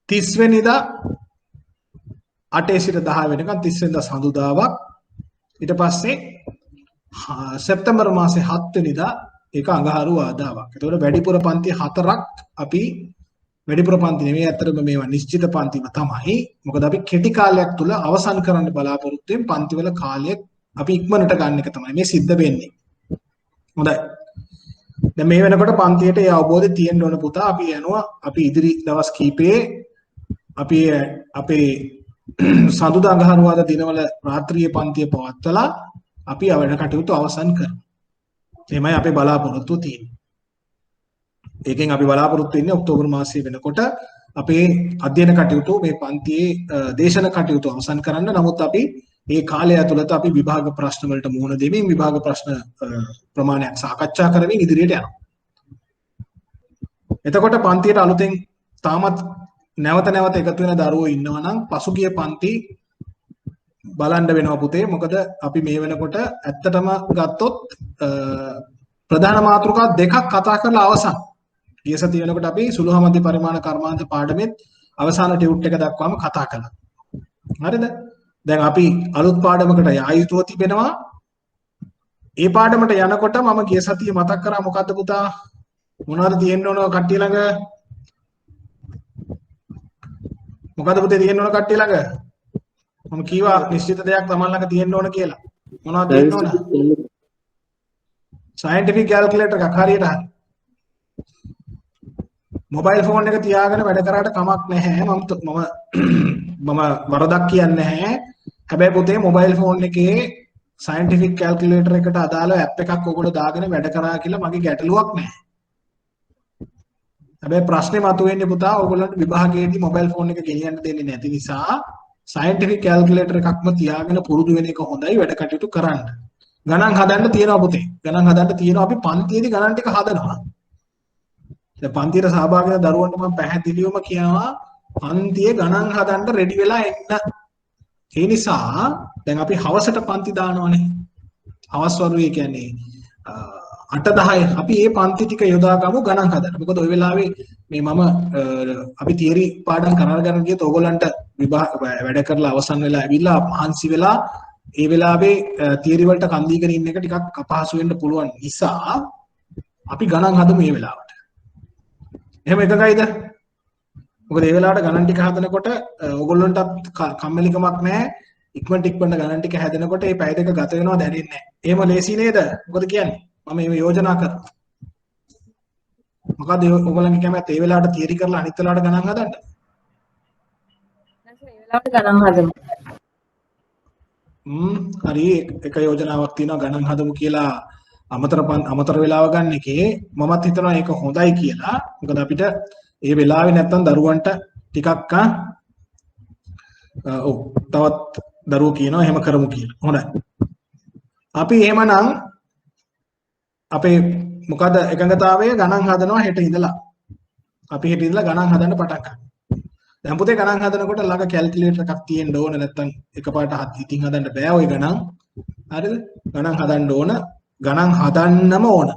30 වෙනිදා 8 සිට 10 වෙනකන් 30 වෙනිදා සඳුදාවක්. ඊට පස්සේ සැප්තැම්බර් මාසේ 7 වෙනිදා ඒක අඟහරුවාදාවක්. ඒතකොට වැඩිපුර පන්ති 4ක් අපි වැඩිපුර පන්ති නෙමෙයි අතරම මේවා නිශ්චිත පන්තිම තමයි. මොකද අපි කෙටි කාලයක් තුල අවසන් කරන්න බලාපොරොත්තු වෙන පන්තිවල කාලය අපි ඉක්මනට ගන්න එක තමයි මේ සිද්ධ වෙන්නේ. හොඳයි. දැන් මේ වෙනකොට පන්තියට ඒ අවබෝධය තියෙන්න ඕන පුතා. අපි යනවා අපි ඉදිරි දවස් කීපයේ අපි අපේ සඳුදා අඟහරුවාදා දිනවල රාත්‍රියේ පන්තිය පවත්වලා අපි වැඩ කටයුතු අවසන් කරමු. එහෙමයි අපේ බලාපොරොත්තු තියෙන්නේ. ඒකෙන් අපි බලාපොරොත්තු වෙන්නේ ඔක්තෝබර් මාසයේ වෙනකොට අපේ අධ්‍යයන කටයුතු මේ පන්තියේ දේශන කටයුතු අවසන් කරන්න. නමුත් අපි මේ කාලය ඇතුළත අපි විභාග ප්‍රශ්න වලට මුහුණ දෙමින් විභාග ප්‍රශ්න ප්‍රමාණයක් සාකච්ඡා කරමින් ඉදිරියට යනවා. එතකොට පන්තියට අලුතෙන් තාමත් නැවත නැවත එකතු වෙන දරුවෝ ඉන්නවා නම් පසුගිය පන්ති බලන්න වෙනවා පුතේ. මොකද අපි මේ වෙනකොට ඇත්තටම ගත්තොත් ප්‍රධාන මාතෘකා දෙකක් කතා කරලා අවසන්. ගිය සතිය වෙනකොට අපි සුළු මධ්‍ය පරිමාණ කර්මාන්ත පාඩමෙත් අවසාන ටියුට් එක දක්වාම කතා කළා. හරිද? දැන් අපි අලුත් පාඩමකට යා යුතුව තිබෙනවා. ඒ පාඩමට යනකොට මම ගිය සතිය මතක් කරා මොකද්ද පුතා? මොනවද තියෙන්න ඕන කට්ටිය ළඟ? මොකද්ද පුතේ තියෙන්න ඕන කට්ටිය ළඟ? මම කීවා නිශ්චිත දෙයක් තමන් ළඟ තියෙන්න ඕන කියලා. මොනවද තියෙන්න ඕන? සයන්ටිෆික් කැල්කියුලේටර් එකක් හරියට හරි. මොබයිල් ෆෝන් එක තියාගෙන වැඩ කරාට කමක් නැහැ. මම වරදක් කියන්නේ නැහැ. හැබැයි පුතේ මොබයිල් ෆෝන් එකේ සයන්ටිෆික් කැල්කියුලේටර් එකට අදාළ ඇප් එකක් ඔයගොල්ලෝ දාගෙන වැඩ කරා කියලා මගේ ගැටලුවක් නැහැ. හැබැයි ප්‍රශ්නේ මතුවෙන්නේ පුතා ඔයගොල්ලන්ට විභාගයේදී මොබයිල් ෆෝන් එක ගෙනියන්න දෙන්නේ නැති නිසා සයන්ටිෆික් කැල්කියුලේටර් එකක්ම තියාගෙන පුරුදු වෙන එක හොඳයි වැඩ කටයුතු කරන්න. ගණන් හදන්න තියෙනවා පුතේ. ගණන් හදන්න තියෙනවා අපි පන්තියේදී ගණන් ටික හදනවා. දැන් පන්තියට සහභාගී වෙන දරුවන්ට මම පැහැදිලිවම කියනවා පන්තියේ ගණන් හදන්න රෙඩි වෙලා එන්න. ඒ නිසා දැන් අපි හවසට පන්ති දානවනේ. හවස් වරුවේ කියන්නේ 8-10 අපි මේ පන්ති ටික යොදා ගමු ගණන් හදන්න. මොකද ওই වෙලාවේ මේ මම අපි තියරි පාඩම් කරගෙන ගියත් ඕගොල්ලන්ට වැඩ කරලා අවසන් වෙලා ඇවිල්ලා මහන්සි වෙලා ඒ වෙලාවේ තියරි වලට කන් දීගෙන ඉන්න එක ටිකක් අපහසු වෙන්න පුළුවන් නිසා අපි ගණන් හදමු මේ වෙලාවට. එහෙම එකගයිද? මොකද ඒ වෙලාවට ගණන් ටික හදනකොට ඕගොල්ලන්ට කම්මැලිකමක් නැහැ. ඉක්මනට ගණන් ටික හැදෙනකොට මේ පැය දෙක ගත වෙනවා දැනෙන්නේ නැහැ. එහෙම ලේසි නේද? මොකද කියන්නේ? මම මේ යෝජනා කරනවා. මොකද ඔයගොල්ලන්ගේ කැමැත්ත ඒ වෙලාවට තියරි කරලා අනිත් වෙලාවට ගණන් හදන්න. නැසෙ ඒ වෙලාවට ගණන් හදමු. හරි එක යෝජනාවක් තියෙනවා ගණන් හදමු කියලා අමතර වෙලාව ගන්න එකේ මමත් හිතනවා ඒක හොඳයි කියලා. මොකද අපිට ඒ වෙලාවේ නැත්තම් දරුවන්ට ටිකක් තවත් දරුවෝ කියනවා එහෙම කරමු කියලා. හොඳයි. අපි එහෙමනම් අපේ මොකද එකඟතාවය ගණන් හදනවා හෙට ඉඳලා. අපි හෙට ඉඳලා ගණන් හදන්න පටන් ගන්නවා. දැන් පුතේ ගණන් හදනකොට ළඟ කැල්කියුලේටර් එකක් තියෙන්න ඕන නැත්තම් එකපාරට ඉතින් හදන්න බෑ ওই ගණන්. හරිද? ගණන් හදන්න ඕන. ගණන් හදන්නම ඕන.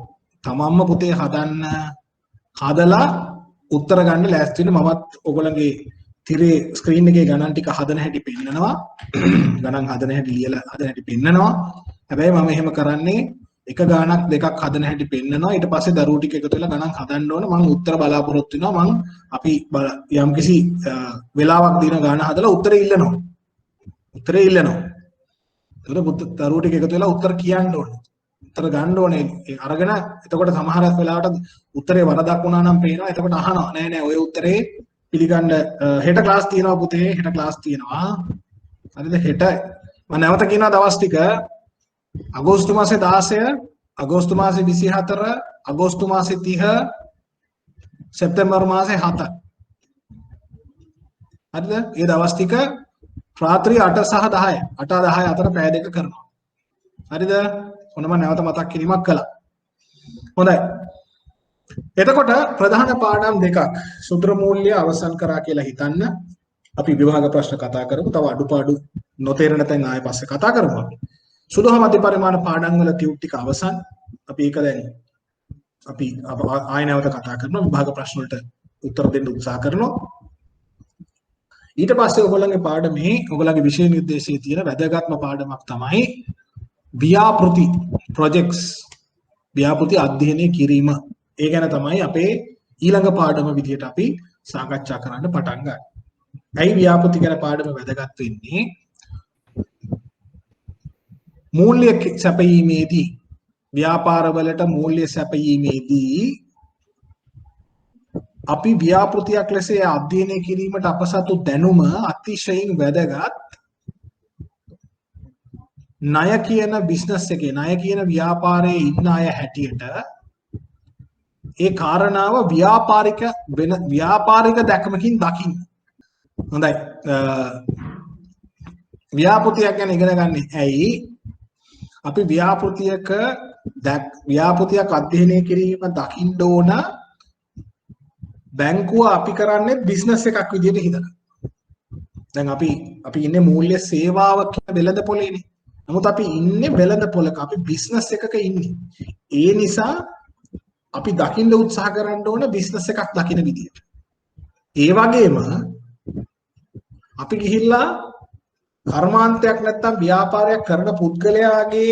තමන්ම පුතේ හදන්න හදලා උත්තර ගන්න ලෑස්ති වෙන්න මමත් ඔයගොල්ලන්ගේ තිරේ ස්ක්‍රීන් එකේ ගණන් ටික හදන හැටි පෙන්නනවා. ගණන් හදන හැටි ලියලා හදන හැටි පෙන්නනවා. හැබැයි මම එහෙම කරන්නේ එක ගානක් දෙකක් හදන හැටි පෙන්නනවා. ඊට පස්සේ දරුවෝ ටික එකතු වෙලා ගණන් හදන්න ඕන. මම උත්තර බලාපොරොත්තු වෙනවා. අපි යම්කිසි වෙලාවක් දින ගාන හදලා උත්තරේ ඉල්ලනවා. ඒතකොට දරුවෝ ටික එකතු වෙලා උත්තර කියන්න ඕන. උත්තර ගන්න ඕනේ. අරගෙන එතකොට සමහර වෙලාවට උත්තරේ වරදක් වුණා නම් පේනවා. එතකොට අහනවා නෑ නෑ ඔය උත්තරේ පිළිගන්න හෙට ක්ලාස් තියෙනවා පුතේ. හෙට ක්ලාස් තියෙනවා. හරිද? හෙට මම නැවත කියනවා දවස් ටික අගෝස්තු මාසේ 16 අගෝස්තු මාසේ 24 අගෝස්තු මාසේ 30 සැප්තැම්බර් මාසේ 7 හරිද? මේ දවස් ටික රාත්‍රී 8 සහ 10 8-10 අතර පැය දෙක කරනවා. හරිද? ඔන්න මම නැවත මතක් කිරීමක් කළා. හොඳයි. එතකොට ප්‍රධාන පාඩම් දෙකක් සූත්‍ර මූල්‍ය අවසන් කරා කියලා හිතන්න. අපි විභාග ප්‍රශ්න කතා කරමු. තව අඩුපාඩු නොතේරෙන තැන් ආයෙ පස්සේ කතා කරමු අපි. සුළු මධ්‍ය පරිමාණ පාඩම් වල ටියුට් ටික අවසන්. අපි ඒක දැන් අපි ආයෙ නැවත කතා කරනවා. විභාග ප්‍රශ්න වලට උත්තර දෙන්න උත්සාහ කරනවා. ඊට පස්සේ ඔයගොල්ලන්ගේ පාඩමේ ඔයගොල්ලන්ගේ විෂය නිර්දේශයේ තියෙන වැදගත්ම පාඩමක් තමයි ව්‍යාපෘති ප්‍රොජෙක්ට්ස් ව්‍යාපෘති අධ්‍යයනය කිරීම. ඒ ගැන තමයි අපේ ඊළඟ පාඩම විදියට අපි සාකච්ඡා කරන්න පටන් ගන්න. ඇයි ව්‍යාපෘති ගැන පාඩම වැදගත් වෙන්නේ? මූල්‍ය සැපයීමේදී ව්‍යාපාරවලට මූල්‍ය සැපයීමේදී අපි ව්‍යාපෘතියක් ලෙස අධ්‍යයනය කිරීමට අප සතු දැනුම අතිශයින් වැදගත්. ණය කියන බිස්නස් එකේ ණය කියන ව්‍යාපාරයේ ඉන්න අය හැටියට ඒ කාරණාව ව්‍යාපාරික දැක්මකින් දකින්න. හොඳයි. ව්‍යාපෘතියක් ගැන ඉගෙන ගන්න. ඇයි? අපි ව්‍යාපෘතියක් අධ්‍යයනය කිරීම දකින්න ඕන. බැංකුව අපි කරන්නේ බිස්නස් එකක් විදිහට හිතන. දැන් අපි ඉන්නේ මූල්‍ය සේවාවක් කියන වෙළඳ පොලේනේ. නමුත් අපි ඉන්නේ වෙළඳ පොලක. අපි බිස්නස් එකක ඉන්නේ. ඒ නිසා අපි දකින්න උත්සාහ කරන්න ඕන බිස්නස් එකක් දකින්න විදිහට. ඒ වගේම අපි ගිහිල්ලා කර්මාන්තයක් නැත්තම් ව්‍යාපාරයක් කරන පුද්ගලයාගේ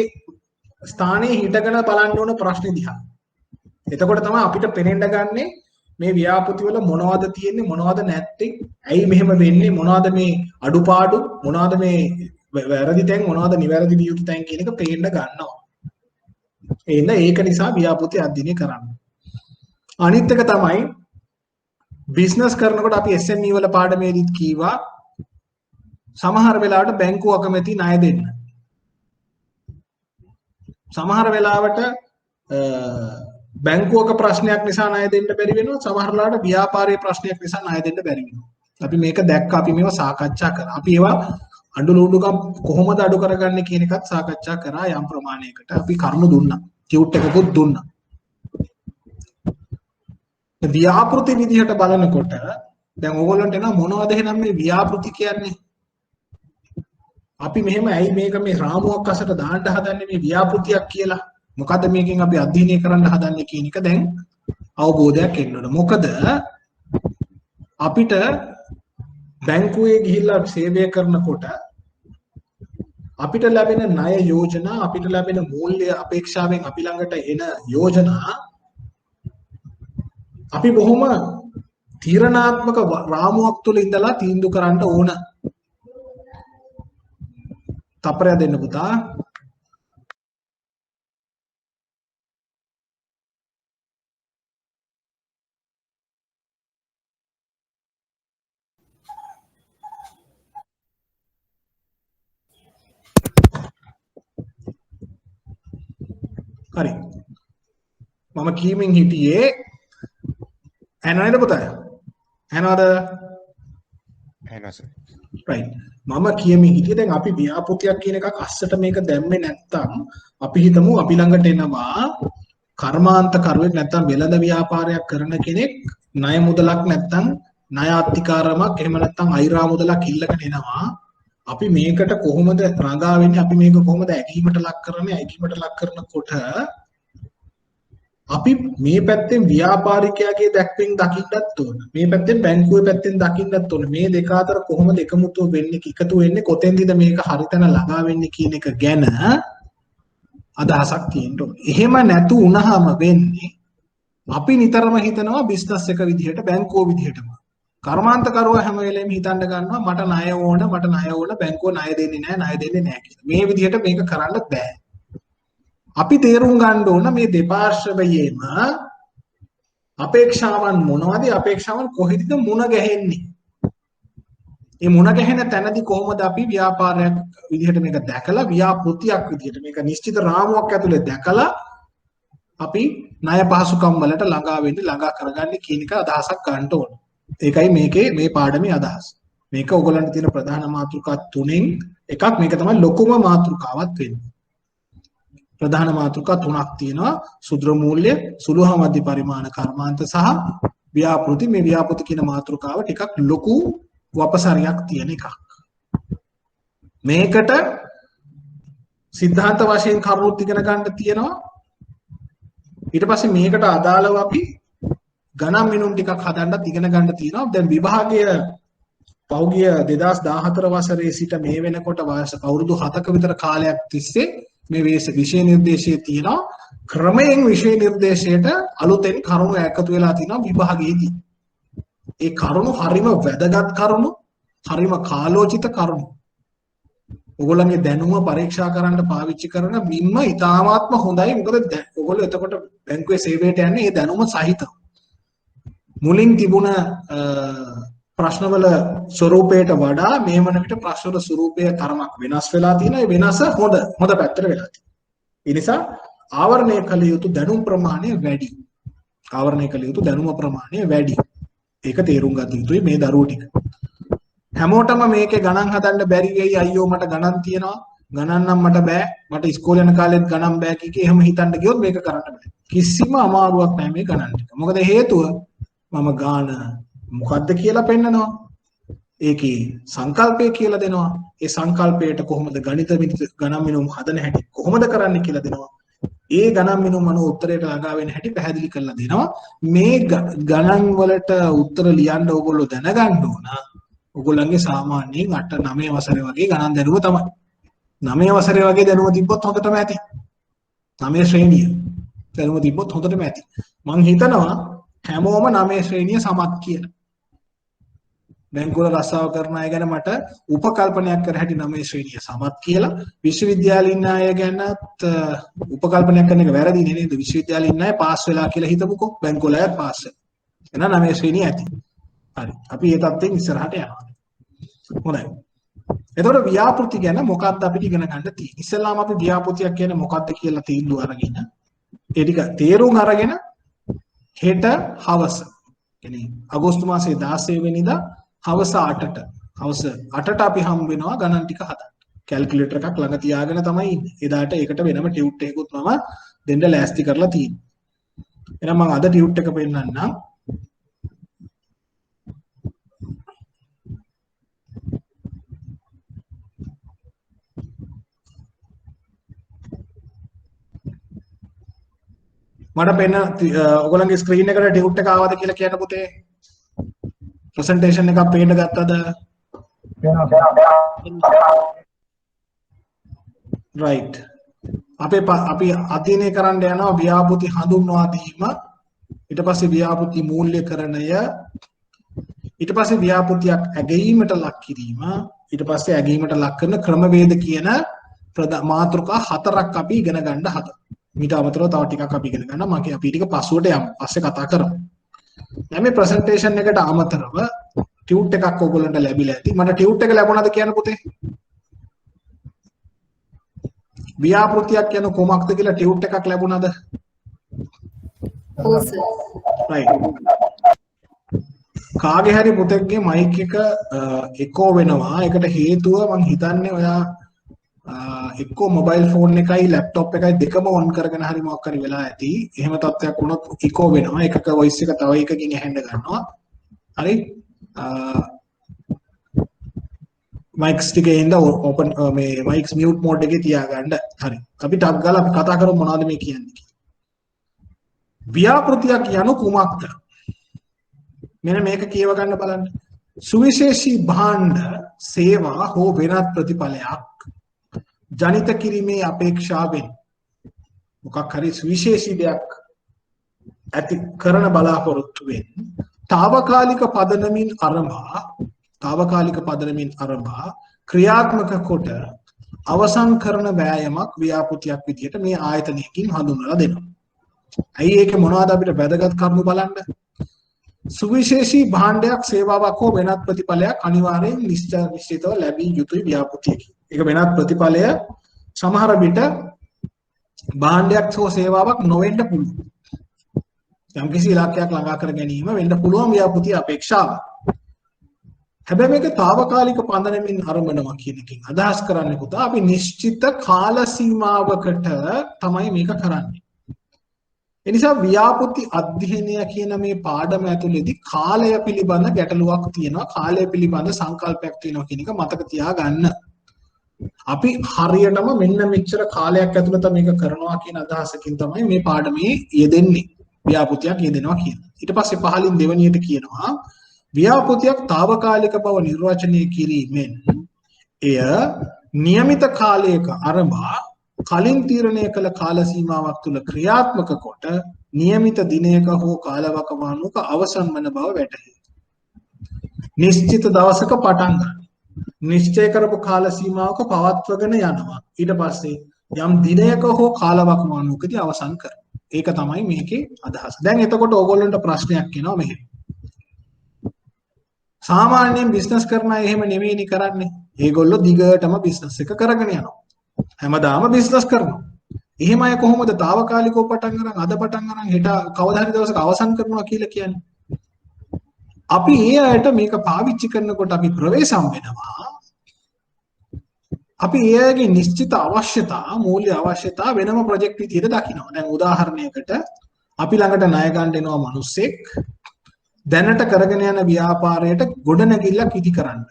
ස්ථානයේ හිටගෙන බලන්න ඕන ප්‍රශ්නේ දිහා. එතකොට තමයි අපිට පේනෙන්න ගන්නේ මේ ව්‍යාපෘති වල මොනවද තියෙන්නේ මොනවද නැත්තේ, ඇයි මෙහෙම වෙන්නේ, මොනවද මේ අඩුපාඩු, මොනවද මේ වැරදි තැන්, මොනවද නිවැරදි විය යුතු තැන් කියන එක පේන්න ගන්නවා. ඒක නිසා ව්‍යාපෘති අධ්‍යයනය කරන්න. අනිත් එක තමයි බිස්නස් කරනකොට අපි SME වල පාඩමේදීත් කීවා සමහර වෙලාවට බැංකුව අකමැති ණය දෙන්න. සමහර වෙලාවට බැංකුවක ප්‍රශ්නයක් නිසා ණය දෙන්න බැරි වෙනවා. සමහර වෙලාවට ව්‍යාපාරයේ ප්‍රශ්නයක් නිසා ණය දෙන්න බැරි වෙනවා. අපි මේක දැක්ක අපි මේවා සාකච්ඡා කරා. අපි ඒවා අඬලුඩුකම් කොහොමද අඩු කරගන්නේ කියන එකත් සාකච්ඡා කරා යම් ප්‍රමාණයකට. අපි කරුණු දුන්නා. ටියුට් එකකුත් දුන්නා. ව්‍යාපෘති විදිහට බලනකොට දැන් ඕගොල්ලන්ට එනවා මොනවද එහෙනම් මේ ව්‍යාපෘති කියන්නේ? අපි මෙහෙම ඇයි මේක මේ රාමුවක් අසට දාන්න හදන්නේ මේ ව්‍යාපෘතියක් කියලා? මොකද මේකෙන් අපි අධ්‍යයනය කරන්න හදන්නේ කියන එක දැන් අවබෝධයක් එන්න ඕන. මොකද අපිට බැංකුවේ ගිහිල්ලා සේවය කරනකොට අපිට ලැබෙන ණය යෝජනා, අපිට ලැබෙන මූල්‍ය අපේක්ෂාවෙන් අපි ළඟට එන යෝජනා අපි බොහොම තීරණාත්මක රාමුවක් තුළ ඉඳලා තීන්දුව කරන්න ඕන. තප්පරය දෙන්න පුතා. හරි. මම කීමින් හිටියේ ඇනවද පුතා? ඇනවද? ඇනවද? right. මම කියමින් හිටියේ දැන් අපි ව්‍යාපෘතියක් කියන එකක් අස්සට මේක දැම්මේ නැත්තම් අපි හිතමු අපි ළඟට එනවා කර්මාන්ත කරුවෙක් නැත්තම් වෙළඳ ව්‍යාපාරයක් කරන කෙනෙක් ණය මුදලක් නැත්තම් ණය අත්තිකාරමක් එහෙම නැත්තම් අයිරා මුදලක් ඉල්ලගෙන එනවා. අපි මේකට කොහොමද රඟා වෙන්නේ? අපි මේක කොහොමද ඇගීමට ලක් කරන්නේ? ඇගීමට ලක් කරනකොට අපි මේ පැත්තෙන් ව්‍යාපාරිකයාගේ දැක්වෙන් දකින්නත් ඕන. මේ පැත්තෙන් බැංකුවේ පැත්තෙන් දකින්නත් ඕන. මේ දෙක අතර කොහොමද එකමුතුව වෙන්නේ, එකතු වෙන්නේ, කොතෙන්ද මේක හරිතන ළඟා වෙන්නේ කියන එක ගැන අදහසක් තියෙන්න ඕන. එහෙම නැතු වුණාම වෙන්නේ අපි නිතරම හිතනවා බිස්නස් එක විදිහට, බැංකුව විදිහටම. කර්මාන්තකරුවා හැම වෙලෙම හිතන්න ගන්නවා මට ණය ඕන, බැංකුව ණය දෙන්නේ නැහැ කියලා. මේ විදිහට මේක කරන්න බෑ. අපි තේරුම් ගන්න ඕන මේ දෙපාර්ශ්වයේම අපේක්ෂාවන් මොනවද? අපේක්ෂාවන් කොහෙද මුණ ගැහෙන්නේ? මේ මුණ ගැහෙන තැනදී කොහොමද අපි ව්‍යාපාරයක් විදිහට මේක දැකලා, ව්‍යාපෘතියක් විදිහට මේක නිශ්චිත රාමුවක් ඇතුලේ දැකලා අපි ණය පහසුකම් වලට ළඟා වෙන්නේ, ළඟා කරගන්නේ කියන එක අදහසක් ගන්න ඕන. ඒකයි මේ පාඩමේ අදහස. මේක ඔයගොල්ලන්ට තියෙන ප්‍රධාන මාතෘකා තුනෙන් එකක්. මේක තමයි ලොකුම මාතෘකාවක් වෙන්නේ. ප්‍රධාන මාතෘකා තුනක් තියෙනවා. සුද්‍ර මූල්‍ය, සුළු හා මධ්‍ය පරිමාණ කර්මාන්ත සහ ව්‍යාපෘති. මේ ව්‍යාපෘති කියන මාතෘකාව ටිකක් ලොකු වපසරියක් තියෙන එකක්. මේකට සිද්ධාන්ත වශයෙන් කරුණුත් ඉගෙන ගන්න තියෙනවා. ඊට පස්සේ මේකට අදාළව අපි ගණන් මිනුම් ටිකක් හදන්නත් ඉගෙන ගන්න තියෙනවා. දැන් විභාගයේ පෞගිය 2014 වසරේ සිට මේ වෙනකොට වයස අවුරුදු 7ක විතර කාලයක් තිස්සේ මේ විෂය නිර්දේශයේ තියෙනවා ක්‍රමයෙන් විෂය නිර්දේශයට අලුතෙන් කරුණු එකතු වෙලා තිනවා විභාගයේදී. ඒ කරුණු හරිම වැදගත් කරුණු, හරිම කාලෝචිත කරුණු. ඔයගොල්ලන්ගේ දැනුම පරීක්ෂා කරන්න පාවිච්චි කරන මින්ම ඉතාමාත්ම හොඳයි. මොකද ඔයගොල්ලෝ එතකොට බැංකුවේ සේවයට යන්නේ ඒ දැනුම සහිතව. මුලින් තිබුණ ප්‍රශ්නවල ස්වරූපයට වඩා මේ වන විට ප්‍රශ්නවල ස්වරූපය තරමක් වෙනස් වෙලා තියෙනවා. ඒ වෙනස හොඳ පැත්තට වෙලා තියෙනවා. ඒ නිසා ආවරණය කළ යුතු දැනුම් ප්‍රමාණය වැඩි. ආවරණය කළ යුතු දැනුම ප්‍රමාණය වැඩි. ඒක තේරුම් ගත යුතුයි මේ දරුවෝ ටික. හැමෝටම මේකේ ගණන් හදන්න බැරි වෙයි අයියෝ මට ගණන් තියෙනවා. ගණන් නම් මට බෑ. මට ඉස්කෝලේ යන කාලෙත් ගණන් බෑ කිකේ එහෙම හිතන්න ගියොත් මේක කරන්න බෑ. කිසිම අමාරුවක් නැහැ මේ ගණන් ටික. මොකද හේතුව මම ගාන මොකද්ද කියලා පෙන්නනවා. ඒකේ සංකල්පය කියලා දෙනවා. ඒ සංකල්පයට කොහොමද ගණිත ගණන් මිනුම් හදන හැටි කොහොමද කරන්න කියලා දෙනවා. ඒ ගණන් මිනුම් අනුව උත්තරයට ළඟා වෙන හැටි පැහැදිලි කරලා දෙනවා. මේ ගණන් වලට උත්තර ලියන්න ඕගොල්ලෝ දැනගන්න ඕන. ඔයගොල්ලන්ගේ සාමාන්‍යයෙන් 8 9 වසරේ වගේ ගණන් දැනුම තමයි. 9 වසරේ වගේ දැනුම තිබ්බොත් හොඳටම ඇති. 9 ශ්‍රේණිය දැනුම තිබ්බොත් හොඳටම ඇති. මං හිතනවා හැමෝම 9 ශ්‍රේණිය සමත් කියලා. බැංකුවල රස්සාව කරන අය ගැන මට උපකල්පනයක් කර හැටි 9 ශ්‍රේණිය සමත් කියලා. විශ්වවිද්‍යාලේ ඉන්න අය ගැනත් උපකල්පනයක් කරන එක වැරදි නේද? විශ්වවිද්‍යාලේ ඉන්න අය පාස් වෙලා කියලා හිතමුකෝ. බැංකුවල අයත් පාස් වෙනවා. එහෙනම් 9 ශ්‍රේණිය ඇති. හරි. අපි මේ තත්ත්වෙන් ඉස්සරහට යනවා. හොඳයි. එතකොට ව්‍යාපෘති ගැන මොකක්ද අපිට ඉගෙන ගන්න තියෙන්නේ? ඉස්සෙල්ලාම අපි ව්‍යාපෘතියක් කියන්නේ මොකක්ද කියලා තීන්දුව අරගෙන ඒ ටික තේරුම් අරගෙන හෙට හවස කියන්නේ අගෝස්තු මාසයේ 16 වෙනිදා හවස 8ට හවස 8ට අපි හම් වෙනවා ගණන් ටික හදන්න. කැල්කියුලේටර් එකක් ළඟ තියාගෙන තමයි ඉන්නේ. එදාට ඒකට වෙනම ටියුට් එකකුත් මම දෙන්න ලෑස්ති කරලා තියෙනවා. එහෙනම් මම අද ටියුට් එක පෙන්නන්නම්. මට පෙන්න ඔයගොල්ලන්ගේ ස්ක්‍රීන් එකට ටියුට් එක ආවද කියලා කියන්න පුතේ. ප්‍රසන්ටේෂන් එකක් පේන්න ගත්තද? right. අපි අධ්‍යයනය කරන්න යනවා ව්‍යාපෘති හඳුන්වා දීම, ඊට පස්සේ ව්‍යාපෘති මූල්‍යකරණය, ඊට පස්සේ ව්‍යාපෘතියක් ඇගීමට ලක් කිරීම, ඊට පස්සේ ඇගීමට ලක් කරන ක්‍රමවේද කියන මාතෘකා 4ක් අපි ඉගෙන ගන්න හදනවා. මීට අමතරව තව ටිකක් අපි ඉගෙන ගන්නවා. මම අපි ටික පස්සුවට යමු. පස්සේ කතා කරමු. දැන් මේ ප්‍රසන්ටේෂන් එකට අමතරව ටියුට් එකක් ඔයගොල්ලන්ට ලැබිලා ඇති. මට ටියුට් එක ලැබුණාද කියන්න පුතේ? ව්‍යාපෘතියක් කියන කොමක්ද කියලා ටියුට් එකක් ලැබුණාද? ඔව් සර්. right. කාගේ හරි පුතෙක්ගේ මයික් එක එකෝ වෙනවා. ඒකට හේතුව මම හිතන්නේ ඔයා එක්කෝ මොබයිල් ෆෝන් එකයි ලැප්ටොප් එකයි දෙකම ඔන් කරගෙන හරි මොකක් හරි වෙලා ඇති. එහෙම තත්ත්වයක් වුණොත් ඉකෝ වෙනවා. එකක වොයිස් එක තව එකකින් ඇහෙන්න ගන්නවා. හරි. මයික්ස් ටිකේ ඉඳ ඕපන් මේ මයික්ස් මියුට් මෝඩ් එකේ තියාගන්න. හරි. අපි ටක් ගාලා අපි කතා කරමු මොනවද මේ කියන්නේ කියලා. ව්‍යාපෘතියක් යනු කුමක්ද? මෙන්න මේක කියව ගන්න බලන්න. සුවිශේෂී භාණ්ඩ සේවා හෝ වෙනත් ප්‍රතිඵලයක් ජනිත කිරීමේ අපේක්ෂාවෙන් මොකක් හරි සුවිශේෂී දෙයක් ඇති කරන බලාපොරොත්තුවෙන් తాවකාලික පදනමින් අරඹා ක්‍රියාත්මක කොට අවසන් කරන වෑයමක් ව්‍යාපෘතියක් විදිහට මේ ආයතනයකින් හඳුන්වලා දෙනවා. ඇයි ඒක මොනවද අපිට වැදගත් කරුණු බලන්න. සුවිශේෂී භාණ්ඩයක් සේවාවක් හෝ වෙනත් ප්‍රතිඵලයක් අනිවාර්යෙන් නිශ්චිතව ලැබිය යුතුයි ව්‍යාපෘතියකින්. ඒක වෙනත් ප්‍රතිඵලය සමහර විට භාණ්ඩයක් හෝ සේවාවක් නොවෙන්න පුළුවන්. යම්කිසි ඉලක්කයක් ළඟා කර ගැනීම වෙන්න පුළුවන් ව්‍යාපෘතිය අපේක්ෂාව. හැබැයි මේක తాවකාලික පදනමින් ආරම්භනවා කියන එකෙන් අදහස් කරන්නේ පුතා අපි නිශ්චිත කාල සීමාවකට තමයි මේක කරන්නේ. ඒ නිසා ව්‍යාපෘති අධ්‍යයනය කියන මේ පාඩම ඇතුළේදී කාලය පිළිබඳ ගැටලුවක් තියෙනවා. කාලය පිළිබඳ සංකල්පයක් තියෙනවා කියන එක මතක තියාගන්න. අපි හරියටම මෙන්න මෙච්චර කාලයක් ඇතුළත මේක කරනවා කියන අදහසකින් තමයි මේ පාඩමේ යෙදෙන්නේ. ව්‍යාපෘතියක් යෙදෙනවා කියන. ඊට පස්සේ පහලින් දෙවෙනියට කියනවා ව්‍යාපෘතියක් తాවකාලික බව නිර්වචනය කිරීමෙන් එය નિયમિત කාලයක ආරම්භා කලින් තීරණය කළ කාල සීමාවක් තුල ක්‍රියාත්මක කොට નિયમિત දිනයක හෝ කාලවකවානුවක අවසන් වන බව වැටහේ. නිශ්චිත දවසක පටන් ගන්න. නිශ්චය කරපු කාල සීමාවක පවත්වගෙන යනවා. ඊට පස්සේ යම් දිනයක හෝ කාලවකවානුවකදී අවසන් කරනවා. ඒක තමයි මේකේ අදහස. දැන් එතකොට ඕගොල්ලන්ට ප්‍රශ්නයක් එනවා මෙහෙම. සාමාන්‍යයෙන් බිස්නස් කරන අය එහෙම නෙවෙයිනි කරන්නේ. ඒගොල්ලෝ දිගටම බිස්නස් එක කරගෙන යනවා. හැමදාම බිස්නස් කරනවා. එහෙම අය කොහොමද తాවකාලිකව පටන් ගන්න අද පටන් ගන්න හෙට කවදා හරි දවසක අවසන් කරනවා කියලා කියන්නේ? අපි ඒ අයට මේක පාවිච්චි කරනකොට අපි ප්‍රවේශම් වෙනවා. අපි එයාගේ නිශ්චිත අවශ්‍යතා මූල්‍ය අවශ්‍යතා වෙනම ප්‍රොජෙක්ට් විදිහට දකිනවා. දැන් උදාහරණයකට අපි ළඟට ණය ගන්න එනවා මිනිස්සෙක් දැනට කරගෙන යන ව්‍යාපාරයට ගොඩනැගිල්ලක් ඉදි කරන්න.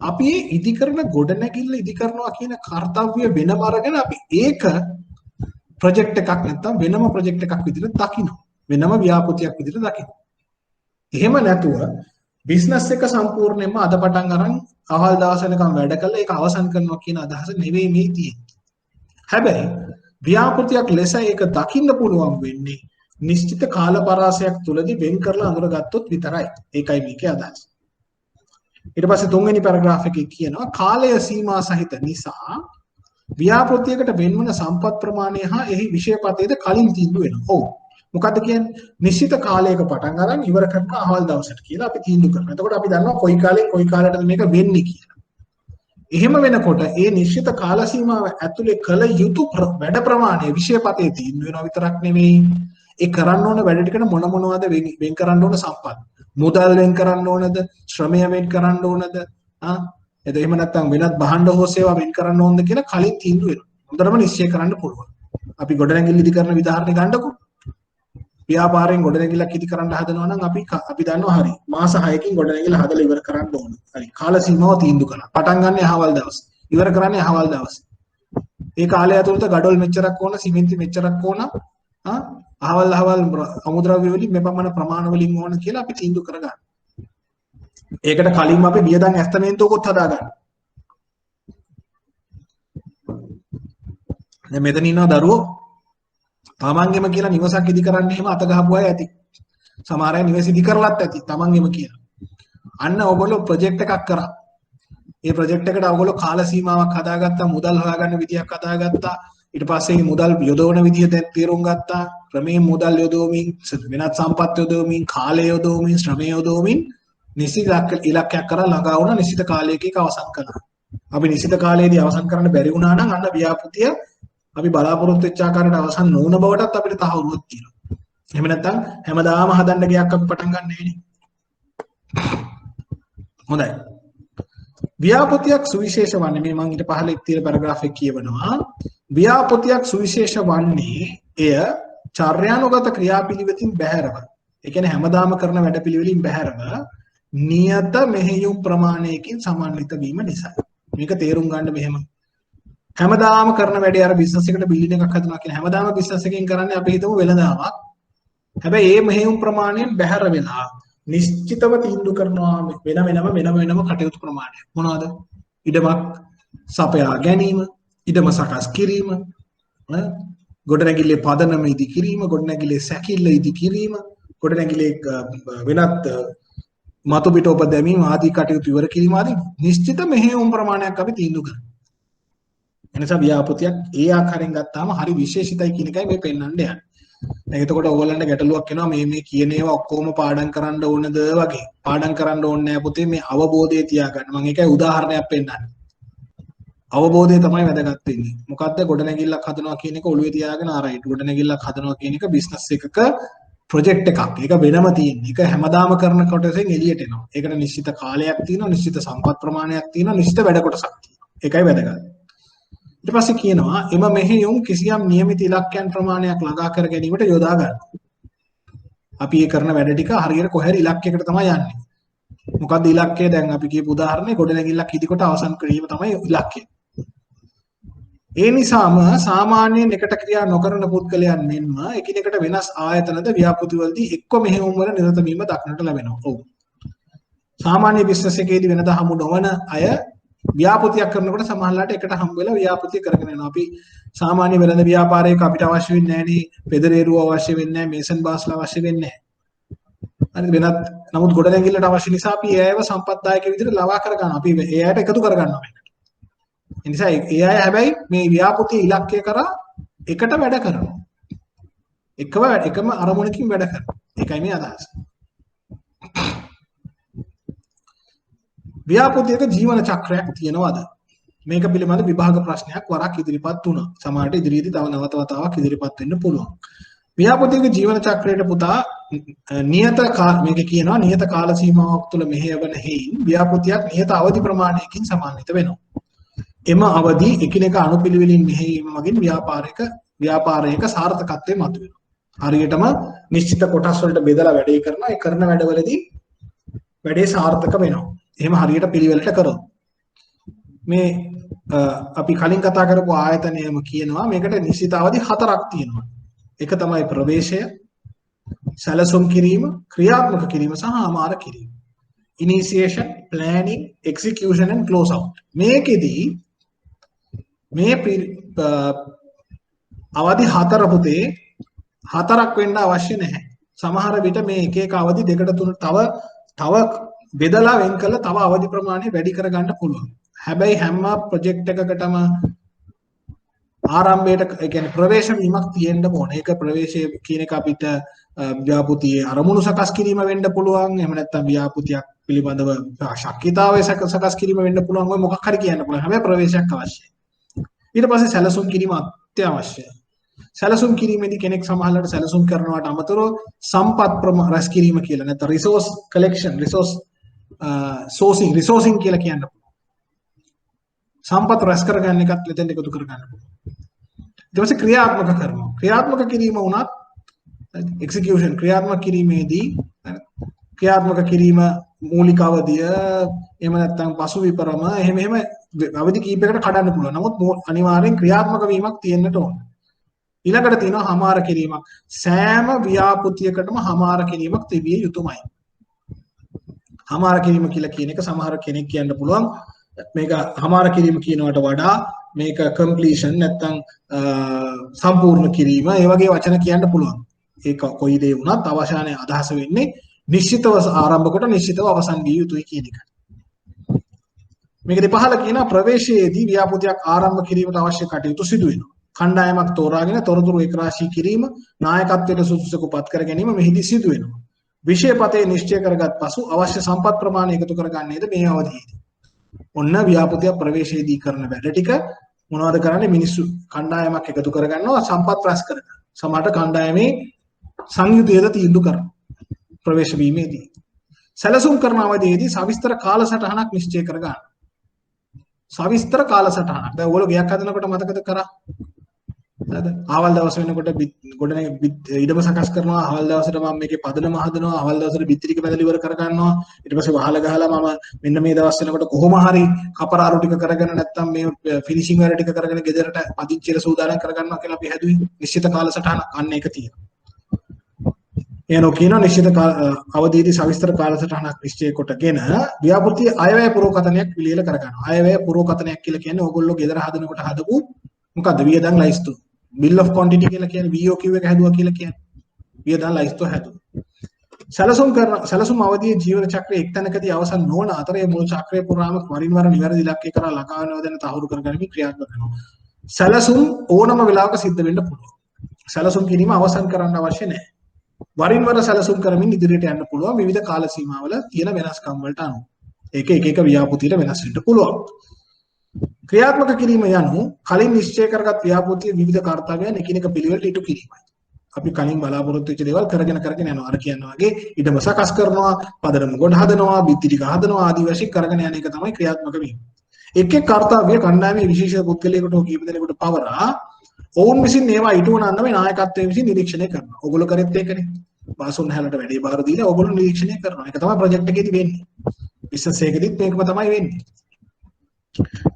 අපි මේ ඉදි කරන ගොඩනැගිල්ල ඉදි කරනවා කියන කාර්යය වෙනම අරගෙන අපි ඒක ප්‍රොජෙක්ට් එකක් නැත්තම් වෙනම ප්‍රොජෙක්ට් එකක් විදිහට දකිනවා. වෙනම ව්‍යාපෘතියක් විදිහට දකිනවා. එහෙම නැතුව බිස්නස් එක සම්පූර්ණයෙන්ම අද පටන් අරන් අවල් දවස් වෙනකම් වැඩ කළා ඒක අවසන් කරනවා කියන අදහස නෙවෙයි මේ තියෙන්නේ. හැබැයි ව්‍යාපෘතියක් ලෙස ඒක දකින්න පුළුවන් වෙන්නේ නිශ්චිත කාල පරාසයක් තුලදී වෙන් කරලා අඳුරගත්තොත් විතරයි. ඒකයි මේකේ අදහස. ඊට පස්සේ තුන්වෙනි පැරග්‍රාෆ් එකේ කියනවා කාලය සීමා සහිත නිසා ව්‍යාපෘතියකට වෙන්වන සම්පත් ප්‍රමාණය හා එහි විෂයපතේද කලින් තීන්දුව වෙනවා. ඔව්. මොකද්ද කියන්නේ? නිශ්චිත කාලයක පටන් අරන් ඉවර කරන අහවල් දවසට කියලා අපි තීන්දුව කරනවා. එතකොට අපි දන්නවා කොයි කාලෙන් කොයි කාලයටද මේක වෙන්නේ කියලා. එහෙම වෙනකොට ඒ නිශ්චිත කාල සීමාව ඇතුලේ කළ යුතු වැඩ ප්‍රමාණය විෂයපතේ තීන්දුව වෙනවා විතරක් නෙමෙයි. ඒ කරන්න ඕන වැඩ ටිකට මොනවද වෙන් කරන්න ඕන සම්පත්? මුදල් වෙන් කරන්න ඕනද? ශ්‍රමය වෙන් කරන්න ඕනද? එහෙම නැත්නම් වෙනත් භාණ්ඩ හෝ සේවා වෙන් කරන්න ඕනද කියලා කලින් තීන්දුව වෙනවා. හොඳටම නිශ්චය කරන්න පුළුවන්. අපි ගොඩනැගිලි ඉදි කරන විදිහට ගන්නකො. ව්‍යාපාරයෙන් ගොඩනැගිල්ලක් ඉදි කරන්න හදනවා නම් අපි දන්නවා හරි මාස 6කින් ගොඩනැගිල්ල හදලා ඉවර කරන්න ඕන. හරි කාල සීමාව තීන්දුව කරනවා. පටන් ගන්න අහවල් දවස්. ඉවර කරන්නේ අහවල් දවස්. ඒ කාලය ඇතුළත ගඩොල් මෙච්චරක් ඕන, සිමෙන්ති මෙච්චරක් ඕන. අහවල් අමුද්‍රව්‍ය වලින් මෙපමණ ප්‍රමාණ වලින් ඕන කියලා අපි තීන්දුව කරගන්න. ඒකට කලින්ම අපි වියදම් ඇස්තමේන්තුවකුත් හදාගන්න. දැන් මෙතන ඉන්නවා දරුවෝ තමන්ගෙම කියලා නිවසක් ඉදි කරන්න එහෙම අත ගහපු අය ඇති. සමහර අය නිවස ඉදි කරලත් ඇති තමන්ගෙම කියලා. අන්න ඔයගොල්ලෝ ප්‍රොජෙක්ට් එකක් කරා. ඒ ප්‍රොජෙක්ට් එකට ඔයගොල්ලෝ කාල සීමාවක් හදාගත්තා, මුදල් හොයාගන්න විදියක් හදාගත්තා. ඊට පස්සේ මේ මුදල් යොදවන විදිය දැන් තීරුම් ගත්තා. ක්‍රමයෙන් මුදල් යොදවමින්, වෙනත් සම්පත් යොදවමින්, කාලය යොදවමින්, ශ්‍රමය යොදවමින් නිශ්චිත ඉලක්කයක් කරා ළඟා වුණා නිශ්චිත කාලයක ඒක අවසන් කළා. අපි නිශ්චිත කාලයේදී අවසන් කරන්න බැරි වුණා නම් අන්න ව්‍යාපෘතිය අපි බලාපොරොත්තු වෙච්ච ආකාරයට අවසන් නොවන බවටත් අපිට තහවුරුවක් තියෙනවා. එහෙම නැත්නම් හැමදාම හදන්න ගියක් අපි පටන් ගන්න නෑනේ. හොඳයි. ව්‍යාපෘතියක් සුවිශේෂ වන්නේ මේ මම ඊට පහළ තියෙන පැරග්‍රාෆ් එක කියවනවා. ව්‍යාපෘතියක් සුවිශේෂ වන්නේ එය චර්යානුගත ක්‍රියාපිළිවෙතින් බැහැරව. ඒ කියන්නේ හැමදාම කරන වැඩපිළිවෙලින් බැහැරව නියත මෙහෙයුම් ප්‍රමාණයකින් සමන්විත වීම නිසා. මේක තේරුම් ගන්න මෙහෙම. හැමදාම කරන වැඩේ අර බිස්නස් එකට බිල්ඩින් එකක් හදනවා කියන හැමදාම බිස්නස් එකකින් කරන්නේ අපි හිතමු වෙළඳාමක්. හැබැයි මේ මෙහෙයුම් ප්‍රමාණයෙන් බැහැර වෙලා නිශ්චිතව තීන්දුව කරනවා වෙනම කටයුතු ප්‍රමාණයක්. මොනවද? ඉඩමක් සපයා ගැනීම, ඉඩම සකස් කිරීම, ගොඩනැගිල්ලේ පදනම ඉදි කිරීම, ගොඩනැගිල්ලේ සැකිල්ල ඉදි කිරීම, ගොඩනැගිල්ලේ වෙනත් මතු පිට ඔබ දැමීම ආදී කටයුතු ඉවර කිරීම ආදී නිශ්චිත මෙහෙයුම් ප්‍රමාණයක් අපි තීන්දුව කරනවා. එනිසා ව්‍යාපෘතියක් ඒ ආකාරයෙන් ගත්තාම හරි විශේෂිතයි කියන එකයි මේ පෙන්වන්න යන්නේ. දැන් එතකොට ඕගොල්ලන්ට ගැටලුවක් එනවා මේ කියන ඒවා ඔක්කොම පාඩම් කරන්න ඕනද වගේ. පාඩම් කරන්න ඕනේ නැහැ පුතේ මේ අවබෝධය තියාගන්න. මම ඒකයි උදාහරණයක් පෙන්නන්නේ. අවබෝධය තමයි වැදගත් වෙන්නේ. මොකද්ද ගොඩනැගිල්ලක් හදනවා කියන එක ඔළුවේ තියාගෙන ආරයිට්. ගොඩනැගිල්ලක් හදනවා කියන එක බිස්නස් එකක ප්‍රොජෙක්ට් එකක්. ඒක වෙනම තියෙන. ඒක හැමදාම කරන කොටසෙන් එළියට එනවා. ඒකට නිශ්චිත කාලයක් තියෙනවා, නිශ්චිත සම්පත් ප්‍රමාණයක් තියෙනවා, නිශ්චිත වැඩ කොටසක් තියෙනවා. ඒකයි වැදගත්. ඊට පස්සේ කියනවා එම මෙහෙයුම් කිසියම් નિયમિત ඉලක්කයන් ප්‍රමාණයක් ළඟා කර ගැනීමට යොදා ගන්න. අපි මේ කරන වැඩ ටික හරියට කොහේරි ඉලක්කයකට තමයි යන්නේ. මොකද්ද ඉලක්කය? දැන් අපි කියපු උදාහරණේ ගොඩනැගිල්ලක් ඉදිකොට අවසන් කිරීම තමයි ඉලක්කය. ඒ නිසාම සාමාන්‍යයෙන් එකට ක්‍රියා නොකරන පුද්ගලයන් මෙන්ම එකිනෙකට වෙනස් ආයතනද ව්‍යාපෘතිවලදී එක්ව මෙහෙයුම් වල නිරත වීම දක්නට ලැබෙනවා. ඔව්. සාමාන්‍ය බිස්නස් එකේදී වෙනදා හමු නොවන අය ව්‍යාපෘතියක් කරනකොට සමහරලාට එකට හම්බ වෙලා ව්‍යාපෘතිය කරගෙන යනවා. අපි සාමාන්‍ය වෙළඳ ව්‍යාපාරයක අපිට අවශ්‍ය වෙන්නේ නැහනේ. පෙදරේරුව අවශ්‍ය වෙන්නේ නැහැ. මේසන් බාස්ලා අවශ්‍ය වෙන්නේ නැහැ. හරිද? වෙනත් නමුත් ගොඩනැගිල්ලට අවශ්‍ය නිසා අපි ඒ අයව සම්පත්දායක විදිහට ලවා කර ගන්නවා. අපි ඒ අයට එකතු කර ගන්නවා මේකට. ඒ නිසා ඒ අය හැබැයි මේ ව්‍යාපෘතිය ඉලක්කය කරා එකට වැඩ කරනවා. එකම අරමුණකින් වැඩ කරනවා. ඒකයි මේ අදහස. ව්‍යාපෘතියක ජීවන චක්‍රයක් තියෙනවද? මේක පිළිබඳ විභාග ප්‍රශ්නයක් වරක් ඉදිරිපත් වුණා. සමහරට ඉදිරියේදී තව නැවත වතාවක් ඉදිරිපත් වෙන්න පුළුවන්. ව්‍යාපෘතියක ජීවන චක්‍රයට පුතා මේක කියනවා නියත කාල සීමාවක් තුළ මෙහෙයවන හේයින් ව්‍යාපෘතියක් නියත අවධි ප්‍රමාණයකින් සමන්විත වෙනවා. එම අවධි එකිනෙක අනුපිළිවෙලින් මෙහෙයීම මගින් ව්‍යාපාරයක සාර්ථකත්වය මතුවෙනවා. හරියටම නිශ්චිත කොටස් වලට බෙදලා වැඩේ කරනවා. ඒ කරන වැඩවලදී වැඩේ සාර්ථක වෙනවා. එහෙම හරියට පිළිවෙලට කරොත් මේ අපි කලින් කතා කරපු ආයතනයම කියනවා මේකට නිශ්චිත අවධි 4ක් තියෙනවා. එක තමයි ප්‍රවේශය, සැලසුම් කිරීම, ක්‍රියාත්මක කිරීම සහ අමාර කිරීම. Initiation, planning, execution and close out. මේකෙදී මේ අවධි 4 පුතේ 4ක් වෙන්න අවශ්‍ය නැහැ. සමහර විට මේ එක එක අවධි දෙකට තුන තව බෙදලා වෙන් කළා තව අවධි ප්‍රමාණය වැඩි කරගන්න පුළුවන්. හැබැයි හැම ප්‍රොජෙක්ට් එකකටම ආරම්භයට ඒ කියන්නේ ප්‍රවේශ වීමක් තියෙන්න ඕනේ. ඒක ප්‍රවේශය කියන එක අපිට ව්‍යාපෘතියේ අරමුණු සකස් කිරීම වෙන්න පුළුවන්. එහෙම නැත්නම් ව්‍යාපෘතියක් පිළිබඳව ශක්තිතාවය සකස් කිරීම වෙන්න පුළුවන්. ඔය මොකක් හරි කියන්න පුළුවන්. හැබැයි ප්‍රවේශයක් අවශ්‍යයි. ඊට පස්සේ සැලසුම් කිරීම අත්‍යවශ්‍යයි. සැලසුම් කිරීමේදී කෙනෙක් සමහරවිට සැලසුම් කරනවට අමතරව සම්පත් රැස් කිරීම කියලා නැත්නම් රිසෝස් කලෙක්ෂන් රිසෝසින් කියලා කියන්න පුළුවන්. සම්පත් රැස් කරගන්න එකත් මෙතෙන් එකතු කරගන්න පුළුවන්. ඊට පස්සේ ක්‍රියාත්මක කරනවා. ක්‍රියාත්මක කිරීම වුණත් එක්සිකියුෂන් ක්‍රියාත්මක කිරීමේදී ක්‍රියාත්මක කිරීම මූලික අවධිය එහෙම නැත්නම් පසු විපරම එහෙම අවධි කීපයකට කඩන්න පුළුවන්. නමුත් අනිවාර්යෙන් ක්‍රියාත්මක වීමක් තියෙන්නට ඕන. ඊළඟට තියෙනවා හමාර කිරීමක්. සෑම ව්‍යාපෘතියකටම හමාර කිරීමක් තිබිය යුතුමයි. හමාර කිරීම කියලා කියන එක සමහර කෙනෙක් කියන්න පුළුවන් මේක හමාර කිරීම කියනවට වඩා මේක කම්ප්ලීෂන් නැත්නම් සම්පූර්ණ කිරීම ඒ වගේ වචන කියන්න පුළුවන්. ඒක කොයි දේ වුණත් අවසානයේ අදහස වෙන්නේ නිශ්චිතව ආරම්භ කොට නිශ්චිතව අවසන් විය යුතුයි කියන එක. මේකදී පහළ කියන ප්‍රවේශයේදී ව්‍යාපෘතියක් ආරම්භ කිරීමට අවශ්‍ය කටයුතු සිදු වෙනවා. කණ්ඩායමක් තෝරාගෙන තොරතුරු එක්රාශී කිරීම, නායකත්වයට සුදුසුකම් පත් කර ගැනීම මෙහිදී සිදු වෙනවා. විෂයපතේ නිශ්චය කරගත් පසු අවශ්‍ය සම්පත් ප්‍රමාණය එකතු කරගන්නේද මේ අවධියේදී. ඔන්න ව්‍යාපෘතිය ප්‍රවේශයේදී කරන වැඩ ටික මොනවද කරන්නේ? මිනිස්සු කණ්ඩායමක් එකතු කරගන්නවා සම්පත් රැස් කරගන්න. සමහරට කණ්ඩායමේ සංයුතියද තීන්දුව කරනවා. ප්‍රවේශ වීමේදී සැලසුම් කරන අවධියේදී සවිස්තර කාලසටහනක් නිශ්චය කරගන්න. සවිස්තර කාලසටහනක්. දැන් ඔයගොල්ලෝ ගයක් හදනකොට මතකද කරා? නේද? ආවල් දවස් වෙනකොට ගොඩනේ ඉඩම සකස් කරනවා. ආවල් දවසට මම මේකේ පදනම හදනවා. ආවල් දවසට බිත්තිරික බැදලා ඉවර කර ගන්නවා. ඊට පස්සේ වහල ගහලා මම මෙන්න මේ දවස් වෙනකොට කොහොම හරි කපරාරු ටික කරගෙන නැත්තම් මේ ෆිනිෂිං වැඩ ටික කරගෙන ගෙදරට පදිංචියට සූදානම් කර ගන්නවා කියලා අපි හැදුවේ. නිශ්චිත කාලසටහන අන්න ඒක තියෙනවා. එනෝ කියන නිශ්චිත අවධියේදී සවිස්තර කාලසටහනක් නිශ්චය කොටගෙන ව්‍යාපෘතිය අයවැය පුරෝකථනයක් පිළියෙල කර ගන්නවා. අයවැය පුරෝකථනයක් කියලා කියන්නේ ඕගොල්ලෝ ගෙදර හදනකොට හදපු මොකද්ද වියදම් ලයිස්තු. bill of quantity කියලා කියන්නේ VOQ එක හැදුවා කියලා කියන්නේ. වියදම් ලයිස්තු හැදුවා. සැලසුම් අවධියේ ජීවන චක්‍රයේ එක්තැනකදී අවසන් නොවන අතර මේ මුල් චක්‍රය පුරාම වරින් වර නිවැරදි ඉලක්කය කරා ලකාවනවා දැන තහවුරු කරගනිමින් ක්‍රියාත්මක වෙනවා. සැලසුම් ඕනම වෙලාවක සිද්ධ වෙන්න පුළුවන්. සැලසුම් කිරීම අවසන් කරන්න අවශ්‍ය නැහැ. වරින් වර සැලසුම් කරමින් ඉදිරියට යන්න පුළුවන් විවිධ කාල සීමාවල තියෙන වෙනස්කම් වලට අනුව. ඒක එක ව්‍යාපෘතියට වෙනස් වෙන්න පුළුවන්. ක්‍රියාත්මක කිරීම යනු කලින් නිශ්චය කරගත් ව්‍යාපෘතියේ විවිධ කාර්යයන් එකිනෙක පිළිවෙලට ඉටු කිරීමයි. අපි කලින් බලාපොරොත්තු වෙච්ච දේවල් කරගෙන යනවා. අර කියනවා වගේ ඉඩම සකස් කරනවා, පදනම ගොඩ හදනවා, බිත්ති ටික හදනවා ආදී වශයෙන් කරගෙන යන එක තමයි ක්‍රියාත්මක වීම. එක් කාර්යය කණ්ඩායමේ විශේෂ පුද්ගලයෙකුට හෝ කීප දෙනෙකුට පවරා ඔවුන් විසින් ඒවා ඉටුවන අන්දමේ නායකත්වයෙන් විසින් නිරීක්ෂණය කරනවා. ඕගොල්ලෝ කරෙත් ඒකනේ. බාසුන් හැලට වැඩේ බාර දීලා ඕගොල්ලෝ නිරීක්ෂණය කරනවා. ඒක තමයි ප්‍රොජෙක්ට් එකේදී වෙන්නේ. බිස්නස් එකේදීත් මේකම තමයි වෙන්නේ.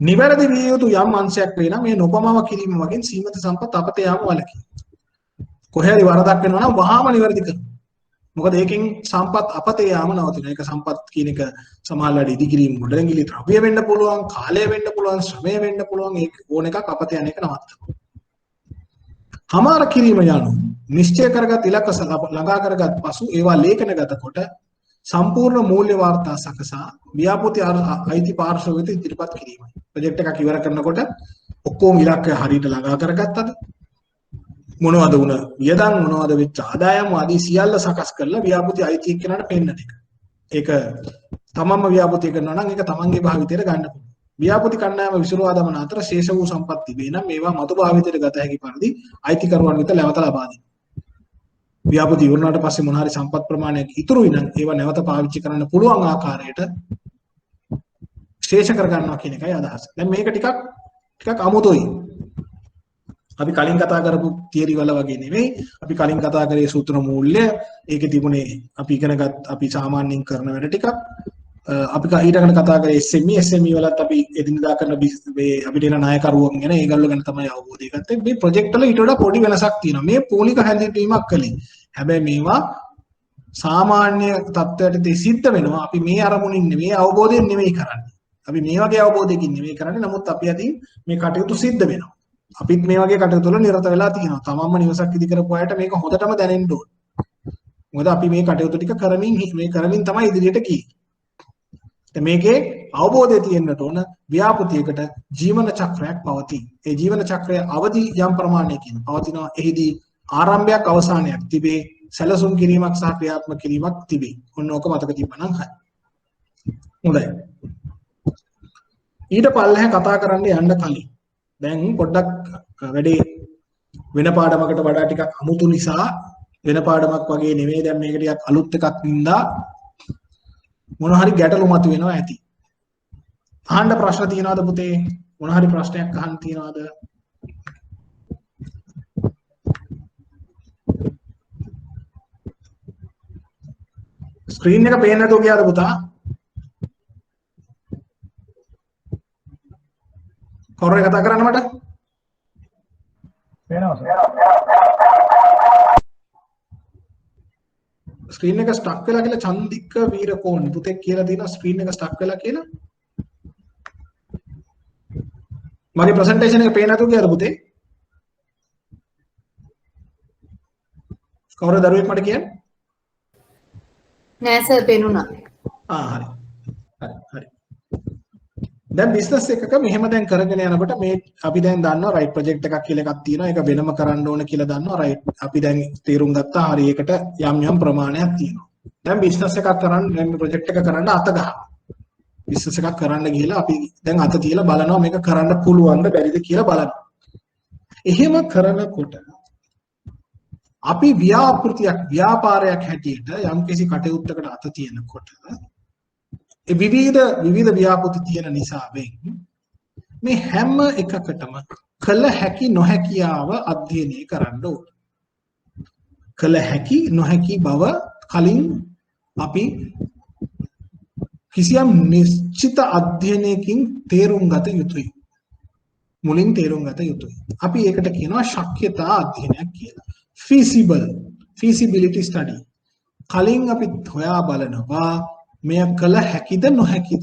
නිවැරදි විය යුතු යම් අංශයක් වේ නම් මේ නොපමව කිරීම වගේ සීමිත සම්පත් අපතේ යාම වලකි. කොහේ හරි වරදක් වෙනවා නම් වහාම නිවැරදි කරනවා. මොකද ඒකෙන් සම්පත් අපතේ යාම නවතින. ඒක සම්පත් කියන එක සමහරවිට ඉදිකිරීම ගොඩනැගිලි ද්‍රව්‍ය වෙන්න පුළුවන්, කාලය වෙන්න පුළුවන්, ශ්‍රමය වෙන්න පුළුවන්. ඒක ඕන එකක් අපතේ යන එක නවත්තනවා. හමාර කිරීම යනු නිශ්චය කරගත් ඉලක්ක ළඟා කරගත් පසු ඒවා ලේඛනගත කොට සම්පූර්ණ මූල්‍ය වාර්තා සකසා ව්‍යාපෘති අයිති පාර්ශ්ව වෙත ඉදිරිපත් කිරීමයි. ප්‍රොජෙක්ට් එකක් ඉවර කරනකොට ඔක්කොම ඉලක්කය හරියට ළඟා කරගත්තද? මොනවද වුණ වියදම්, මොනවද වෙච්ච ආදායම් ආදී සියල්ල සකස් කරලා ව්‍යාපෘති අයිති එක්කනට පෙන්නන එක. ඒක තමන්ම ව්‍යාපෘති කරනවා නම් ඒක තමන්ගේ භාවිතයට ගන්න පුළුවන්. ව්‍යාපෘති කණ්ඩායම විසුරුවා දමන අතර ශේෂ වූ සම්පත් තිබේ නම් මේවා මතු භාවිතයට ගත හැකි පරිදි අයිතිකරුවන් වෙත නැවත ලබා දෙන්න. ව්‍යාපෘති ඉවරනාට පස්සේ මොන හරි සම්පත් ප්‍රමාණයක් ඉතුරුයි නම් ඒවා නැවත පාවිච්චි කරන්න පුළුවන් ආකාරයට ශේෂ කර ගන්නවා කියන එකයි අදහස. දැන් මේක ටිකක් අමුතුයි. අපි කලින් කතා කරපු තියරි වල වගේ නෙවෙයි. අපි කලින් කතා කරේ සූත්‍ර මූල්‍ය. ඒකේ තිබුණේ අපි ඉගෙනගත් අපි සාමාන්‍යයෙන් කරන වැඩ ටිකක්. අපි ඊටකට කතා කරේ SME වලත් අපි එදිනදා කරන මේ අපිට එන නායකරුවන් ගැන ඒගොල්ලෝ ගැන තමයි අවබෝධය ගත්තේ. මේ ප්‍රොජෙක්ට් වල ඊට වඩා පොඩි වෙනසක් තියෙනවා. මේ පොලික හැඳින්වීමක් කළේ. හැබැයි මේවා සාමාන්‍ය තත්ත්වයට සිද්ධ වෙනවා. අපි මේ අරමුණින් නෙවෙයි අවබෝධයෙන් නෙවෙයි කරන්නේ. අපි මේ වගේ අවබෝධයකින් නෙවෙයි කරන්නේ. නමුත් අපි අදින් මේ කටයුතු සිද්ධ වෙනවා. අපිත් මේ වගේ කටයුතු වල නිරත වෙලා තියෙනවා. තමන්ම නිවසක් ඉදි කරපු අයට මේක හොඳටම දැනෙන්න ඕන. මොකද අපි මේ කටයුතු ටික කරමින් තමයි ඉදිරියට ගියේ. මේකේ අවබෝධය තියෙන්නට ඕන ව්‍යාපෘතියකට ජීවන චක්‍රයක් පවතී. ඒ ජීවන චක්‍රය අවදි යම් ප්‍රමාණයකින් පවතිනවා. එහිදී ආරම්භයක් අවසානයක් තිබේ. සැලසුම් කිරීමක් සහ ක්‍රියාත්මක කිරීමක් තිබේ. ඔන්න ඕක මතක තිබ්බනම් හරි. හොඳයි. ඊට පල්ලෙහා කතා කරන්න යන්න කලින් දැන් පොඩ්ඩක් වැඩේ වෙන පාඩමකට වඩා ටිකක් අමුතු නිසා වෙන පාඩමක් වගේ නෙමෙයි. දැන් මේක ටිකක් අලුත් එකක් නින්දා මොන හරි ගැටලු මතුවෙනවා ඇති. අහන්න ප්‍රශ්න තියනවද පුතේ? මොන හරි ප්‍රශ්නයක් අහන්න තියනවද? ස්ක්‍රීන් එක පේන්නේ නැතුව ගියාද පුතා? කවුරු කතා කරන්න මට? පේනවා සර්. ස්ක්‍රීන් එක ස්ටක් වෙලා කියලා චන්දික වීරකෝන් පුතේ කියලා දිනවා ස්ක්‍රීන් එක ස්ටක් වෙලා කියලා. මගේ ප්‍රසන්ටේෂන් එක පේන්නේ නැතුව ගියාද පුතේ? කවුරු දරුවෙක් මට කියන්නේ? නෑ සර් පේනුණා. හරි. හරි. දැන් බිස්නස් එකක මෙහෙම දැන් කරගෙන යනකොට මේ අපි දැන් දන්නවා රයිට් ප්‍රොජෙක්ට් එකක් කියලා එකක් තියෙනවා. ඒක වෙනම කරන්න ඕන කියලා දන්නවා රයිට්. අපි දැන් තීරුම් ගත්තා හරි ඒකට යම් ප්‍රමාණයක් තියෙනවා. දැන් බිස්නස් එකක් කරන්න දැන් ප්‍රොජෙක්ට් එක කරන්න අත ගහනවා. බිස්නස් එකක් කරන්න ගිහලා අපි දැන් අත තියලා බලනවා මේක කරන්න පුළුවන්ද බැරිද කියලා බලනවා. එහෙම කරනකොට අපි ව්‍යාපාරයක් හැටියට යම්කිසි කටයුත්තකට අත තියනකොට ඒ විවිධ ව්‍යාපෘති තියෙන නිසා මේ හැම එකකටම කළ හැකි නොහැකියාව අධ්‍යයනය කරන්න ඕන. කළ හැකි නොහැකි බව කලින් අපි කිසියම් නිශ්චිත අධ්‍යයනයකින් තේරුම් ගත යුතුයි. මුලින් තේරුම් ගත යුතුයි. අපි ඒකට කියනවා ශක්‍යතා අධ්‍යයනයක් කියලා. feasibility study. කලින් අපි හොයා බලනවා මෙය කළ හැකිද නොහැකිද?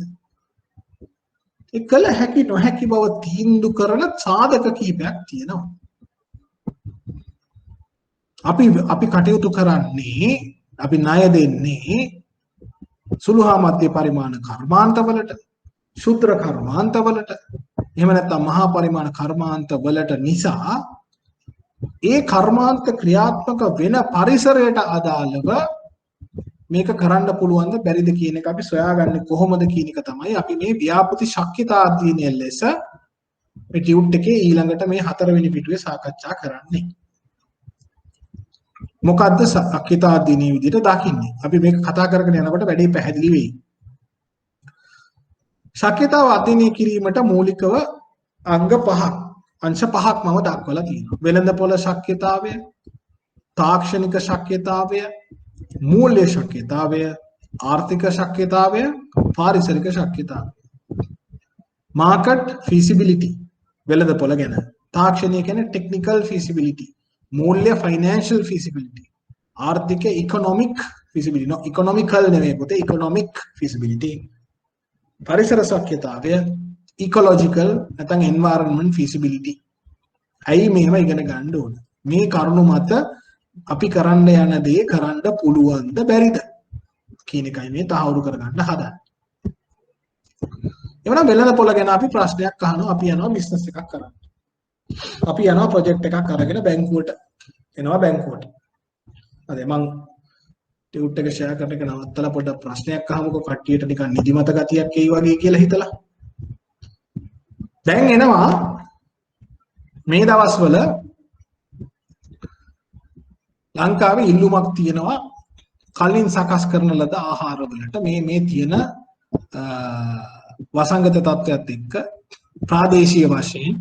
ඒ කළ හැකි නොහැකි බව තීන්දුව කරන සාධක කීපයක් තියෙනවා. අපි කටයුතු කරන්නේ අපි ණය දෙන්නේ සුළු හා මධ්‍ය පරිමාණ කර්මාන්තවලට, ශුද්‍ර කර්මාන්තවලට, එහෙම නැත්නම් මහා පරිමාණ කර්මාන්තවලට නිසා ඒ කර්මාන්ත ක්‍රියාත්මක වෙන පරිසරයට අදාළව මේක කරන්න පුළුවන්ද බැරිද කියන එක අපි සොයාගන්නේ කොහොමද කියන එක තමයි අපි මේ ව්‍යාපෘති ශක්්‍යතා අධ්‍යයනය ලෙස මේ ටියුට් එකේ ඊළඟට මේ 4 වෙනි පිටුවේ සාකච්ඡා කරන්නේ. මොකද්ද ශක්්‍යතා අධ්‍යයනයේ විදිහට දකින්නේ? අපි මේක කතා කරගෙන යනකොට වැඩි පැහැදිලි වෙයි. ශක්්‍යතාව අධ්‍යයනය කිරීමට මූලිකව අංග 5ක් අංශ 5ක් මම දක්වලා තියෙනවා. වෙළඳපොළ ශක්්‍යතාවය, තාක්ෂණික ශක්්‍යතාවය, මූල්‍ය ශක්්‍යතාවය, ආර්ථික ශක්්‍යතාවය, පාරිසරික ශක්්‍යතාවය. මාකට් feasibility වෙළඳපොළ ගැන. තාක්ෂණය කියන්නේ technical feasibility. මූල්‍ය financial feasibility. ආර්ථික economic feasibility no economical නෙමෙයි පුතේ economic feasibility පරිසර ශක්‍යතාවය ecological නැත්නම් environment feasibility ඇයි මේව ඉගෙන ගන්න ඕන මේ කරුණු මත අපි කරන්න යන දේ කරන්න පුළුවන්ද බැරිද කියන එකයි මේ තහවුරු කරගන්න හදන්නේ එවනම් වෙළඳ පොළ ගැන අපි ප්‍රශ්නයක් අහනවා අපි යනවා බිස්නස් එකක් කරන්න අපි යනවා ප්‍රොජෙක්ට් එකක් අරගෙන බැංකුවට එනවා බැංකුවට අද මං ටියුට් එක ෂෙයා කරන එක නවත්තලා පොඩ්ඩක් ප්‍රශ්නයක් අහමුකෝ කට්ටියට නිකන් නිදිමත ගතියක් එයි වගේ කියලා හිතලා දැන් එනවා මේ දවස්වල ලංකාවේ ඉල්ලුමක් තියෙනවා කලින් සකස් කරන ලද ආහාර වලට මේ තියෙන වසංගත තත්ත්වයක් එක්ක ප්‍රාදේශීය වශයෙන්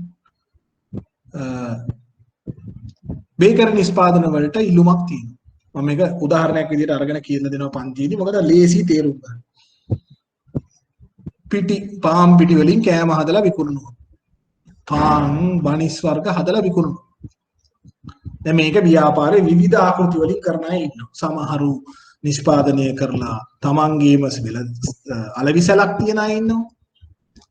බේකරි නිෂ්පාදන වලට ඉල්ලුමක් තියෙනවා මම මේක උදාහරණයක් විදිහට අරගෙන කියලා දෙනවා පන්තියේදී මොකද ලේසි තේරුම් ගන්න පිටි පාම් පිටි වලින් කෑම හදලා විකුණනවා පාන් බනිස් වර්ග හදලා විකුණනවා දැන් මේක ව්‍යාපාරයේ විවිධ ආකෘති වලින් කරන අය ඉන්නවා සමහරු නිෂ්පාදනය කරලා තමන්ගේම අලවිසලක් තියන අය ඉන්නවා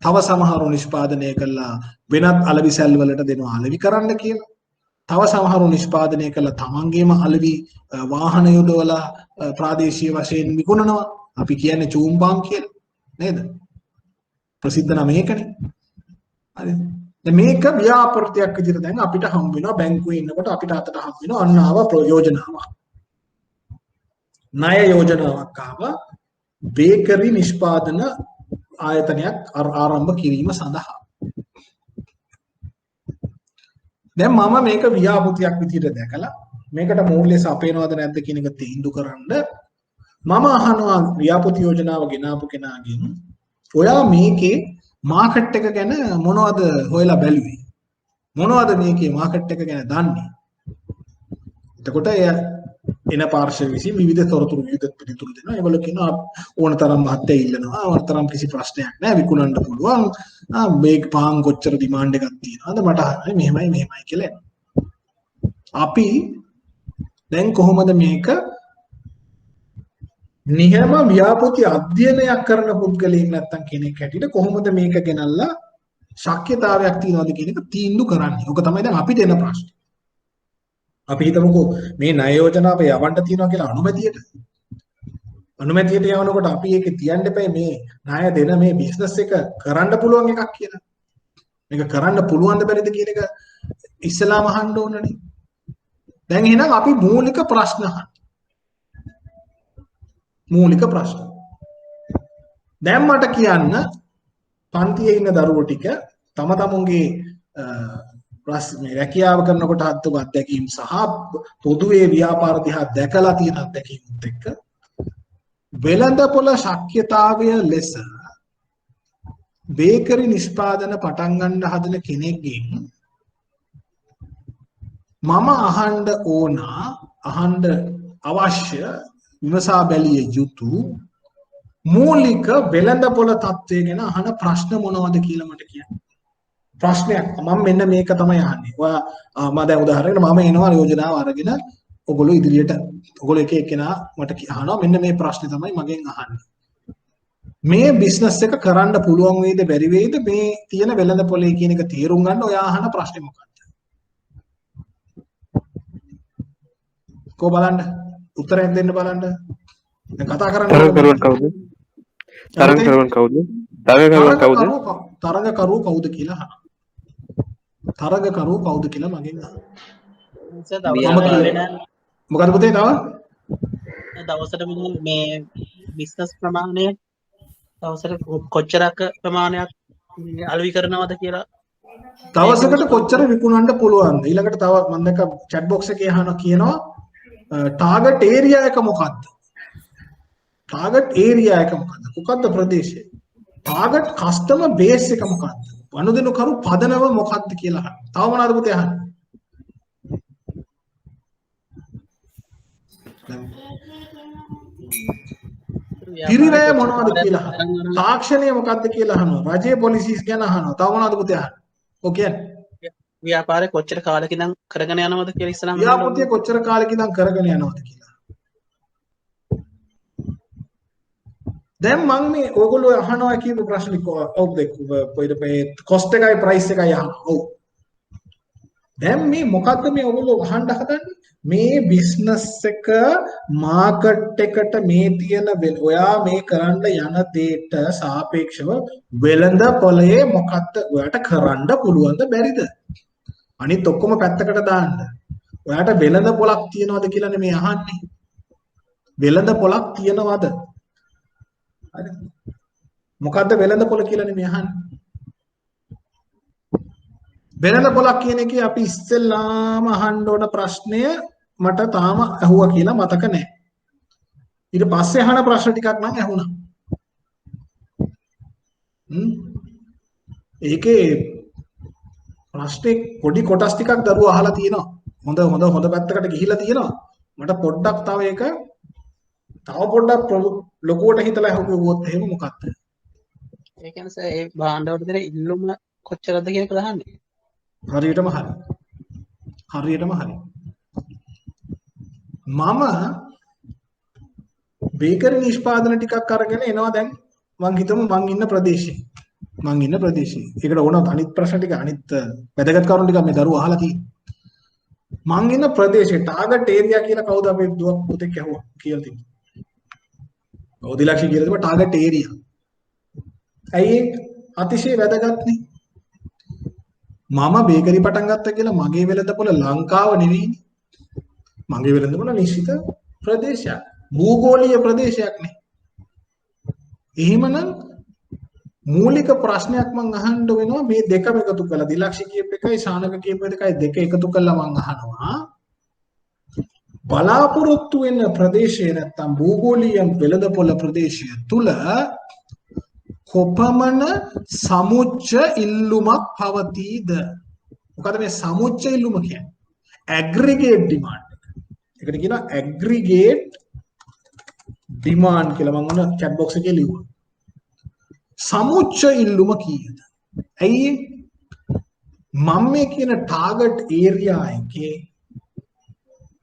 තව සමහරු නිෂ්පාදනය කළා වෙනත් අලවිසල් වලට දෙනවා අලවි කරන්න කියලා තව සමහරු නිෂ්පාදනය කළා තමන්ගේම අලවි වාහන යොදවලා ප්‍රාදේශීය වශයෙන් විකුණනවා අපි කියන්නේ චූම්පාන් කියලා නේද ප්‍රසිද්ධ නම මේකනේ හරිද දැන් මේක ව්‍යාපෘතියක් විදිහට දැන් අපිට හම් වෙනවා බැංකුවේ ඉන්නකොට අපිට අතට හම් වෙනවා අන්න ආව ප්‍රයෝජනාවක් ණය යෝජනාවක් ආවා බේකරි නිෂ්පාදන ආයතනයක් ආරම්භ කිරීම සඳහා දැන් මම මේක ව්‍යාපෘතියක් විදිහට දැකලා මේකට මූල්‍ය සපයනවද නැද්ද කියන එක තීන්දුව කරන්න මම අහනවා ව්‍යාපෘති යෝජනාව ගෙනාපු කෙනාගෙන් ඔයා මේකේ මාකට් එක ගැන මොනවද හොයලා බැලුවේ මොනවද මේකේ මාකට් එක ගැන දන්නේ එතකොට එන පාර්ශව විසින් විවිධ තොරතුරු විවිධ පිළිතුරු දෙනවා ඒගොල්ලෝ කියනවා ඕන තරම් මහත්ය ඉල්ලනවා ඕන තරම් කිසි ප්‍රශ්නයක් නැහැ විකුණන්න පුළුවන් මේක පාන් කොච්චර ඩිමාන්ඩ් එකක් තියෙනවද මට හරි මෙහෙමයි කියලා අපි දැන් කොහොමද මේක නිහම ව්‍යාපෘති අධ්‍යයනයක් කරන පුද්ගලයෙක් නැත්තම් කෙනෙක් හැටියට කොහොමද මේක ගෙනල්ලා ශක්්‍යතාවයක් තියනවද කියන එක තීන්දුව කරන්නේ. ඔක තමයි දැන් අපිට එන ප්‍රශ්නේ. අපි හිතමුකෝ මේ ණය යෝජනාව යවන්න තියනවා කියලා අනුමැතියට. අනුමැතියට යවනකොට අපි ඒකේ තියන්න එපා මේ ණය දෙන මේ බිස්නස් එක කරන්න පුළුවන් එකක් කියලා. මේක කරන්න පුළුවන්ද බැරිද කියන එක ඉස්සලාම අහන්න ඕනනේ. දැන් එහෙනම් අපි මූලික ප්‍රශ්න අහන්න. මූලික ප්‍රශ්න. දැන් මට කියන්න පන්තියේ ඉන්න දරුවෝ ටික තම තමුන්ගේ ප්‍රශ්නේ රැකියාව කරනකොට හත්තු අත්දැකීම් සහ පොදුවේ ව්‍යාපාර දිහා දැකලා තියෙන අත්දැකීම්ත් එක්ක වෙළඳපොළ ශක්්‍යතාවය ලෙස බේකරි නිෂ්පාදන පටන් ගන්න හදන කෙනෙක්ගෙන් මම අහන්න අවශ්‍ය විමසා බැලිය යුතු මූලික වෙළඳපොළ තත්ත්වය ගැන අහන ප්‍රශ්න මොනවද කියලා මට කියන්න. ප්‍රශ්නයක් මම මෙන්න මේක තමයි අහන්නේ. ඔයා මම දැන් උදාහරණයකට මම එනවා යෝජනාව අරගෙන ඔයගොල්ලෝ ඉදිරියට ඔයගොල්ලෝ එක එක්කෙනා මට අහනවා මෙන්න මේ ප්‍රශ්නේ තමයි මගෙන් අහන්නේ. මේ බිස්නස් එක කරන්න පුළුවන් වේද බැරි වේද මේ තියෙන වෙළඳපොළේ කියන එක තේරුම් ගන්න ඔයා අහන ප්‍රශ්නේ මොකක්ද? බලන්න උත්තරයක් දෙන්න බලන්න. දැන් කතා කරන්න තරගකරුවන් කවුද? තරගකරුවන් කවුද? තරගකරුවෝ කවුද කියලා අහනවා. තරගකරුවෝ කවුද කියලා මගෙන් අහනවා. මොකද පුතේ තව? දවසට මේ බිස්නස් ප්‍රමාණය දවසට කොච්චරක් ප්‍රමාණයක් අලෙවි කරනවද කියලා දවසකට කොච්චර විකුණන්න පුළුවන්ද? ඊළඟට තව මම දැක්ක chat box එකේ අහනවා කියනවා ටාගට් ඒරියා එක මොකක්ද? ටාගට් ඒරියා එක මොකක්ද? මොකක්ද ප්‍රදේශය? ටාගට් කස්ටමර් බේස් එක මොකක්ද? වනුදෙනු කරු පදනම මොකක්ද කියලා අහනවා. තව මොනවද පුතේ අහන්නේ? පිරිවැය මොනවද කියලා අහනවා. තාක්ෂණය මොකක්ද කියලා අහනවා. රජයේ පොලිසිස් ගැන අහනවා. තව මොනවද පුතේ අහන්නේ? ඔය කියන්නේ ව්‍යාපාරය කොච්චර කාලෙක ඉඳන් කරගෙන යනවද කියලා ඉස්සරහම ව්‍යාපෘතිය කොච්චර කාලෙක ඉඳන් කරගෙන යනවද කියලා. දැන් මම මේ ඕගොල්ලෝ අහනවා කියපු ප්‍රශ්නේ ඔව් දෙක මේ කොස්ට් එකයි ප්‍රයිස් එකයි අහනවා. ඔව්. දැන් මේ මොකද්ද මේ ඔයගොල්ලෝ අහන්න හදන්නේ? මේ බිස්නස් එක මාකට් එකට මේ තියෙන ඔයා මේ කරන්න යන දේට සාපේක්ෂව වෙළඳ පොලේ මොකද්ද ඔයාට කරන්න පුළුවන්ද බැරිද? අනිත් ඔක්කොම පැත්තකට දාන්න. ඔයාට වෙළඳ පොලක් තියනවද කියලා නෙමෙයි අහන්නේ. වෙළඳ පොලක් තියනවද? හරි. මොකද්ද වෙළඳ පොල කියලා නෙමෙයි අහන්නේ. වෙළඳ පොලක් කියන එකේ අපි ඉස්සෙල්ලාම අහන්න ඕන ප්‍රශ්නය මට තාම අහුවා කියලා මතක නැහැ. ඊට පස්සේ අහන ප්‍රශ්න ටිකක් නම් ඇහුණා. ඒකේ ප්‍රශ්නේ පොඩි කොටස් ටිකක් දරුවෝ අහලා තියෙනවා. හොඳ පැත්තකට ගිහිලා තියෙනවා. මට පොඩ්ඩක් තව පොඩ්ඩක් ලොකුවට හිතලා අහුවොත් එහෙම මොකක්ද? ඒ කියන්නේ ඒ භාණ්ඩවල දෙන ඉල්ලුම කොච්චරද කියන එක දහන්නේ. හරියටම හරි. මම බේකරි නිෂ්පාදන ටිකක් අරගෙන එනවා දැන් මං හිතමු මං ඉන්න ප්‍රදේශේ. ඒකට ඕන අනිත් ප්‍රශ්න ටික අනිත් වැදගත් කරුණු ටික මේ දරුවෝ අහලා තියෙනවා. මං ඉන්න ප්‍රදේශේ ටාගට් ඒරියා කියලා කවුද අපේ දුවක් පුතෙක් ඇහුවා කියලා තියෙනවා. ඔදිලක්ෂි කියලා තිබ්බ ටාගට් ඒරියා. ඇයි අතිශය වැදගත්නේ? මම බේකරි පටන් ගත්තා කියලා මගේ වෙළඳපොළ ලංකාව නෙවෙයිනේ. මගේ වෙළඳපොළ නිශ්චිත ප්‍රදේශයක්. භූගෝලීය ප්‍රදේශයක් නේ. එහෙමනම් මූලික ප්‍රශ්නයක් මම අහන්න වෙනවා මේ දෙකම එකතු කරලා දිලක්ෂි කියප එකයි ශානක කියප එකයි දෙක එකතු කරලා මම අහනවා බලාපොරොත්තු වෙන ප්‍රදේශය නැත්තම් භූගෝලීය වෙළඳපොළ ප්‍රදේශය තුල කොපමණ සමුච්ච ඉල්ලුමක් පවතීද? මොකද මේ සමුච්ච ඉල්ලුම කියන්නේ? ඇග්‍රිගේට් ඩිමාන්ඩ් එක. ඒකට කියනවා ඇග්‍රිගේට් ඩිමාන්ඩ් කියලා මම ඔන්න chat box එකේ ලියුවා. සමුච්ච ඉල්ලුම කීයද? ඇයි මම මේ කියන ටාගට් ඒරියා එකේ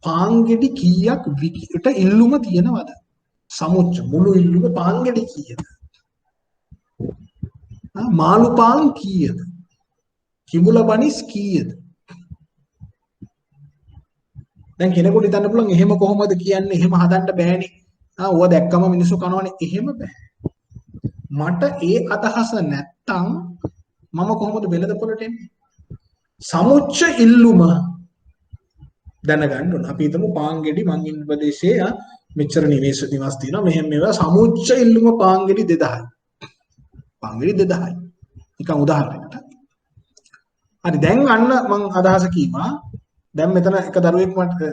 පාන්ගෙඩි කීයක් විකට ඉල්ලුම තියෙනවද? සමුච්ච මුළු ඉල්ලුම පාන්ගෙඩි කීයද? මාළු පාන් කීයද? කිඹුල බනිස් කීයද? දැන් කෙනෙකුට හිතන්න පුළුවන් එහෙම කොහොමද කියන්නේ? එහෙම හදන්න බෑනේ. ඕවා දැක්කම මිනිස්සු කනවනේ. එහෙම බෑ. මට ඒ අදහස නැත්තම් මම කොහොමද වෙළඳපොළට එන්නේ? සමුච්ච ඉල්ලුම දැනගන්න ඕන. අපි හිතමු පාන්ගෙඩි මං ඉන්න ප්‍රදේශයේ මෙච්චර නිවෙස් තියෙනවා. මෙහෙම මේවා සමුච්ච ඉල්ලුම පාන්ගෙඩි 2000යි. පාන්ගෙඩි 2000යි. නිකන් උදාහරණයකට. හරි දැන් අන්න මං අදහස කීවා. දැන් මෙතන එක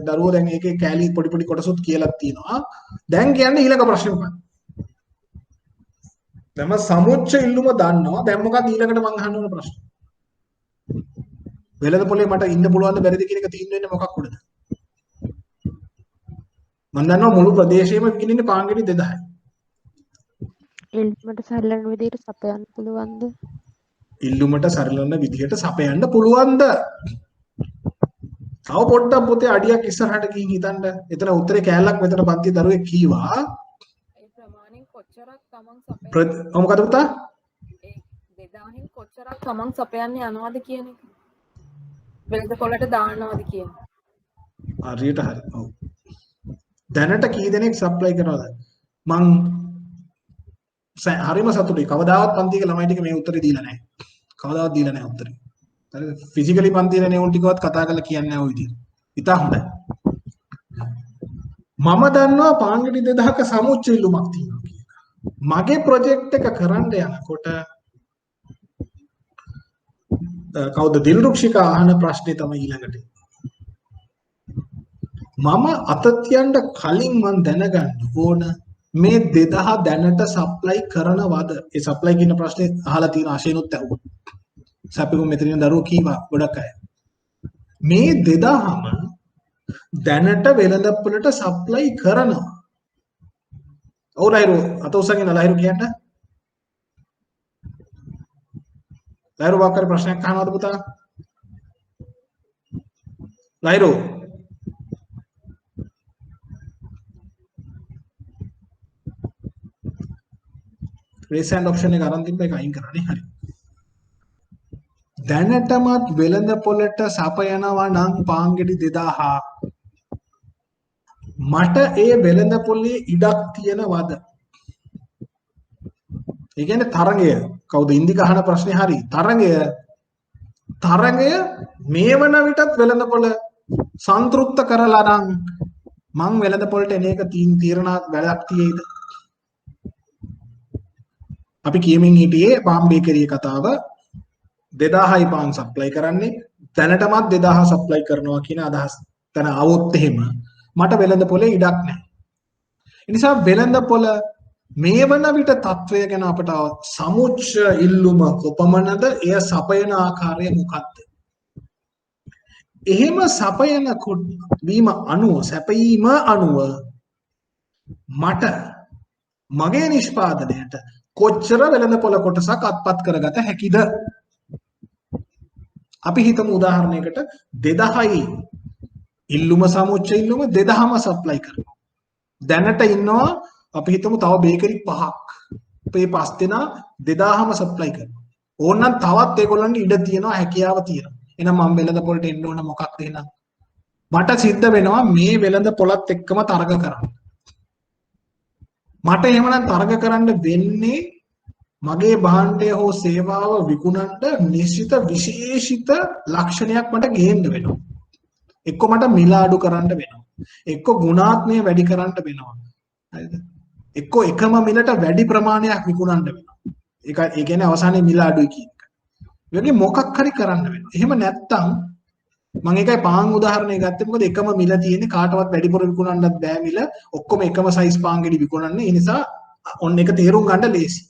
දරුවෝ දැන් ඒකේ කෑලි පොඩි කොටසුත් කියලා තියෙනවා. දැන් කියන්නේ ඊළඟ ප්‍රශ්නේ මොකක්ද? දැන් මම සමුච්ච ඉල්ලුම දන්නවා. දැන් මොකක්ද ඊළඟට මං අහන්න ඕන ප්‍රශ්න? වෙළඳපොලේ මට ඉන්න පුළුවන්ද බැරිද කියන එක තීන්දුව වෙන්නේ මොකක් උඩද? මම දන්නවා මුළු ප්‍රදේශයේම විකිණෙන්නේ පාන්ගෙඩි 2000යි. ඉල්ලුමට සරලන විදිහට සපයන්න පුළුවන්ද? ඉල්ලුමට සරලන විදිහට සපයන්න පුළුවන්ද? තව පොඩ්ඩක් පොතේ අඩියක් ඉස්සරහට ගිහින් හිතන්න. එතන උත්තරේ කෑල්ලක් මෙතන පන්ති දරුවෙක් කීවා. ඒ ප්‍රමාණයෙන් කොච්චරක් තමන් සපයන්නේ? මොකද පුතා? ඒ 2000න් කොච්චරක් තමන් සපයන්නේ යනවද කියන එක. වෙළඳපොළට දාන්නවද කියන. හරියට හරි. ඔව්. දැනට කී දෙනෙක් සප්ලයි කරනවද? මං හරිම සතුටුයි. කවදාවත් පන්තියේ ළමයි ටික මේ උත්තරේ දීලා නැහැ. කවදාවත් දීලා නැහැ උත්තරේ. හරිද? ෆිසිකලි පන්තියේ නේ උන් ටිකවත් කතා කරලා කියන්නේ නැහැ ওই විදිහට. ඉතා හොඳයි. මම දන්නවා පාන්ගෙඩි 2000ක සමුච්ච ඉල්ලුමක් තියෙනවා කියලා. මගේ ප්‍රොජෙක්ට් එක කරන්න යනකොට කවුද දිල්රුක්ෂිකා අහන ප්‍රශ්නේ තමයි ඊළඟට. මම අත තියන්න කලින් මම දැනගන්න ඕන මේ 2000 දැනට සප්ලයි කරනවද? ඒ සප්ලයි කියන ප්‍රශ්නේ අහලා තියෙන ආශේනුත් ඇහුවා. සපිකු මෙතනින් දරුවෝ කීවා ගොඩක් අය. මේ 2000ම දැනට වෙළඳපොළට සප්ලයි කරනවා. ඔව් ලයිරු අත උස්සගෙන ලයිරු කියන්න. ලයිරු වාක්කර ප්‍රශ්නයක් අහනවද පුතා? ලයිරු raise hand option එක අරන් තිබ්බ එක අයින් කරන්නේ. හරි. දැනටමත් වෙළඳ පොළට සපයනවා නම් පාන්ගෙඩි 2000. මට ඒ වෙළඳ පොළේ ඉඩක් තියනවද? ඒ කියන්නේ තරඟය. කවුද ඉන්දික අහන ප්‍රශ්නේ හරි. තරඟය මේ වන විටත් වෙළඳ පොළ සන්තුෂ්ත කරලා නම් මං වෙළඳ පොළට එන එක තීරණාත් වැඩක් තියෙයිද? අපි කියමින් හිටියේ පාන් බේකරියේ කතාව 2000යි පාන් සප්ලයි කරන්නේ දැනටමත් 2000 සප්ලයි කරනවා කියන අදහස්. තන આવොත් එහෙම මට වෙළඳ පොළේ ඉඩක් නැහැ. ඒ නිසා වෙළඳ පොළ මේ වන විට තත්වය ගැන අපට සමුච්ච ඉල්ලුම කොපමණද? එය සපයන ආකාරය මොකක්ද? එහෙම සපයන වීම අනුව සැපීම අනුව මට මගේ නිෂ්පාදනයට කොච්චර වෙළඳ පොළ කොටසක් අත්පත් කරගත හැකිද? අපි හිතමු උදාහරණයකට 2000යි ඉල්ලුම සමුච්ච ඉල්ලුම 2000ම සප්ලයි කරනවා. දැනට ඉන්නවා අපි හිතමු තව බේකරි 5ක්. අපේ 5 දෙනා 2000ම සප්ලයි කරනවා. ඕනනම් තවත් ඒගොල්ලන්ට ඉඩ තියෙනවා, හැකියාව තියෙනවා. එහෙනම් මම වෙළඳ පොළට එන්න ඕන මොකක්ද එහෙනම්? මට සිද්ධ වෙනවා මේ වෙළඳ පොළත් එක්කම තරග කරන්න. මට එහෙමනම් තරග කරන්න වෙන්නේ මගේ භාණ්ඩය හෝ සේවාව විකුණන්න නිශ්චිත විශේෂිත ලක්ෂණයක් මට ගේන්න වෙනවා. එක්ක මට මිල අඩු කරන්න වෙනවා. එක්ක ගුණාත්මය වැඩි කරන්න වෙනවා. හරිද? එක්ක එකම මිලට වැඩි ප්‍රමාණයක් විකුණන්න වෙනවා. ඒ කියන්නේ අවසානයේ මිල අඩුයි කියන එක. ඒ වගේ මොකක් හරි කරන්න වෙනවා. එහෙම නැත්තම් මම ඒකයි පාන් උදාහරණය ගත්තේ. මොකද එකම මිල තියෙන්නේ කාටවත් වැඩිපුර විකුණන්නත් බෑ මිල. ඔක්කොම එකම සයිස් පාන් ගෙඩි විකුණන්නේ. ඒ නිසා ඔන්න එක තේරුම් ගන්න ලේසි.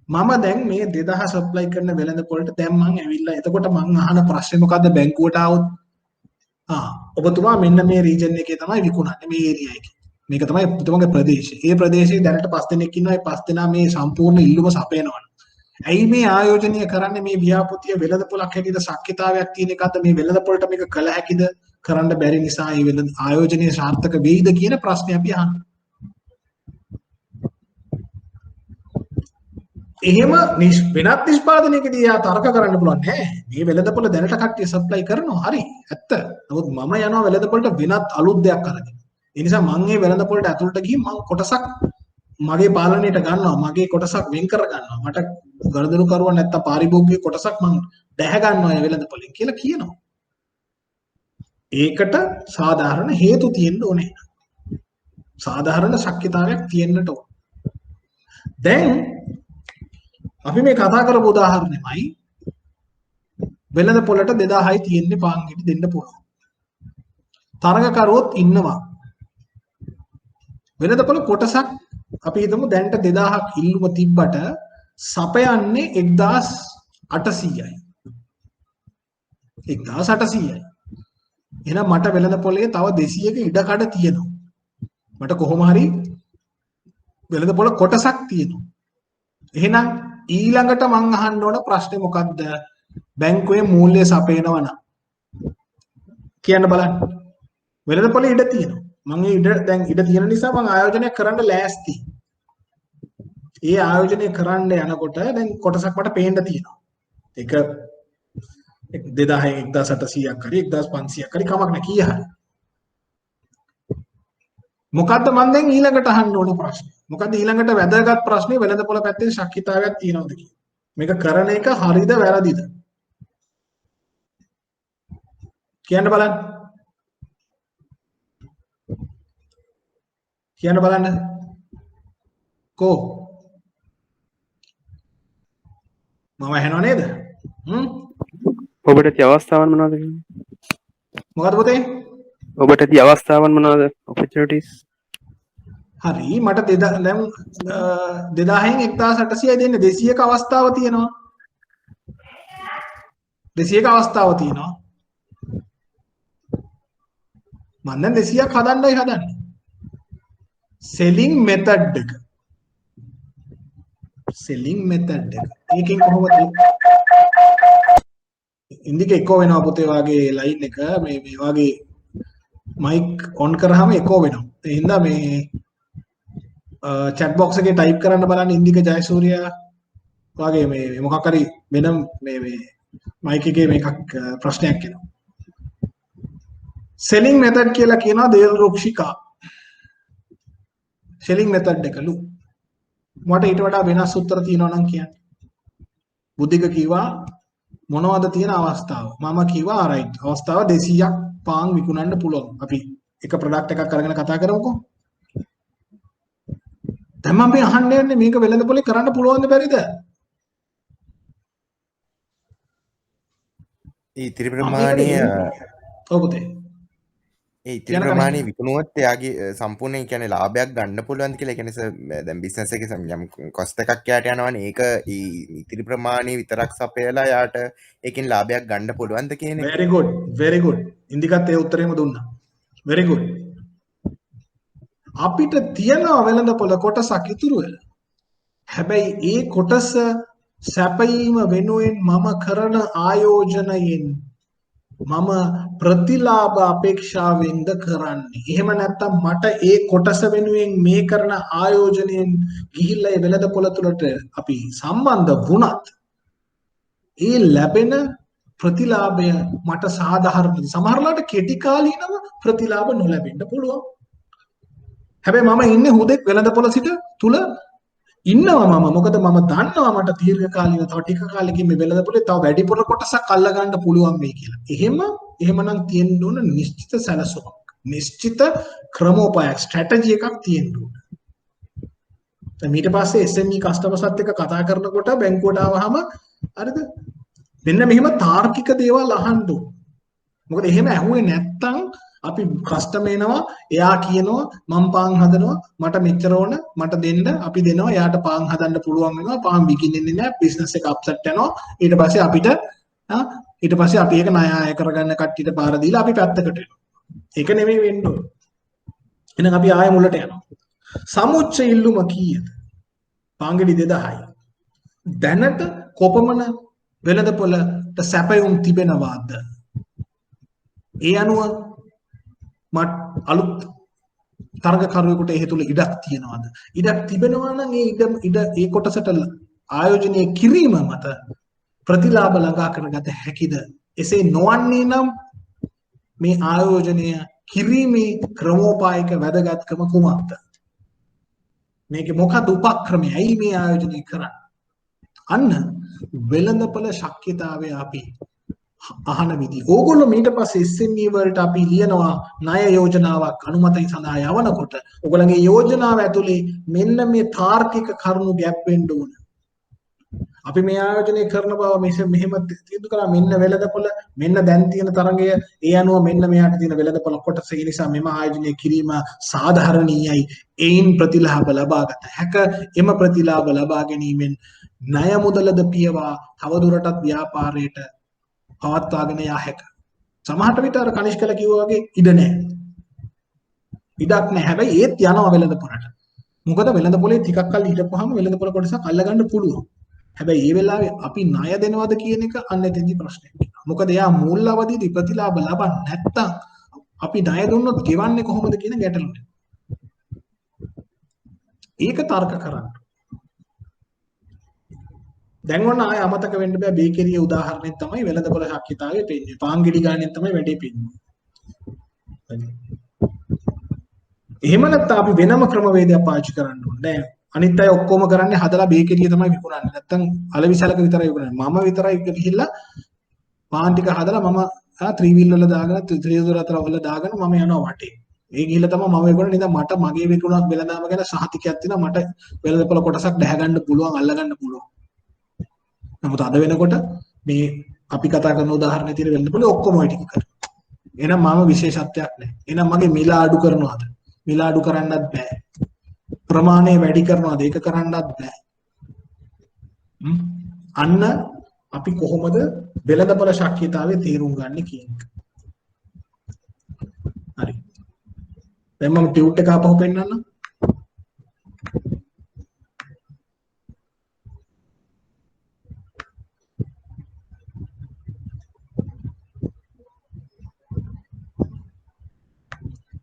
මම දැන් මේ 2000 සප්ලයි කරන වෙළඳ පොළට දැන් මං ඇවිල්ලා එතකොට මං අහන ප්‍රශ්නේ මොකද්ද බැංකුවට આવොත් ඔබතුමා මෙන්න මේ රීජන් එකේ තමයි විකුණන්නේ මේ ඒරියා එකේ. මේක තමයි ඔබතුමාගේ ප්‍රදේශය. ඒ ප්‍රදේශයේ දැනට 5 දෙනෙක් ඉන්නවා. ඒ 5 දෙනා මේ සම්පූර්ණ ඉල්ලුම සපයනවා. ඇයි මේ ආයෝජනය කරන්නේ? මේ ව්‍යාපෘතිය වෙළඳ පොළක් හැටියට ශක්්‍යතාවයක් තියෙන එකක්ද? මේ වෙළඳ පොළට මේක කළ හැකිද? කරන්න බැරි නිසා මේ වෙළඳ ආයෝජනයේ සාර්ථක වෙයිද කියන ප්‍රශ්නේ අපි අහනවා. එහෙම වෙනත් නිෂ්පාදනයකදී යා තර්ක කරන්න පුළුවන් නෑ. මේ වෙළඳපොළ දැනට කට්ටිය සප්ලයි කරනවා. හරි. ඇත්ත. නමුත් මම යනවා වෙළඳපොළට වෙනත් අලුත් දෙයක් අරගෙන. ඒ නිසා මම මේ වෙළඳපොළට ඇතුළට ගිහින් මම කොටසක් මගේ පාලනයට ගන්නවා. මගේ කොටසක් වෙන් කර ගන්නවා. මට ගනුදෙනු කරුවා නැත්තම් පාරිභෝගික කොටසක් මම දැහැ ගන්නවා මේ වෙළඳපොළෙන් කියලා කියනවා. ඒකට සාධාරණ හේතු තියෙන්න ඕනේ. සාධාරණ ශක්්‍යතාවයක් තියෙන්නට ඕන. දැන් අපි මේ කතා කරපු උදාහරණෙමයි වෙළඳ පොළට 2000යි තියෙන්නේ පාන් ගෙඩි දෙන්න පුළුවන්. තරගකරුවොත් ඉන්නවා. වෙළඳ පොළ කොටසක් අපි හිතමු දැන්ට 2000ක් ඉල්ලුම තිබ්බට සපයන්නේ 1800යි. 1800යි. එහෙනම් මට වෙළඳ පොළේ තව 200ක ඉඩකඩ තියෙනවා. මට කොහොම හරි වෙළඳ පොළ කොටසක් තියෙනවා. එහෙනම් ඊළඟට මං අහන්න ඕන ප්‍රශ්නේ මොකද්ද? බැංකුවේ මූල්‍ය සපයනවා නම් කියන්න බලන්න. වෙළඳ පොළේ ඉඩ තියෙනවා. මම දැන් ඉඩ තියෙන නිසා මම ආයෝජනය කරන්න ලෑස්ති. ඒ ආයෝජනය කරන්න යනකොට දැන් කොටසක් මට පේන්න තියෙනවා. ඒක 2000 1800ක් හරි 1500ක් හරි කමක් නැහැ කීය හරි. මොකද්ද මම දැන් ඊළඟට අහන්න ඕන ප්‍රශ්නේ? මොකද්ද ඊළඟට වැදගත් ප්‍රශ්නේ? වෙළඳ පොළ පැත්තේ ශක්්‍යතාවයක් තියෙනවද කියලා. මේක කරන එක හරිද වැරදිද? කියන්න බලන්න. කියන්න බලන්න. කෝ මම ඇහෙනව නේද? ඔබට තිය අවස්ථාවන් මොනවද කියන්නේ? මොකද පුතේ? ඔබට තිය අවස්ථාවන් මොනවද? opportunities. හරි මට දැන් 2000න් 1800යි දෙන්නේ 200ක අවස්ථාව තියෙනවා. 200ක අවස්ථාව තියෙනවා. මම දැන් 200ක් හදන්නයි හදන්නේ. selling method එක. selling method එක. ඒකෙන් කොහොමද ඉන්දික එකෝ වෙනවා පුතේ වාගේ ලයින් එක මේ වාගේ මයික් ඔන් කරාම එකෝ වෙනවා. ඒ හින්දා මේ chat box එකේ type කරන්න බලන්න ඉන්දික ජයසූරියා වගේ මේ මොකක් හරි වෙන මේ මයික් එකේ මේකක් ප්‍රශ්නයක් එනවා. selling method කියලා කියනවා දේල් රුක්ෂිකා. selling method එකලු. මට ඊට වඩා වෙනස් උත්තර තියෙනවා නම් කියන්න. බුද්ධික කිව්වා මොනවද තියෙන අවස්ථාව? මම කිව්වා right. අවස්ථාව 200ක් පාන් විකුණන්න පුළුවන්. අපි එක ප්‍රොඩක්ට් එකක් අරගෙන කතා කරමුකෝ. දැන් මම අහන්න යන්නේ මේක වෙළඳ පොලේ කරන්න පුළුවන්ද බැරිද? ඒ ඉතිරි ප්‍රමාණය ඔව් පුතේ. ඒ ඉතිරි ප්‍රමාණය විකුණුවොත් එයාගේ සම්පූර්ණයෙන් කියන්නේ ලාභයක් ගන්න පුළුවන්ද කියලා. ඒ කියන්නේ දැන් බිස්නස් එකේ යම් කොස්ට් එකක් යට යනවනේ. ඒක ඉතිරි ප්‍රමාණය විතරක් සපයලා යාට ඒකෙන් ලාභයක් ගන්න පුළුවන්ද කියන එක. very good very good. ඉන්දිකත් ඒ උත්තරේම දුන්නා. very good. අපිට තියනවා වෙළඳ පොළ කොටසක් ඉතුරු වෙලා. හැබැයි ඒ කොටස සැපයීම වෙනුවෙන් මම කරන ආයෝජනයෙන් මම ප්‍රතිලාභ අපේක්ෂාවෙන්ද කරන්නේ. එහෙම නැත්නම් මට ඒ කොටස වෙනුවෙන් මේ කරන ආයෝජනයෙන් ගිහිල්ලා ඒ වෙළඳ පොළ තුලට අපි සම්බන්ධ වුණත් ඒ ලැබෙන ප්‍රතිලාභය මට සාධාරණද? සමහරලාට කෙටි කාලීනව ප්‍රතිලාභ නොලැබෙන්න පුළුවන්. හැබැයි මම ඉන්නේ හුදෙක් වෙළඳ පොළ සිට තුල ඉන්නවා මම. මොකද මම දන්නවා මට දීර්ඝ කාලීන තව ටික කාලෙකින් මේ වෙළඳ පොළේ තව වැඩිපුර කොටසක් අල්ල ගන්න පුළුවන් වෙයි කියලා. එහෙමනම් තියෙන්න ඕන නිශ්චිත සැලසුමක්. නිශ්චිත ක්‍රමෝපායක් ස්ට්‍රැටජි එකක් තියෙන්න ඕන. දැන් ඊට පස්සේ SME කස්ටමර්ස්ත් එක්ක කතා කරනකොට බැංකුවට ආවහම හරිද? මෙන්න මෙහෙම තාර්කික දේවල් අහන්න ඕන. මොකද එහෙම ඇහුවේ නැත්තම් අපි කස්ටමර් එනවා එයා කියනවා මම පාන් හදනවා මට මෙච්චර ඕන මට දෙන්න අපි දෙනවා එයාට පාන් හදන්න පුළුවන් වෙනවා පාන් විකිනෙන්නේ නැහැ බිස්නස් එක අප්සෙට් යනවා ඊට පස්සේ අපි ඒක ණය ආය කරගන්න කට්ටියට බාර දීලා අපි පැත්තකට යනවා ඒක නෙමෙයි වෙන්න ඕන එහෙනම් අපි ආය මුලට යනවා සමුච්ච ඉල්ලුම කීයද පාන්ගෙඩි 2000යි දැනට කොපමණ වෙළඳපොළට සැපයුම් තිබෙනවාද ඒ අනුව අලුත් තරගකරුවෙකුට ඒ තුල ඉඩක් තියනවාද? ඉඩක් තිබෙනවා නම් ඒ කොටසට ආයෝජනය කිරීම මත ප්‍රතිලාභ ළඟා කරගත හැකිද? එසේ නොවන්නේ නම් මේ ආයෝජනය කිරීමේ ක්‍රමෝපායක වැදගත්කම කුමක්ද? මේකේ මොකද උපක්‍රමය? ඇයි මේ ආයෝජනය කරන්නේ? අන්න වෙළඳපොළ ශක්්‍යතාවය අපි අහන විදි. ඕගොල්ලෝ ඊට පස්සේ SME වලට අපි ලියනවා ණය යෝජනාවක් අනුමතයි සඳහා යවනකොට ඔයගොල්ලන්ගේ යෝජනාව ඇතුලේ මෙන්න මේ තාර්කික කරුණු ගැප් වෙන්න ඕන. අපි මේ ආයෝජනය කරන බව මෙහෙම තීන්දුව කරා මෙන්න වෙළඳපොළ මෙන්න දැන් තියෙන තරඟය ඒ අනුව මෙන්න මෙයාට තියෙන වෙළඳපොළ කොටස ඒ නිසා මෙම ආයෝජනය කිරීම සාධාරණීයයි. ඒයින් ප්‍රතිලාභ ලබාගත හැක. එම ප්‍රතිලාභ ලබා ගැනීමෙන් ණය මුදලද පියවා තවදුරටත් ව්‍යාපාරයට පවත්වාගෙන යා හැක. සමහරට විට අර කනිෂ්කල කිව්වා වගේ ඉඩ නැහැ. ඉඩක් නැහැ. හැබැයි ඒත් යනවා වෙළඳ පොළට. මොකද වෙළඳ පොලේ ටිකක් කල් හිටපුවාම වෙළඳ පොළ කොටසක් අල්ලගන්න පුළුවන්. හැබැයි මේ වෙලාවේ අපි ණය දෙනවද කියන එක අන්න එතෙන්දි ප්‍රශ්නයක් වෙනවා. මොකද එයා මූල්‍ය අවධියේදී ප්‍රතිලාභ ලබන්නේ නැත්තම් අපි ණය දුන්නොත් ගෙවන්නේ කොහොමද කියන ගැටලුව. ඒක තර්ක කරන්න. දැන් ඔන්න ආය අමතක වෙන්න බෑ බේකරියේ උදාහරණයක් තමයි වෙළඳපොළ ශක්්‍යතාවය පෙන්නේ. පාන් ගෙඩි ගානෙන් තමයි වැඩේ පෙන්නේ. එහෙම නැත්නම් අපි වෙනම ක්‍රමවේදයක් පාවිච්චි කරන්න ඕනේ. අනිත් අය ඔක්කොම කරන්නේ හදලා බේකරිය තමයි විකුණන්නේ. නැත්නම් අලවිසලක විතරයි විකුණන්නේ. මම විතරයි ගිහිල්ලා පාන් ටික හදලා මම ත්‍රී වීල් වල දාගෙන ත්‍රී දොර අතර වල දාගෙන මම යනවා වටේ. ඒ ගිහිල්ලා තමයි මම විකුණන්නේ. ඉතින් මට මගේ විකුණක් වෙළඳාම ගැන සහතිකයක් තියෙනවා. මට වෙළඳපොළ කොටසක් දැහ ගන්න පුළුවන්, අල්ල ගන්න පුළුවන්. නමුත් අද වෙනකොට මේ අපි කතා කරන උදාහරණේ තියෙන වෙළඳපොළේ ඔක්කොම ওই ටික කරනවා. එහෙනම් මම විශේෂත්වයක් නැහැ. එහෙනම් මගේ මිල අඩු කරනවාද? මිල අඩු කරන්නත් බෑ. ප්‍රමාණය වැඩි කරනවාද? ඒක කරන්නත් බෑ. අන්න අපි කොහොමද වෙළඳපොළ ශක්්‍යතාවයේ තීරුම් ගන්න කියන එක. හරි. දැන් මම ටියුට් එක ආපහු පෙන්නන්නම්.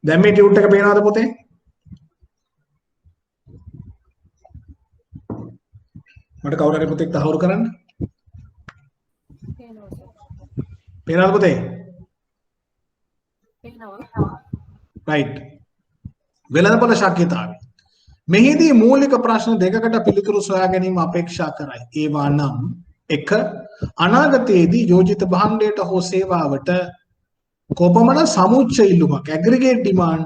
දැන් මේ ටියුට් එක පේනවද පුතේ? මට කවුරු හරි පුතෙක් තහවුරු කරන්න. පේනවා සර්. පේනවද පුතේ? පේනවා. right. වෙළඳපොළ ශක්්‍යතාවය. මෙහිදී මූලික ප්‍රශ්න දෙකකට පිළිතුරු සොයා ගැනීම අපේක්ෂා කරයි. ඒවා නම් 1. අනාගතයේදී යෝජිත භාණ්ඩයට හෝ සේවාවට කොපමණ සමුච්ච ඉල්ලුමක් aggregate demand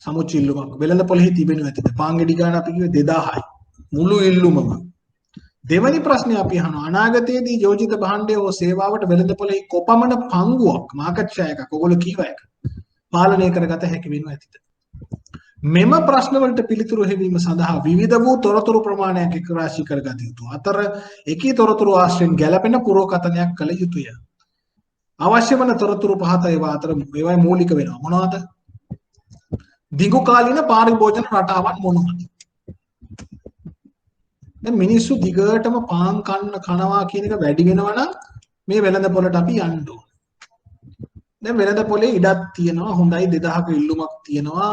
සමුච්ච ඉල්ලුමක් වෙළඳපොළෙහි තිබෙනු ඇතිද? පාංගෙඩි ගාන අපි කිව්වේ 2000යි. මුළු ඉල්ලුමම. දෙවැනි ප්‍රශ්නේ අපි අහනවා අනාගතයේදී යෝජිත භාණ්ඩය හෝ සේවාවට වෙළඳපොළෙහි කොපමණ පංගුවක් මාකට් ෂෙයා එකක් ඔයගොල්ලෝ කීව එක පාලනය කරගත හැකි වෙනු ඇතිද? මෙම ප්‍රශ්න වලට පිළිතුරු හෙවීම සඳහා විවිධ වූ තොරතුරු ප්‍රමාණයක් එක්රාශී කරගත යුතුය. අතර එකී තොරතුරු ආශ්‍රයෙන් ගැළපෙන පුරෝකථනයක් කළ යුතුය. අවශ්‍ය වන තොරතුරු පහත ඒවා අතර ඒවායි මූලික වෙනවා. මොනවද? දිගු කාලින පාරිභෝජන රටාවන් මොනවද? දැන් මිනිස්සු දිගටම පාන් කනවා කියන එක වැඩි වෙනවා නම් මේ වෙළඳපොළට අපි යන්න ඕන. දැන් වෙළඳපොලේ ඉඩක් තියෙනවා හොඳයි 2000ක ඉල්ලුමක් තියෙනවා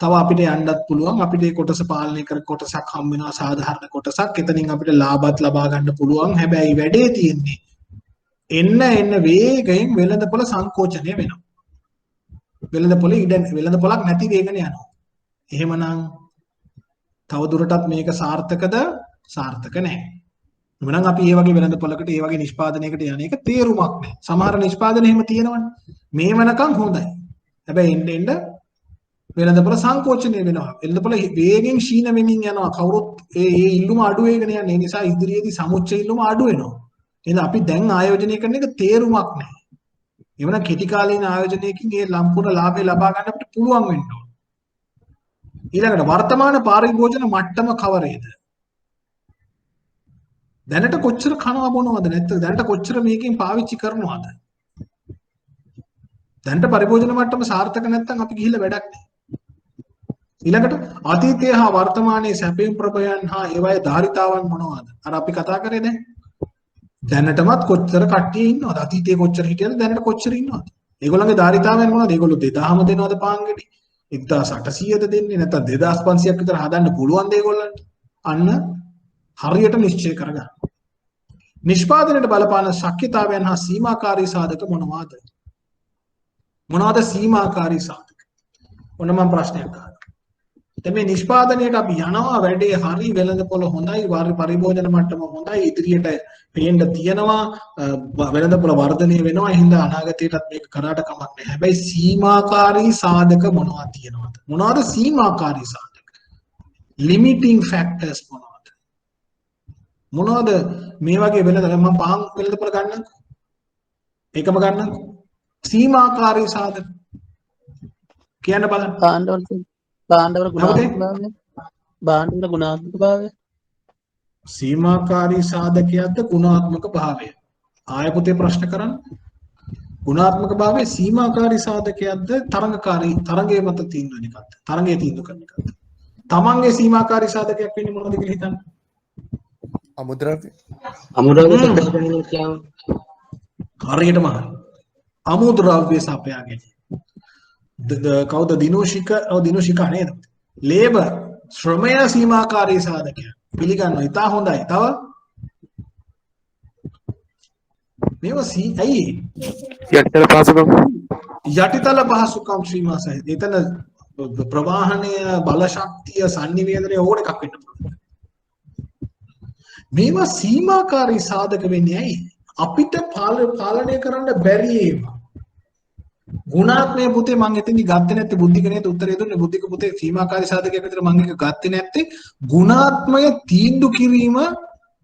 තව අපිට යන්නත් පුළුවන් අපිට ඒ කොටස පාලනය කර කොටසක් හම් වෙනවා සාධාරණ කොටසක් එතනින් අපිට ලාභත් ලබා ගන්න පුළුවන් හැබැයි වැඩේ තියෙන්නේ එන්න වේගයෙන් වෙළඳපොළ සංකෝචනය වෙනවා වෙළඳපොලේ වෙළඳපොලක් නැති වේගන යනවා එහෙමනම් තව දුරටත් මේක සාර්ථකද සාර්ථක නැහැ එමනම් අපි මේ වගේ වෙළඳපොලකට මේ වගේ නිෂ්පාදනයකට යන එක තේරුමක් නැහැ. සමහර නිෂ්පාදන එහෙම තියෙනවනේ. මේ වෙනකන් හොඳයි. හැබැයි එන්න වෙළඳපොල සංකෝචනය වෙනවා. වෙළඳපොල වේගෙන් ക്ഷീණ වෙමින් යනවා. කවුරුත් ඒ ඉල්ලුම අඩු වෙගෙන යන නිසා ඉදිරියේදී සමුච්ච ඉල්ලුම අඩු වෙනවා. එහෙනම් අපි දැන් ආයෝජනය කරන එක තේරුමක් නැහැ. එවනම් කෙටි කාලීන ආයෝජනයකින් මේ සම්පූර්ණ ලාභය ලබා ගන්න අපිට පුළුවන් වෙන්න ඕන. ඊළඟට වර්තමාන පාරිභෝජන මට්ටම කවරේද? දැනට කොච්චර කනවා බොනවද නැත්නම් දැනට කොච්චර මේකෙන් පාවිච්චි කරනවද දැනට පරිභෝජන මට්ටම සාර්ථක නැත්නම් අපි ගිහිල්ලා වැඩක් නැහැ ඊළඟට අතීතයේ හා වර්තමානයේ සැපයුම් ප්‍රභයන් හා ඒවායේ ධාරිතාවන් මොනවද අර අපි කතා කරේ දැනටමත් කොච්චර කට්ටිය ඉන්නවද අතීතයේ කොච්චර හිටියද දැනට කොච්චර ඉන්නවද ඒගොල්ලන්ගේ ධාරිතාවයන් මොනවද ඒගොල්ලෝ 2000ම දෙනවද පාංගෙඩි 1800ද දෙන්නේ නැත්නම් 2500ක් විතර හදන්න පුළුවන්ද ඒගොල්ලන්ට අන්න හරියට නිශ්චය කරගන්න. නිෂ්පාදනයට බලපාන ශක්්‍යතාවයන් හා සීමාකාරී සාධක මොනවාද? මොනවාද සීමාකාරී සාධක? ඔන්න මම ප්‍රශ්නයක් අහනවා. දැන් මේ නිෂ්පාදනයට අපි යනවා වැඩේ හරි වෙළඳපොළ හොඳයි පරිභෝජන මට්ටම හොඳයි ඉදිරියට පේන්න තියෙනවා වෙළඳපොළ වර්ධනය වෙනවා එහෙනම් අනාගතයටත් මේක කරාට කමක් නැහැ. හැබැයි සීමාකාරී සාධක මොනවද තියෙනවද? මොනවද සීමාකාරී සාධක? limiting factors මොනවද මේ වගේ මම පහන් වෙළඳපොළ ගන්නම්කෝ ඒකම ගන්නම්කෝ සීමාකාරී සාධක කියන්න බලන්න භාණ්ඩවල ගුණාත්මක භාවය සීමාකාරී සාධකයක්ද ගුණාත්මක භාවය ආය පුතේ ප්‍රශ්න කරන්න ගුණාත්මක භාවය සීමාකාරී සාධකයක්ද තරංගයේ මත තීන්දුව එකක්ද තරංගයේ තීන්දුව කරන එකක්ද තමන්ගේ සීමාකාරී සාධකයක් වෙන්නේ මොනවද කියලා හිතන්න අමුද්‍රව්‍ය හරියටම හරි අමුද්‍රව්‍ය සපයා ගැනීම කවුද දිනෝෂික නේද ලේබර් ශ්‍රමය සීමාකාරී සාධකයක් පිළිගන්නවා ඉතා හොඳයි තව මේවා ඇයි යටිතල පහසුකම් ශ්‍රීමා සහිත එතන ප්‍රවාහනය බල ශක්තිය sannivedana ඕන එකක් වෙන්න පුළුවන් මේවා සීමාකාරී සාධක වෙන්නේ ඇයි අපිට පාලනය කරන්න බැරි ඒවා ගුණාත්මය පුතේ මම එතනදි ගත්තේ නැත්තේ බුද්ධික නේද උත්තරේ දුන්නේ බුද්ධික පුතේ සීමාකාරී සාධකයක් විතර මම එක ගත්තේ නැත්තේ ගුණාත්මය තීන්දුව කිරීම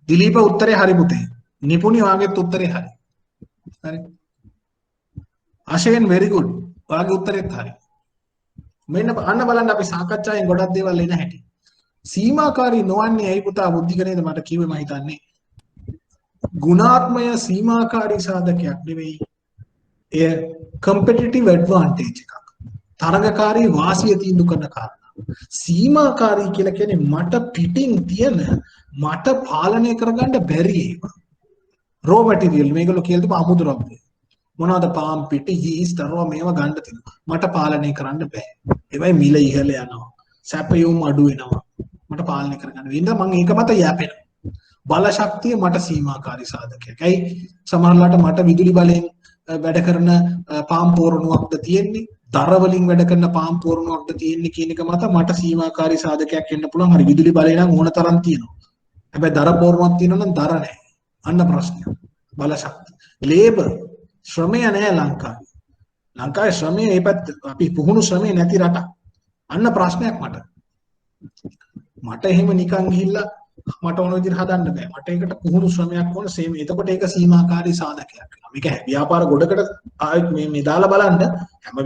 දිලීප උත්තරේ හරි පුතේ නිපුණි වාගේත් උත්තරේ හරි අශයෙන් very good වාගේ උත්තරෙත් හරි මෙන්න අන්න බලන්න අපි සාකච්ඡාවෙන් ගොඩක් දේවල් එන හැටි සීමාකාරී නොවන්නේ ඇයි පුතා බුද්ධික නේද මට කිව්වේ මම හිතන්නේ ගුණාත්මය සීමාකාරී සාධකයක් නෙවෙයි එය competitive advantage එකක් තරඟකාරී වාසිය තීන්දුව කරන කාරණා සීමාකාරී කියලා කියන්නේ මට පිටින් තියෙන මට පාලනය කරගන්න බැරි ඒවා raw material මේගොල්ලෝ කියලා තිබ්බ අමුද්‍රව්‍ය මොනවද පාම් පිටි යීස්ට් අරවා මේවා ගන්න තියෙනවා මට පාලනය කරන්න බෑ ඒවයි මිල ඉහළ යනවා සැපයුම් අඩු වෙනවා මට පාලනය කරගන්න වෙන මම ඒක මත යැපෙනවා බල ශක්තිය මට සීමාකාරී සාධකයක්. ඇයි සමහරලාට මට විදුලි බලයෙන් වැඩ කරන පාම් පෝරණුවක්ද තියෙන්නේ, දර වලින් වැඩ කරන පාම් පෝරණුවක්ද තියෙන්නේ කියන එක මත මට සීමාකාරී සාධකයක් එන්න පුළුවන්. හරි විදුලි බලය නම් ඕන තරම් තියෙනවා. හැබැයි දර පෝරණුවක් තියෙනවා නම් දර නැහැ. අන්න ප්‍රශ්නය. බල ශක්තිය. ලේබර් ශ්‍රමය නැහැ ලංකාවේ. ලංකාවේ ශ්‍රමය ඒ පැත්ත අපි පුහුණු ශ්‍රමය නැති රටක්. අන්න ප්‍රශ්නයක් මට. මට එහෙම නිකන් ගිහිල්ලා මට ඕන විදිහට හදන්න බෑ. මට ඒකට පුහුණු ශ්‍රමයක් ඕන සේම. එතකොට ඒක සීමාකාරී සාධකයක් වෙනවා. මේක ව්‍යාපාර ගොඩකට ආයෙත් මේ දාලා බලන්න හැම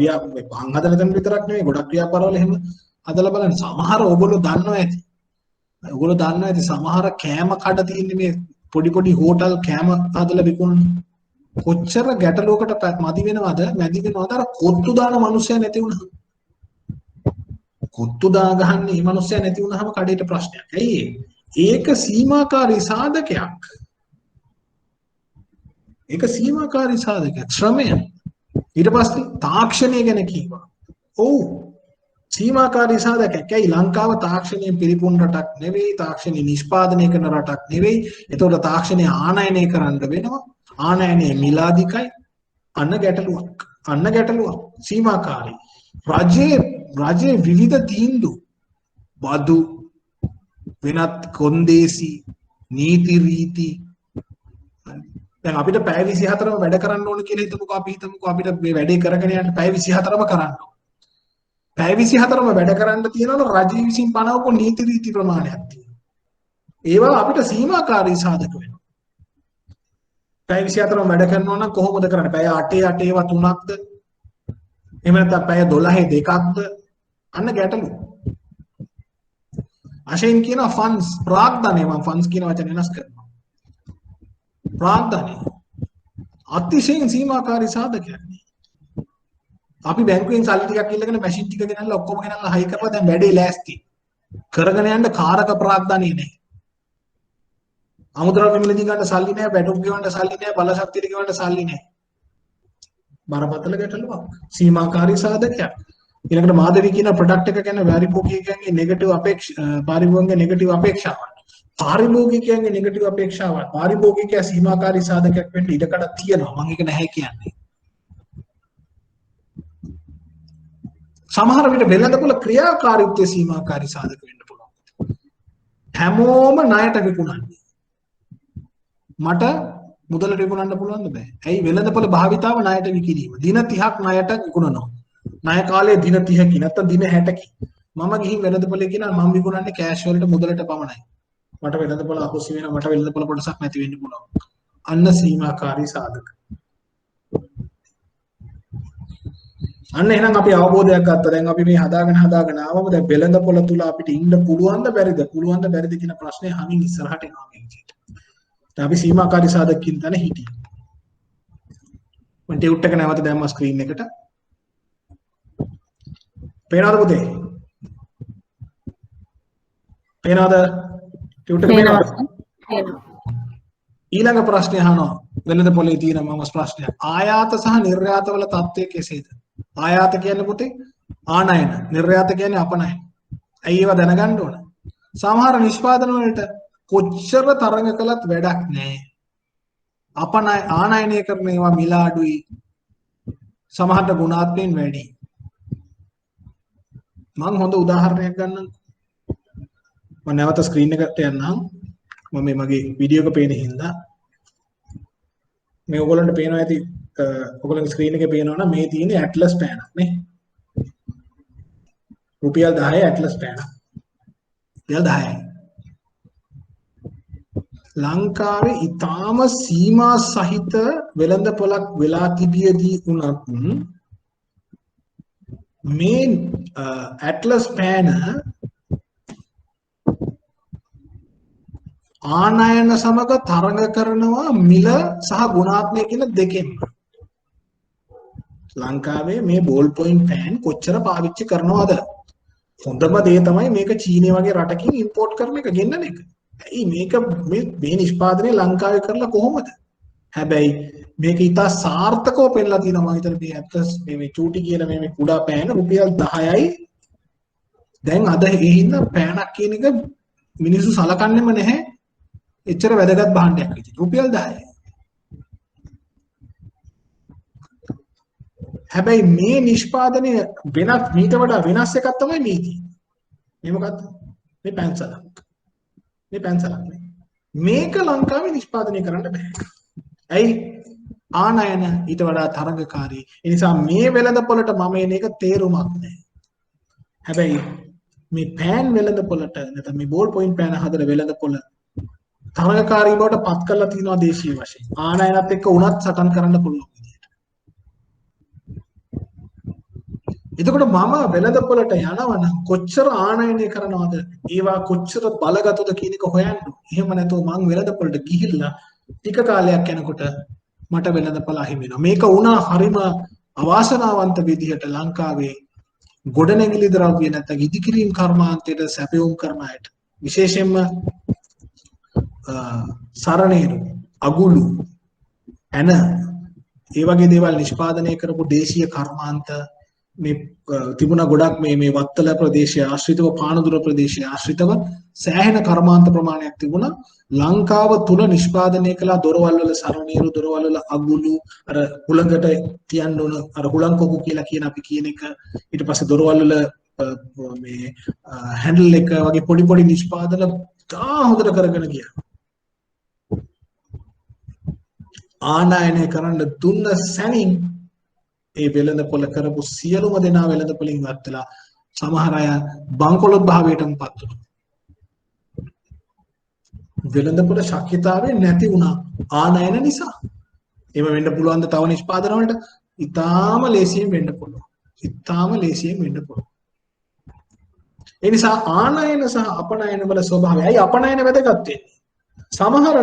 පහන් හදන තැන විතරක් නෙවෙයි ගොඩක් ව්‍යාපාරවල එහෙම හදලා බලන්න. සමහර ඔයගොල්ලෝ දන්නවා ඇති. ඔයගොල්ලෝ දන්නවා ඇති සමහර කෑම කඩ තියෙන්නේ මේ පොඩි පොඩි හෝටල් කෑම හදලා විකුණන. කොච්චර ගැටලුවකට මැදි වෙනවද අර කොත්තු දාන මිනිස්සයා නැති වුණා. කොත්තු දා ගහන්නේ මේ මිනිස්සයා නැති වුණාම කඩේට ප්‍රශ්නයක්. ඇයි ඒක සීමාකාරී සාධකයක්. ඒක සීමාකාරී සාධකයක්. ශ්‍රමය. ඊට පස්සේ තාක්ෂණය ගැන කිව්වා. ඔව්. සීමාකාරී සාධකයක්. ඇයි ලංකාව තාක්ෂණයෙන් පිරිපුන් රටක් නෙවෙයි, තාක්ෂණي නිෂ්පාදනය කරන රටක් නෙවෙයි. ඒතකොට තාක්ෂණය ආනයනය කරන්න වෙනවා. ආනයනය මිලාදිකයි. අන්න ගැටලුවක්. සීමාකාරී. රජයේ විවිධ තීන්දුව බදු වෙනත් කොන්දේසි නීති රීති දැන් අපිට පැය 24ම වැඩ කරන්න ඕන කියලා හිතමුකෝ අපිට මේ වැඩේ කරගෙන යන්න පැය 24ම කරන්න ඕන. පැය 24ම වැඩ කරන්න තියෙනවා රජය විසින් පනවපු නීති රීති ප්‍රමාණයක් තියෙනවා. ඒවා අපිට සීමාකාරී සාධක වෙනවා. පැය 24ම වැඩ කරනවා නම් කොහොමද කරන්නේ? පැය 8 ඒවා 3ක්ද? එහෙම නැත්නම් පැය 12 2ක්ද? අන්න ගැටලුව. අශෙන් කියන ෆන්ඩ්ස් ප්‍රාග්ධනය මම ෆන්ඩ්ස් කියන වචනේ වෙනස් කරනවා. ප්‍රාග්ධනය අතිශයින් සීමාකාරී සාධකයක් නේ. අපි බැංකුවෙන් සල්ලි ටිකක් ඉල්ලගෙන මැෂින් ටික ගෙනල්ලා ඔක්කොම ගෙනල්ලා හයි කරලා දැන් වැඩේ ලෑස්ති. කරගෙන යන්න කාරක ප්‍රාග්ධනය නැහැ. අමුද්‍රව්‍ය මිලදී ගන්න සල්ලි නැහැ, බැටුම් ගෙවන්න සල්ලි නැහැ, බල ශක්තියට ගෙවන්න සල්ලි නැහැ. බරපතල ගැටලුවක්. සීමාකාරී සාධකයක්. ඊළඟට මාධවී කියන ප්‍රොඩක්ට් එක ගැන පාරිභෝගිකයන්ගේ නෙගටිව් අපේක්ෂාවන්. පාරිභෝගිකයන්ගේ නෙගටිව් අපේක්ෂාවන්. පාරිභෝගිකයා සීමාකාරී සාධකයක් වෙන්න ඉඩකඩක් තියෙනවා. මම ඒක නැහැ කියන්නේ. සමහර විට වෙළඳපොළ ක්‍රියාකාරීත්වයේ සීමාකාරී සාධක වෙන්න පුළුවන්. හැමෝම ණයට විකුණන්නේ. මට මුදලට විකුණන්න පුළුවන්ද බෑ. ඇයි වෙළඳපොළ භාවිතාව ණයට විකිරීම. දින 30ක් ණයට විකුණනවා. ණය කාලයේ දින 30කි නැත්නම් දින 60කි. මම ගිහින් වෙළඳපොළේ කියනවා මම විකුණන්නේ කෑෂ් වලට මුදලට පමණයි. මට වෙළඳපොළ අහුසි වෙනවා, මට වෙළඳපොළ කොටසක් නැති වෙන්න පුළුවන්. අන්න සීමාකාරී සාධක. අන්න එහෙනම් අපි අවබෝධයක් ගත්තා. දැන් අපි මේ හදාගෙන ආවම දැන් වෙළඳපොළ තුල අපිට ඉන්න පුළුවන්ද බැරිද කියන ප්‍රශ්නේ හමින් ඉස්සරහට එනවා මේ විදිහට. දැන් අපි සීමාකාරී සාධකකින් තන හිටියේ. මම ටියුට් එක නැවත දැම්මා ස්ක්‍රීන් එකට. පේනවද පුතේ? පේනවද? ටියුට් එක පේනවද? ඊළඟ ප්‍රශ්නේ අහනවා. වෙළඳපොළේ තියෙන මම ප්‍රශ්නයක්. ආයාත සහ නිර්යාත වල තත්ත්වය කෙසේද? ආයාත කියන්නේ පුතේ ආනයන, නිර්යාත කියන්නේ අපනයන. ඇයි ඒවා දැනගන්න ඕන? සමහර නිෂ්පාදන වලට කොච්චර තරඟ කළත් වැඩක් නැහැ. ආනයනය කරන ඒවා මිල අඩුයි. සමහරට ගුණාත්මයෙන් වැඩි. මම හොඳ උදාහරණයක් ගන්නම්. මම නැවත ස්ක්‍රීන් එකට යන්නම්. මම මගේ වීඩියෝ එක පේන හින්දා මේ ඔයගොල්ලන්ට පේනවා ඇති ඔයගොල්ලන්ගේ ස්ක්‍රීන් එකේ පේනවා නම් මේ තියෙන්නේ ඇට්ලස් පෑනක් නේ. රුපියල් 10 ඇට්ලස් පෑනක්. රුපියල් 10යි. ලංකාවේ ඊටාම සීමා සහිත වෙළඳපොළක් වෙලා තිබියදී උනත් මේ ඇට්ලස් පෑන ආනයන සමග තරඟ කරනවා මිල සහ ගුණාත්මය කියන දෙකෙන්. ලංකාවේ මේ බෝල් පොයින්ට් පෑන් කොච්චර පාවිච්චි කරනවද? හොඳම දේ තමයි මේක චීනය වගේ රටකින් ඉම්පෝට් කරන එක ගෙන්නන එක. ඇයි මේක මේ නිෂ්පාදනය ලංකාවේ කරලා කොහොමද? හැබැයි මේක ඉතා සාර්ථකව පෙන්නලා තියෙනවා. මම හිතන්නේ මේ ඇට්ලස් මේ චූටි කියන මේ කුඩා පෑන රුපියල් 10යි. දැන් අද ඒ හින්දා පෑනක් කියන එක මිනිස්සු සලකන්නේම නැහැ. එච්චර වැදගත් භාණ්ඩයක් විදිහට. රුපියල් 10යි. හැබැයි මේ නිෂ්පාදනය වෙනත් මීට වඩා වෙනස් එකක් තමයි මේ තියෙන්නේ. මේ මොකද්ද? මේ පැන්සලක්. මේ පැන්සලක් නේ. මේක ලංකාවේ නිෂ්පාදනය කරන්න බෑ. ඇයි? ආනයන ඊට වඩා තරඟකාරී. ඒ නිසා මේ වෙළඳපොළට මම එන එක තේරුමක් නැහැ. හැබැයි මේ පෑන් වෙළඳපොළට නැත්නම් මේ බෝල් පොයින්ට් පෑන හදන වෙළඳපොළ තරඟකාරී බවට පත් කරලා තිනවා දේශීය වශයෙන්. ආනයනත් එක්ක උනත් සටන් කරන්න පුළුවන් විදියට. එතකොට මම වෙළඳපොළට යනවා නම් කොච්චර ආනයනය කරනවද? ඒවා කොච්චර බලගතද කියන එක හොයන්න. එහෙම නැතුව මං වෙළඳපොළට ගිහිල්ලා ටික කාලයක් යනකොට මට වෙළඳපොළ අහිමි වෙනවා. මේක වුණා හරිම අවාසනාවන්ත විදිහට ලංකාවේ ගොඩනැගිලි ද්‍රව්‍ය නැත්නම් ඉදිකිරීම් කර්මාන්තයට සැපයුම් කරන අයට විශේෂයෙන්ම සරණේරු අගුළු ඇන ඒ වගේ දේවල් නිෂ්පාදනය කරපු දේශීය කර්මාන්ත මේ තිබුණා ගොඩක් මේ වත්තල ප්‍රදේශය ආශ්‍රිතව පානදුර ප්‍රදේශය ආශ්‍රිතව සෑහෙන කර්මාන්ත ප්‍රමාණයක් තිබුණා ලංකාව තුල නිෂ්පාදනය කළ දොරවල් වල සරණේරු දොරවල් වල අගුළු අර හුළඟට තියන්න ඕන අර හුළංකොකු කියලා කියන අපි කියන එක ඊට පස්සේ දොරවල් වල මේ හැන්ඩල් එක වගේ පොඩි පොඩි නිෂ්පාදන තා හොඳට කරගෙන ගියා ආනයනය කරන්න දුන්න සැනින් ඒ වෙළඳපොළ කරපු සියලුම දෙනා වෙළඳපොළින් වත්තලා සමහර අය බංකොලොත් භාවයටම පත් වුණා. වෙළඳපොළ ශක්්‍යතාවය නැති වුණා ආනයන නිසා. එහෙම වෙන්න පුළුවන් ද තව නිෂ්පාදන වලට? ඉතාම ලේසියෙන් වෙන්න පුළුවන්. ඉතාම ලේසියෙන් වෙන්න පුළුවන්. ඒ නිසා ආනයන සහ අපනයන වල ස්වභාවය. අයි අපනයන වැදගත් වෙන්නේ. සමහර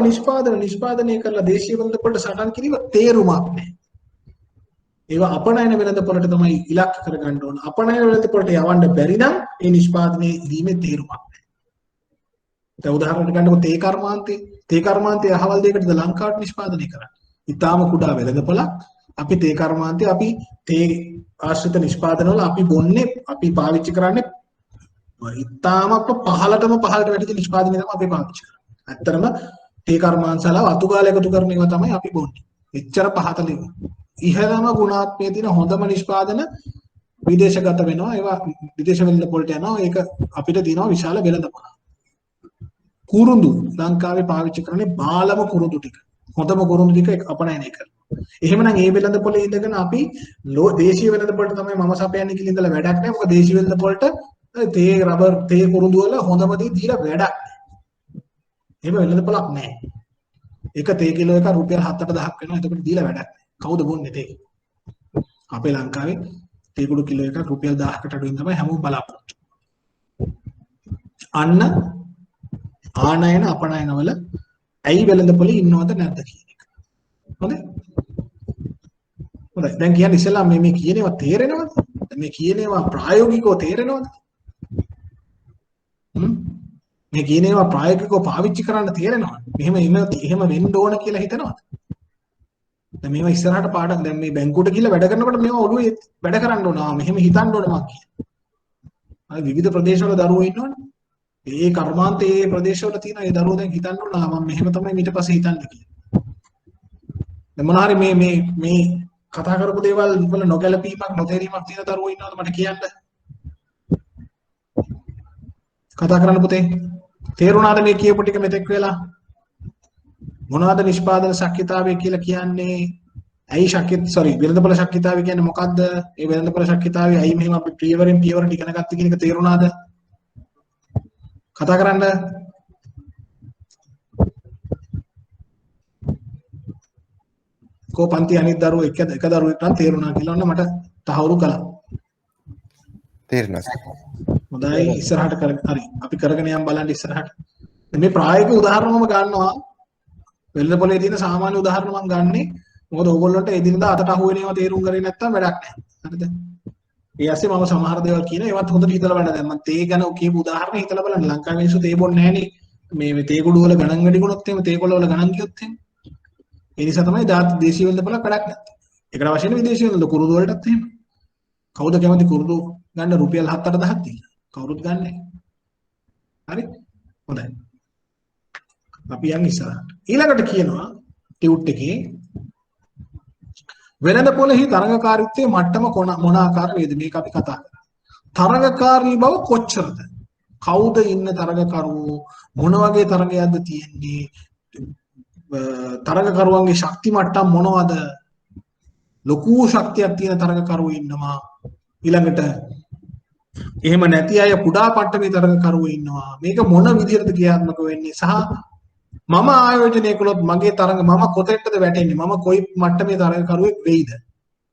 නිෂ්පාදනය කරලා දේශීය වෙළඳපොළට සටන් කිරීම තේරුමක් නැහැ. ඒවා අපනයන වෙළඳපොළට තමයි ඉලක්ක කරගන්න ඕන. අපනයන වෙළඳපොළට යවන්න බැරි නම් ඒ නිෂ්පාදනයේ ඉදීමේ තේරුමක් නැහැ. දැන් උදාහරණයක් ගන්නකො තේ කර්මාන්තයේ අහවල් දෙයකටද ලංකාවට නිෂ්පාදනය කරන්නේ. ඊටාම කුඩා වෙළඳපොළක් අපි තේ කර්මාන්තයේ අපි තේ ආශ්‍රිත නිෂ්පාදන වල අපි බොන්නේ අපි පාවිච්චි කරන්නේ ඊටාම පහළට වැඩිච්ච නිෂ්පාදනය තමයි අපි පාවිච්චි කරන්නේ. ඇත්තටම තේ කර්මාන්තසල අතු ගාලා එකතු කරන ඒවා තමයි අපි බොන්නේ. එච්චර පහතලින් ඉහළම ගුණාත්මකයේ තියෙන හොඳම නිෂ්පාදන විදේශගත වෙනවා. ඒවා විදේශ වෙළඳපොළට යනවා. ඒක අපිට තියෙනවා විශාල වෙළඳපොළ. කුරුඳු ලංකාවේ පාවිච්චි කරන්නේ බාලම කුරුඳු ටික. හොඳම කුරුඳු ටික අපනයනය කරනවා. එහෙමනම් ඒ වෙළඳපොළේ ඉඳගෙන අපි දේශීය වෙළඳපොළට තමයි මම සපයන්නේ කියලා ඉඳලා වැඩක් නැහැ. මොකද දේශීය වෙළඳපොළට තේ රබර් තේ කුරුඳු වල හොඳම දේ දීලා වැඩක් නැහැ. එහෙම වෙළඳපොළක් නැහැ. එක තේ කිලෝ එක රුපියල් 7-8 වෙනවා. එතකොට දීලා වැඩක් නැහැ. කවුද බොන්නේ තේ? අපේ ලංකාවේ තේ කුඩු කිලෝ එකක් රුපියල් 1000කට අඩුවෙන් තමයි හැමෝම බලාපොරොත්තු. අන්න ආනයන අපනයන වල ඇයි වෙළඳපොළේ ඉන්නවද නැද්ද කියන එක. හොඳයි. දැන් කියන්නේ ඉස්සෙල්ලා මේ කියනේවා තේරෙනවද? මේ කියනේවා ප්‍රායෝගිකව තේරෙනවද? මේ කියනේවා ප්‍රායෝගිකව පාවිච්චි කරන්න තේරෙනවද? එහෙම වෙන්න ඕන කියලා හිතනවද? දැන් මේවා ඉස්සරහට පාඩම් දැන් මේ බැංකුවට ගිහලා වැඩ කරනකොට මේවා ඔළුවේ වැඩ කරන්න ඕන. මෙහෙම හිතන්න ඕන මං කියන්නේ. අය විවිධ ප්‍රදේශවල දරුවෝ ඉන්නවනේ. ඒ කර්මාන්තයේ ප්‍රදේශවල තියෙන ඒ දරුවෝ දැන් හිතන්න ඕන මම මෙහෙම තමයි ඊට පස්සේ හිතන්නේ කියලා. දැන් මොන හරි මේ කතා කරපු දේවල් වල නොගැලපීමක් නොතේරීමක් තියෙන දරුවෝ ඉන්නවද මට කියන්න? කතා කරන්න පුතේ. තේරුණාද මේ කියපු ටික මෙතෙක් වෙලා? මොනවාද නිෂ්පාදන ශක්්‍යතාවය කියලා කියන්නේ? ඇයි වෙළඳපොළ ශක්්‍යතාවය කියන්නේ මොකද්ද? ඒ වෙළඳපොළ ශක්්‍යතාවය ඇයි මෙහෙම අපි පියවරෙන් පියවරට ඉගෙන ගත්තේ කියන එක තේරුණාද? කතා කරන්න. පන්ති අනිත් දරුවෝ එක දරුවෙක් නම් තේරුණා කියලා ඔන්න මට තහවුරු කළා. තේරෙනවා. හොඳයි ඉස්සරහට හරි අපි කරගෙන යම් බලන්න ඉස්සරහට. මේ ප්‍රායෝගික උදාහරණ මම ගන්නවා. වෙළඳපොළේ තියෙන සාමාන්‍ය උදාහරණ මම ගන්නෙ. මොකද ඕගොල්ලන්ට එදිනදා අතට අහු වෙන ඒවා තේරුම් ගන්නේ නැත්තම් වැඩක් නැහැ. හරිද? ඒ ඇස්සේ මම සමහර දේවල් කියන ඒවත් හොඳට හිතලා බලන්න. දැන් මම තේ ගැන කියපු උදාහරණ හිතලා බලන්න. ලංකාවේ මිනිස්සු තේ බොන්නේ නැහනේ. මේ තේ කුඩු වල ගණන් වැඩි වුණොත් එහෙම තේ කොළ වල ගණන් ගියොත් එහෙම. ඒ නිසා තමයි දේශීය වෙළඳපොළ වැඩක් නැත්තේ. ඒකට අවශ්‍ය වෙන විදේශීය වෙළඳ කුරුදු වලටත් එහෙම. කවුද කැමති කුරුදු ගන්න රුපියල් 7-8,000ක් දීලා? කවුරුත් ගන්නෑ. හරි? හොඳයි. අපි යන් ඉස්සරහට. ඊළඟට කියනවා ටියුට් එකේ වෙළඳපොළෙහි තරඟකාරීත්වයේ මට්ටම මොන ආකාර වේද මේක අපි කතා කරා. තරඟකාරී බව කොච්චරද? කවුද ඉන්න තරඟකරුවෝ? මොන වගේ තරඟයක්ද තියෙන්නේ? තරඟකරුවන්ගේ ශක්ති මට්ටම් මොනවද? ලොකු ශක්තියක් තියෙන තරඟකරුවෝ ඉන්නවා. ඊළඟට එහෙම නැති අය කුඩා පට්ටමේ තරඟකරුවෝ ඉන්නවා. මේක මොන විදිහටද ක්‍රියාත්මක වෙන්නේ සහ මම ආයෝජනය කළොත් මගේ තරඟ මම කොතෙන්ටද වැටෙන්නේ? මම කොයි මට්ටමේ තරඟකරුවෙක් වෙයිද?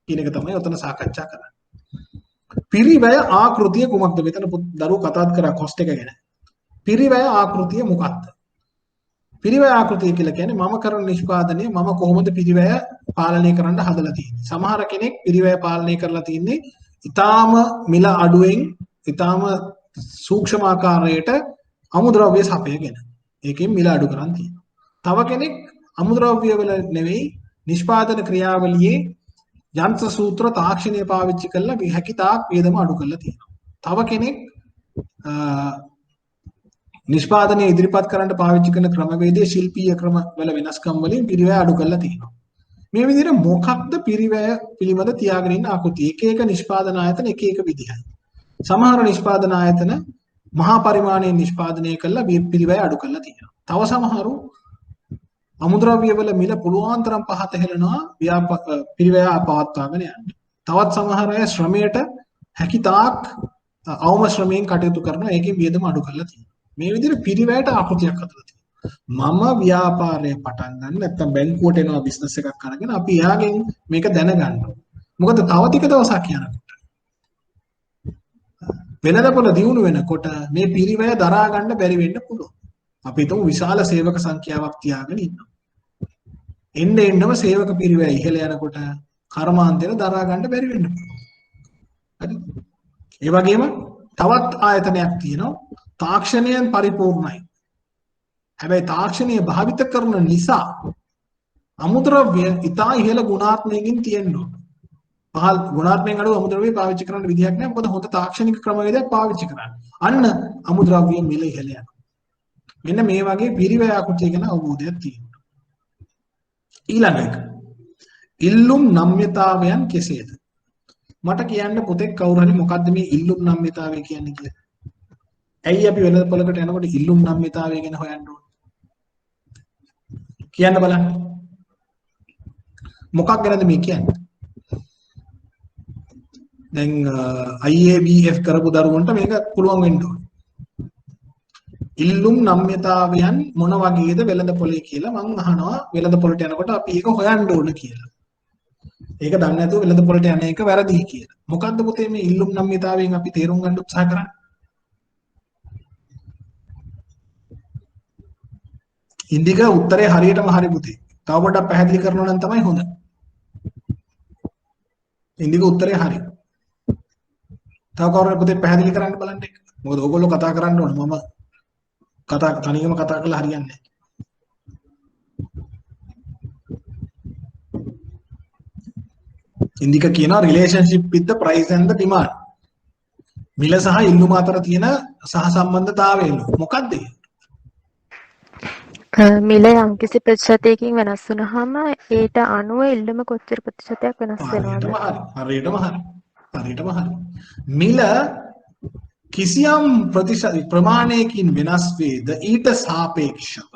කියන එක තමයි ඔතන සාකච්ඡා කරන්නේ. පිරිවැය ආකෘතිය කුමක්ද? මෙතන දරුවෝ කතාත් කරා කොස්ට් එක ගැන. පිරිවැය ආකෘතිය මොකක්ද? පිරිවැය ආකෘතිය කියලා කියන්නේ මම කරන නිෂ්පාදනය මම කොහොමද පිරිවැය පාලනය කරන්න හදලා තියෙන්නේ. සමහර කෙනෙක් පිරිවැය පාලනය කරලා තින්නේ ඊටාම මිල අඩුවෙන් ඊටාම සූක්ෂම ආකාරයට අමුද්‍රව්‍ය සපයගෙන. ඒකෙන් මිල අඩු කරන් තියෙනවා. තව කෙනෙක් අමුද්‍රව්‍ය වල නෙවෙයි නිෂ්පාදන ක්‍රියාවලියේ යන්ත්‍ර සූත්‍ර තාක්ෂණය පාවිච්චි කරලා හැකි තාක් වියදම අඩු කරලා තියෙනවා. තව කෙනෙක් නිෂ්පාදනය ඉදිරිපත් කරන්න පාවිච්චි කරන ක්‍රමවේදයේ ශිල්පීය ක්‍රම වල වෙනස්කම් වලින් පිරිවැය අඩු කරලා තියෙනවා. මේ විදිහට මොකක්ද පිරිවැය පිළිබඳ තියාගෙන ඉන්න ආකෘතිය? එක එක නිෂ්පාදන ආයතන එක එක විදිහයි. සමහර නිෂ්පාදන ආයතන මහා පරිමාණයෙන් නිෂ්පාදනය කළා පිරිවැය අඩු කරලා තියෙනවා. තව සමහරු අමුද්‍රව්‍ය වල මිල පුළුවන් තරම් පහත හෙලනවා පිරිවැය පවත්වාගෙන යන්න. තවත් සමහර අය ශ්‍රමයට හැකි තාක් අවම ශ්‍රමයෙන් කටයුතු කරනවා. ඒකෙන් වියදම අඩු කරලා තියෙනවා. මේ විදිහට පිරිවැයට ආකෘතියක් හදලා තියෙනවා. මම ව්‍යාපාරය පටන් ගන්න නැත්නම් බැංකුවට එනවා බිස්නස් එකක් අරගෙන අපි එයාගෙන් මේක දැනගන්න. මොකද තව ටික දවසක් යනකොට වෙළඳපොළ දියුණු වෙනකොට මේ පිරිවැය දරා ගන්න බැරි වෙන්න පුළුවන්. අපි හිතමු විශාල සේවක සංඛ්‍යාවක් තියාගෙන ඉන්නවා. එන්නම සේවක පිරිවැය ඉහළ යනකොට කර්මාන්තෙන දරා ගන්න බැරි වෙන්න පුළුවන්. හරි. ඒ වගේම තවත් ආයතනයක් තියෙනවා තාක්ෂණයෙන් පරිපූර්ණයි. හැබැයි තාක්ෂණය භාවිත කරන නිසා අමුද්‍රව්‍ය ඉතා ඉහළ ගුණාත්මකකින් තියෙනවා. පහළ ගුණාත්මකයෙන් අඩු අමුද්‍රව්‍ය පාවිච්චි කරන්න විදිහක් නැහැ. මොකද හොඳ තාක්ෂණික ක්‍රමවේදයක් පාවිච්චි කරන්නේ. අන්න අමුද්‍රව්‍ය මිල ඉහළ යනවා. මෙන්න මේ වගේ පිරිවැය ආකෘතිය ගැන අවබෝධයක් තියෙනවා. ඊළඟ එක. ඉල්ලුම් නම්‍යතාවයන් කෙසේද? මට කියන්න පුතේ කවුරු හරි මොකද්ද මේ ඉල්ලුම් නම්‍යතාවය කියන්නේ කියලා? ඇයි අපි වෙළඳපොළකට යනකොට ඉල්ලුම් නම්‍යතාවය ගැන හොයන්න ඕනේ? කියන්න බලන්න. මොකක් ගැනද මේ කියන්නේ? දැන් IABF කරපු දරුවන්ට මේක පුළුවන් වෙන්න ඕනේ. ඉල්ලුම් නම්‍යතාවයන් මොන වගේද වෙළඳපොළේ කියලා මම අහනවා. වෙළඳපොළට යනකොට අපි ඒක හොයන්න ඕන කියලා. ඒක දන්නේ නැතුව වෙළඳපොළට යන එක වැරදි කියලා. මොකද්ද පුතේ මේ ඉල්ලුම් නම්‍යතාවයෙන් අපි තේරුම් ගන්න උත්සාහ කරන්නේ? ඉන්දික උත්තරේ හරියටම හරි පුතේ. තව පොඩ්ඩක් පැහැදිලි කරනවා නම් තමයි හොඳ. ඉන්දික උත්තරේ හරි. තව කවුරුහරි පුතේ පැහැදිලි කරන්න බලන්න එක. මොකද ඕගොල්ලෝ කතා කරන්න ඕන. මම තනියම කතා කරලා හරියන්නේ නැහැ. ඉන්දික කියනවා relationship with the price and the demand. මිල සහ ඉල්ලුම අතර තියෙන සහසම්බන්ධතාවය මොකක්ද ඒ? මිල යම්කිසි ප්‍රතිශතයකින් වෙනස් වුනහම ඒට අනුව ඉල්ලුම කොච්චර ප්‍රතිශතයක් වෙනස් වෙනවද? හරියටම හරි. මිල කිසියම් ප්‍රතිශත ප්‍රමාණයකින් වෙනස් වේද ඊට සාපේක්ෂව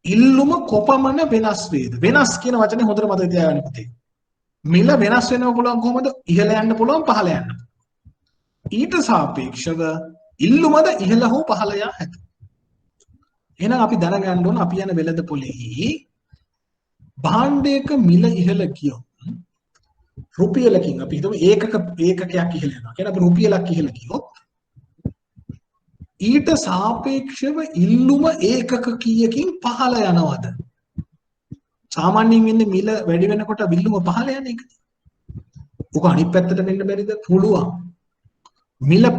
ඉල්ලුම කොපමණ වෙනස් වේද? වෙනස් කියන වචනේ හොඳට මතක තියාගන්න පුතේ. මිල වෙනස් වෙනව පුළුවන් කොහොමද? ඉහළ යන්න පුළුවන් පහළ යන්න. ඊට සාපේක්ෂව ඉල්ලුමද ඉහළ හෝ පහළ යා හැකියි. එහෙනම් අපි දැනගන්න ඕන අපි යන වෙළඳපොළේ භාණ්ඩයක මිල ඉහළ ගියොත් රුපියලකින් අපි හිතමු ඒකකයක් ඉහළ යනවා. කියන අපි රුපියලක් ඉහළ ගියොත් ඊට සාපේක්ෂව ඉල්ලුම ඒකක කීයකින් පහළ යනවද? සාමාන්‍යයෙන් වෙන්නේ මිල වැඩි වෙනකොට ඉල්ලුම පහළ යන එකද? ඔක අනිත් පැත්තට වෙන්න බැරිද? පුළුවන්. මිල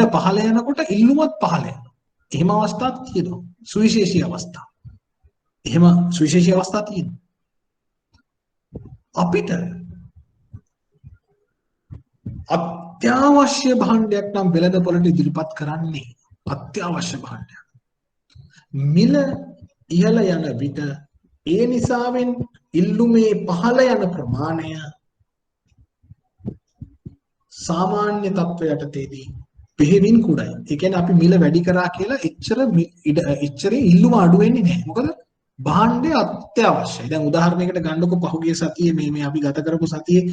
පහළ යනකොට ඉල්ලුමත් පහළ යනවා. එහෙම අවස්ථාවක් තියෙනවා. සුවිශේෂී අවස්ථා. එහෙම සුවිශේෂී අවස්ථා තියෙනවා. අපිට අත්‍යවශ්‍ය භාණ්ඩයක් නම් වෙළඳපොළට ඉදිරිපත් කරන්නේ අත්‍යවශ්‍ය භාණ්ඩයක්. මිල ඉහළ යන විට ඒ නිසාවෙන් ඉල්ලුමේ පහළ යන ප්‍රමාණය සාමාන්‍ය තත්ත්වයටදී බෙහෙවින් කුඩයි. ඒ කියන්නේ අපි මිල වැඩි කරා කියලා එච්චර ඉල්ලුම අඩු වෙන්නේ නැහැ. මොකද භාණ්ඩය අත්‍යවශ්‍යයි. දැන් උදාහරණයකට ගන්නකො පහුගිය සතියේ මේ අපි ගත කරපු සතියේ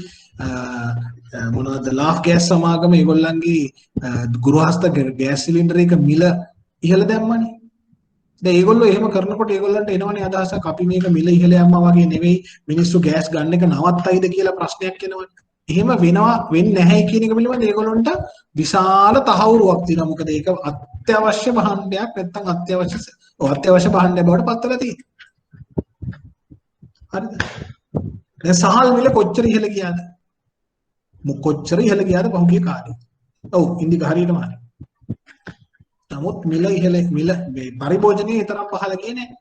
මොනවද ලාෆ් ගෑස් සමාගම ඒගොල්ලන්ගේ ගෘහස්ත ගෑස් සිලින්ඩර් එක මිල ඉහළ දැම්මනේ. දැන් ඒගොල්ලෝ එහෙම කරනකොට ඒගොල්ලන්ට එනවනේ අදහසක් අපි මේක මිල ඉහළ යම්මා වගේ නෙවෙයි මිනිස්සු ගෑස් ගන්න එක නවත්තයිද කියලා ප්‍රශ්නයක් එනවනේ. එහෙම වෙන්නේ නැහැ කියන එක පිළිබඳව ඒගොල්ලන්ට විශාල තහවුරුවක් තියෙනවා. මොකද ඒක අත්‍යවශ්‍ය භාණ්ඩයක් නැත්නම් අත්‍යවශ්‍ය භාණ්ඩයක් බවට පත් වෙලා තියෙනවා. හරිද? දැන් සහල් මිල කොච්චර ඉහළ ගියාද? කොච්චර ඉහළ ගියාද පහුගිය කාලේ? ඔව් ඉන්දික හරියටම හරි. නමුත් මිල මේ පරිභෝජනයේ තරම් පහළ ගියේ නැහැ.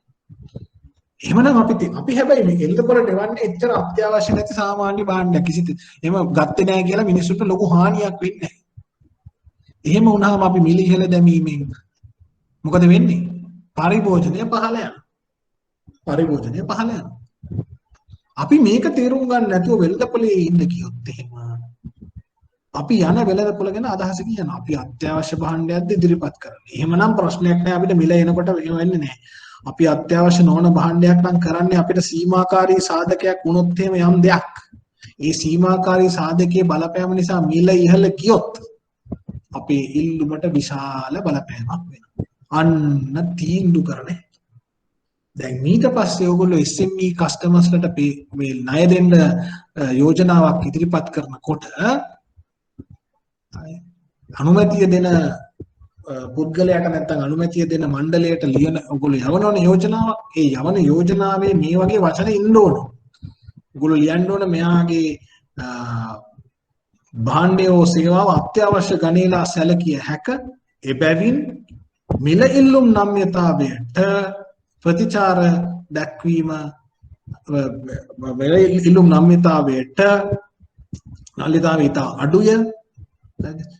එහෙමනම් අපි හැබැයි මේ එල්ලපොලට එවන්නේ එච්චර අත්‍යවශ්‍ය නැති සාමාන්‍ය භාණ්ඩයක් කිසිත් එහෙම ගත්තේ නැහැ කියලා මිනිස්සුන්ට ලොකු හානියක් වෙන්නේ නැහැ. එහෙම වුණාම අපි මිල ඉහළ දැමීමෙන් මොකද වෙන්නේ? පරිභෝජනය පහළ යනවා. අපි මේක තේරුම් ගන්න නැතුව වෙළඳපොලේ ඉන්න කියොත් එහෙම අපි යන වෙළඳපොළ ගැන අදහස කියනවා. අපි අත්‍යවශ්‍ය භාණ්ඩයක්ද ඉදිරිපත් කරන්නේ. එහෙමනම් ප්‍රශ්නයක් නැහැ අපිට මිල එනකොට එහෙම වෙන්නේ නැහැ. අපි අත්‍යවශ්‍ය නොවන භාණ්ඩයක් නම් කරන්නේ අපිට සීමාකාරී සාධකයක් වුණොත් එහෙම යම් දෙයක්. ඒ සීමාකාරී සාධකයේ බලපෑම නිසා මිල ඉහළ ගියොත් අපේ ඉල්ලුමට විශාල බලපෑමක් වෙනවා. අන්න තීන්දුව කරන්නේ. දැන් ඊට පස්සේ ඔයගොල්ලෝ SME කස්ටමර්ස්ලට මේ ණය දෙන්න යෝජනාවක් ඉදිරිපත් කරනකොට අනුමැතිය දෙන පුද්ගලයාට නැත්නම් අනුමැතිය දෙන මණ්ඩලයට ලියන ඔයගොල්ලෝ යවනවනේ යෝජනාවක්. ඒ යවන යෝජනාවේ මේ වගේ වචන ඉන්න ඕන. ඔයගොල්ලෝ ලියන්න ඕන මෙයාගේ භාණ්ඩය හෝ සේවාව අත්‍යවශ්‍ය ගණේලා සැලකිය හැක. එබැවින් මිල ඉල්ලුම් නම්‍යතාවයට ප්‍රතිචාර දක්වීම මිල ඉල්ලුම් නම්‍යතාවයට නල්ලිතාවය ඉතා අඩුය.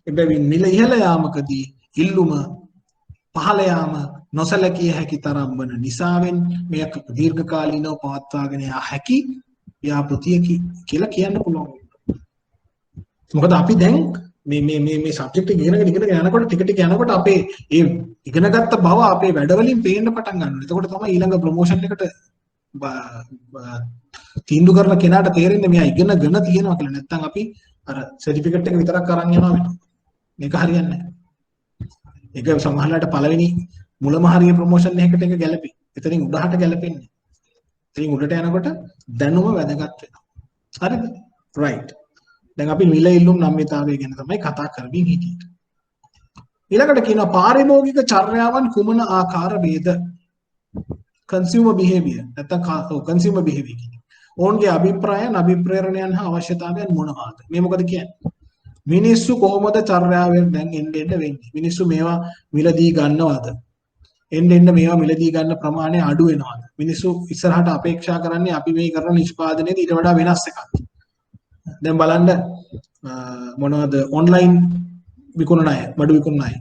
එබැවින් මිල ඉහළ යාමකදී ඉල්ලුම පහළ යාම නොසැලකිය හැකි තරම් වන නිසාවෙන් මෙය දීර්ඝකාලීනව පවත්වාගෙන යා හැකි ව්‍යාපෘතියකි කියලා කියන්න පුළුවන්. මොකද අපි දැන් මේ සබ්ජෙක්ට් එක ඉගෙනගෙන යනකොට ටික ටික යනකොට අපේ ඒ ඉගෙනගත්ත බව අපේ වැඩවලින් පේන්න පටන් ගන්නවා. එතකොට තමයි ඊළඟ ප්‍රොමෝෂන් එකට තීන්දුව කරන කෙනාට තේරෙන්නේ මෙයා ඉගෙනගෙන තියෙනවා කියලා. නැත්නම් අපි අර සර්ටිෆිකේට් එක විතරක් අරන් යනවා වෙනවා. මේක හරියන්නේ නැහැ. ඒක සමහරවිට පළවෙනි මුලම හරිය ප්‍රොමෝෂන් එකකට එක ගැලපෙයි. එතනින් උඩහට ගැලපෙන්නේ. එතනින් උඩට යනකොට දැනුම වැදගත් වෙනවා. හරිද? right. දැන් අපි මිල ඉල්ලුම් නම්‍යතාවය ගැන තමයි කතා කරමින් හිටියේ. ඊළඟට කියනවා පාරිභෝගික චර්යාවන් කුමන ආකාර වේද? consumer behavior නැත්නම් consumer behavior කියන්නේ. ඔවුන්ගේ අභිප්‍රායන් අභිප්‍රේරණයන් හා අවශ්‍යතාවයන් මොනවාද? මේ මොකද කියන්නේ? මිනිස්සු කොහොමද චර්යාවෙන් දැන් එන්න වෙන්නේ? මිනිස්සු මේවා මිලදී ගන්නවද? එන්න මේවා මිලදී ගන්න ප්‍රමාණය අඩු වෙනවද? මිනිස්සු ඉස්සරහට අපේක්ෂා කරන්නේ අපි මේ කරන නිෂ්පාදනයේ ඊට වඩා වෙනස් එකක්. දැන් බලන්න මොනවද ඔන්ලයින් විකුණන අය, බඩු විකුණන අය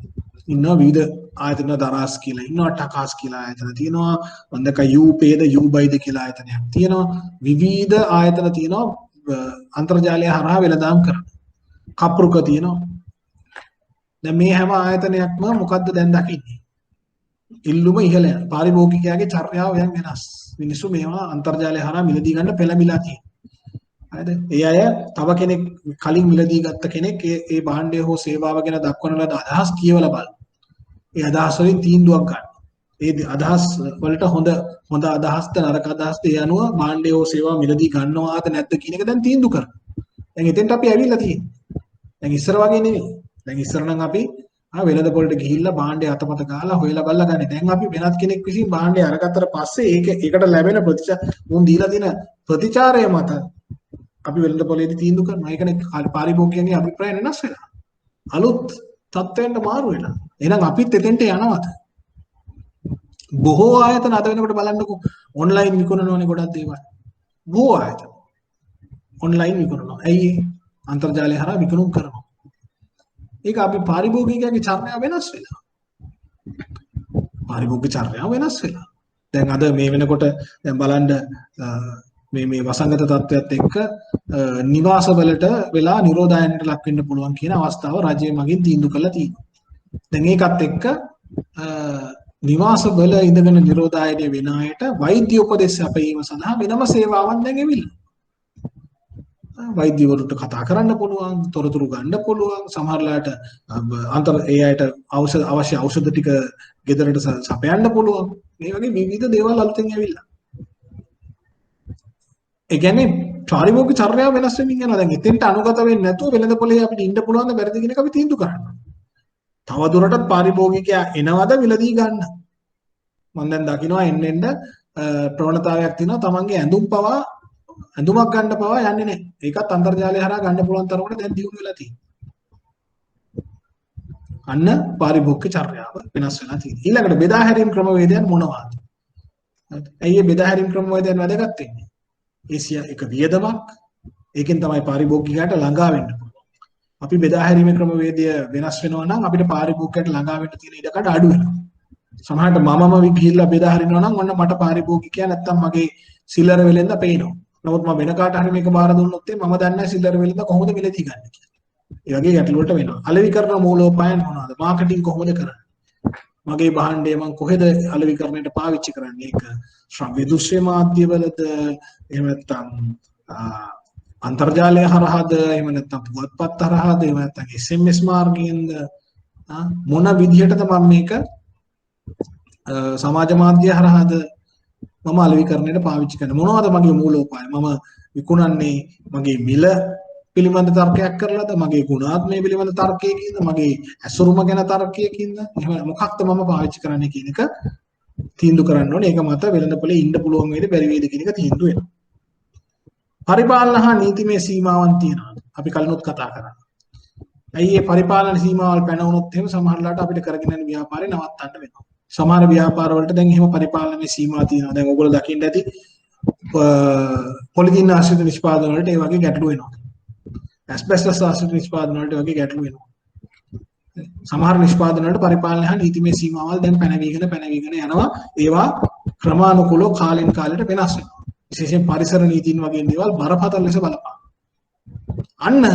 ඉන්නවා විවිධ ආයතන දරාස් කියලා ඉන්නවා, ටකාස් කියලා ආයතන තියෙනවා, වන්දක යූපේද යූබයිද කියලා ආයතනයක් තියෙනවා, විවිධ ආයතන තියෙනවා අන්තර්ජාලය හරහා වෙළඳාම් කරන. කප්රුක තියෙනවා. දැන් මේ හැම ආයතනයක්ම මොකද්ද දැන් දකින්නේ? ඉල්ලුම ඉහළ යන පාරිභෝගිකයාගේ චර්යාව යම් වෙනස්. මිනිස්සු මේවා අන්තර්ජාලය හරහා මිලදී ගන්න පෙළඹිලා තියෙනවා. හරිද? ඒ අය තව කෙනෙක් කලින් මිලදී ගත්ත කෙනෙක් ඒ භාණ්ඩය හෝ සේවාව ගැන දක්වන ලද අදහස් කියවලා බලන්න. ඒ අදහස් වලින් තීන්දුවක් ගන්න. ඒ අදහස් වලට හොඳ අදහස්ද නරක අදහස්ද ඒ අනුව භාණ්ඩය හෝ සේවාව මිලදී ගන්නවාද නැද්ද කියන එක දැන් තීන්දුව කරනවා. දැන් එතෙන්ට අපි ඇවිල්ලා තියෙන්නේ. දැන් ඉස්සර වගේ නෙවෙයි. දැන් ඉස්සර නම් අපි වෙළඳ පොළට ගිහිල්ලා භාණ්ඩය අතපත ගාලා හොයලා බලලා ගන්නේ. දැන් අපි වෙනත් කෙනෙක් විසින් භාණ්ඩය අරගත්තට පස්සේ ඒකට ලැබෙන උන් දීලා තියෙන ප්‍රතිචාරය මත අපි වෙළඳ පොළේදී තීන්දුව කරනවා. ඒකනේ පාරිභෝගිකයන්ගේ අභිප්‍රාය වෙනස් වෙනවා. අලුත් තත්ත්වයන්ට මාරු වෙනවා. එහෙනම් අපිත් එතෙන්ට යනවාද? බොහෝ ආයතන අද වෙනකොට බලන්නකෝ ඔන්ලයින් විකුණනවනේ ගොඩක් දේවල්. බොහෝ ආයතන ඔන්ලයින් විකුණනවා. ඇයි අන්තර්ජාලය හරහා විකුණුම් කරනවා. ඒක අපි පාරිභෝගිකයන්ගේ චර්යාව වෙනස් වෙනවා. පාරිභෝගික චර්යාව වෙනස් වෙනවා. දැන් අද මේ වෙනකොට දැන් බලන්න මේ වසංගත තත්ත්වයත් එක්ක නිවාසවලට වෙලා නිරෝධායනයට ලක් වෙන්න පුළුවන් කියන අවස්ථාව රජය මගින් තීන්දුව කළා තියෙනවා. දැන් ඒකත් එක්ක නිවාසවල ඉඳගෙන නිරෝධායනය වෙන අයට වෛද්‍ය උපදෙස් අපීම සඳහා වෙනම සේවාවක් දැන් එවිලා. වෛද්‍යවරුන්ට කතා කරන්න පුළුවන්, තොරතුරු ගන්න පුළුවන්, සමහරලාට ඒ අයට අවශ්‍ය ඖෂධ ටික ගෙදරට සපයන්න පුළුවන්. මේ වගේ විවිධ දේවල් අලුතෙන් ඇවිල්ලා. ඒ කියන්නේ පාරිභෝගික චර්යාව වෙනස් වෙමින් යනවා. දැන් එතෙන්ට අනුගත වෙන්නේ නැතුව වෙළඳපොලේ අපිට ඉන්න පුළුවන් ද බැරිද කියන එක අපි තීන්දුව කරනවා. තව දුරටත් පාරිභෝගිකයා එනවද විලදී ගන්න. මම දැන් දකිනවා එන්න ප්‍රවණතාවයක් තියෙනවා තමන්ගේ ඇඳුමක් ගන්න පවා යන්නේ නැහැ. ඒකත් අන්තර්ජාලය හරහා ගන්න පුළුවන් තරමට දැන් දියුණු වෙලා තියෙනවා. අන්න පාරිභෝගික චර්යාව වෙනස් වෙලා තියෙනවා. ඊළඟට බෙදා හැරීම් ක්‍රමවේදයන් මොනවාද? ඇයි මේ බෙදා හැරීම් ක්‍රමවේදයන් වැදගත් වෙන්නේ? ඒ එක වියදමක්. ඒකෙන් තමයි පාරිභෝගිකයාට ළඟා වෙන්න පුළුවන්. අපි බෙදා හැරීමේ ක්‍රමවේදය වෙනස් වෙනවා නම් අපිට පාරිභෝගිකයට ළඟා වෙන්න තියෙන ඉඩකඩ අඩු වෙනවා. සමහරට මමම ගිහිල්ලා බෙදා හරිනවා නම් ඔන්න මට පාරිභෝගිකයා නැත්තම් මගේ සිල්ලර වෙලෙන්ද පේනවා. නමුත් මම වෙන කාට හරි මේක බාර දුන්නොත් මම දන්නේ නැහැ සිල්ලර වෙලෙන්ද කොහොමද මිලදී ගන්න කියලා. ඒ වගේ ගැටලු වලට වෙනවා. අලෙවිකරණ මූලෝපායන් මොනවාද? මාකටිං කොහොමද කරන්නේ? මගේ භාණ්ඩය මම කොහෙද අලෙවිකරණයට පාවිච්චි කරන්නේ? ඒක ශ්‍රව්‍ය දෘශ්‍ය මාධ්‍යවලද එහෙම නැත්නම් අන්තර්ජාලය හරහාද එහෙම නැත්නම් පුවත්පත් හරහාද එහෙම නැත්නම් SMS මාර්ගයෙන්ද මොන විදිහටද මම මේක සමාජ මාධ්‍ය හරහාද මම අලෙවිකරණයට පාවිච්චි කරන්නේ? මොනවද මගේ මූලෝපාය? මම විකුණන්නේ මගේ මිල පිළිබඳ තර්කයක් කරලාද? මගේ ගුණාත්මය පිළිබඳ තර්කයකින්ද? මගේ ඇසුරුම ගැන තර්කයකින්ද? එහෙම මොකක්ද මම පාවිච්චි කරන්නේ කියන එක තීන්දුව කරන්න ඕනේ. ඒක මත වෙළඳපොලේ ඉන්න පුළුවන් වේද බැරි වේද කියන එක තීන්දුව වෙනවා. පරිපාලන හා නීතිමය සීමාවන් තියෙනවා. අපි කලිනුත් කතා කරා. ඇයි මේ පරිපාලන සීමාවල් පැනවුනොත් එහෙම සමහරලාට අපිට කරගෙන යන ව්‍යාපාරේ නවත්තන්න වෙනවා. සමහර ව්‍යාපාර වලට දැන් එහෙම පරිපාලනයේ සීමා තියෙනවා. දැන් ඔයගොල්ලෝ දකින්න ඇති පොලිතින් ආශ්‍රිත නිෂ්පාදන වලට ඒ වගේ ගැටලු වෙනවා. ඇස්බෙස්ටස් ආශ්‍රිත නිෂ්පාදන වලට වගේ ගැටලු වෙනවා. සමහර නිෂ්පාදන වලට පරිපාලන හා නීතිමය සීමාවල් දැන් පැනවීගෙන යනවා. ඒවා ක්‍රමානුකූලව කාලෙන් කාලයට වෙනස් වෙනවා. විශේෂයෙන් පරිසර නීතින් වගේ දේවල් බරපතල ලෙස බලපාන. අන්න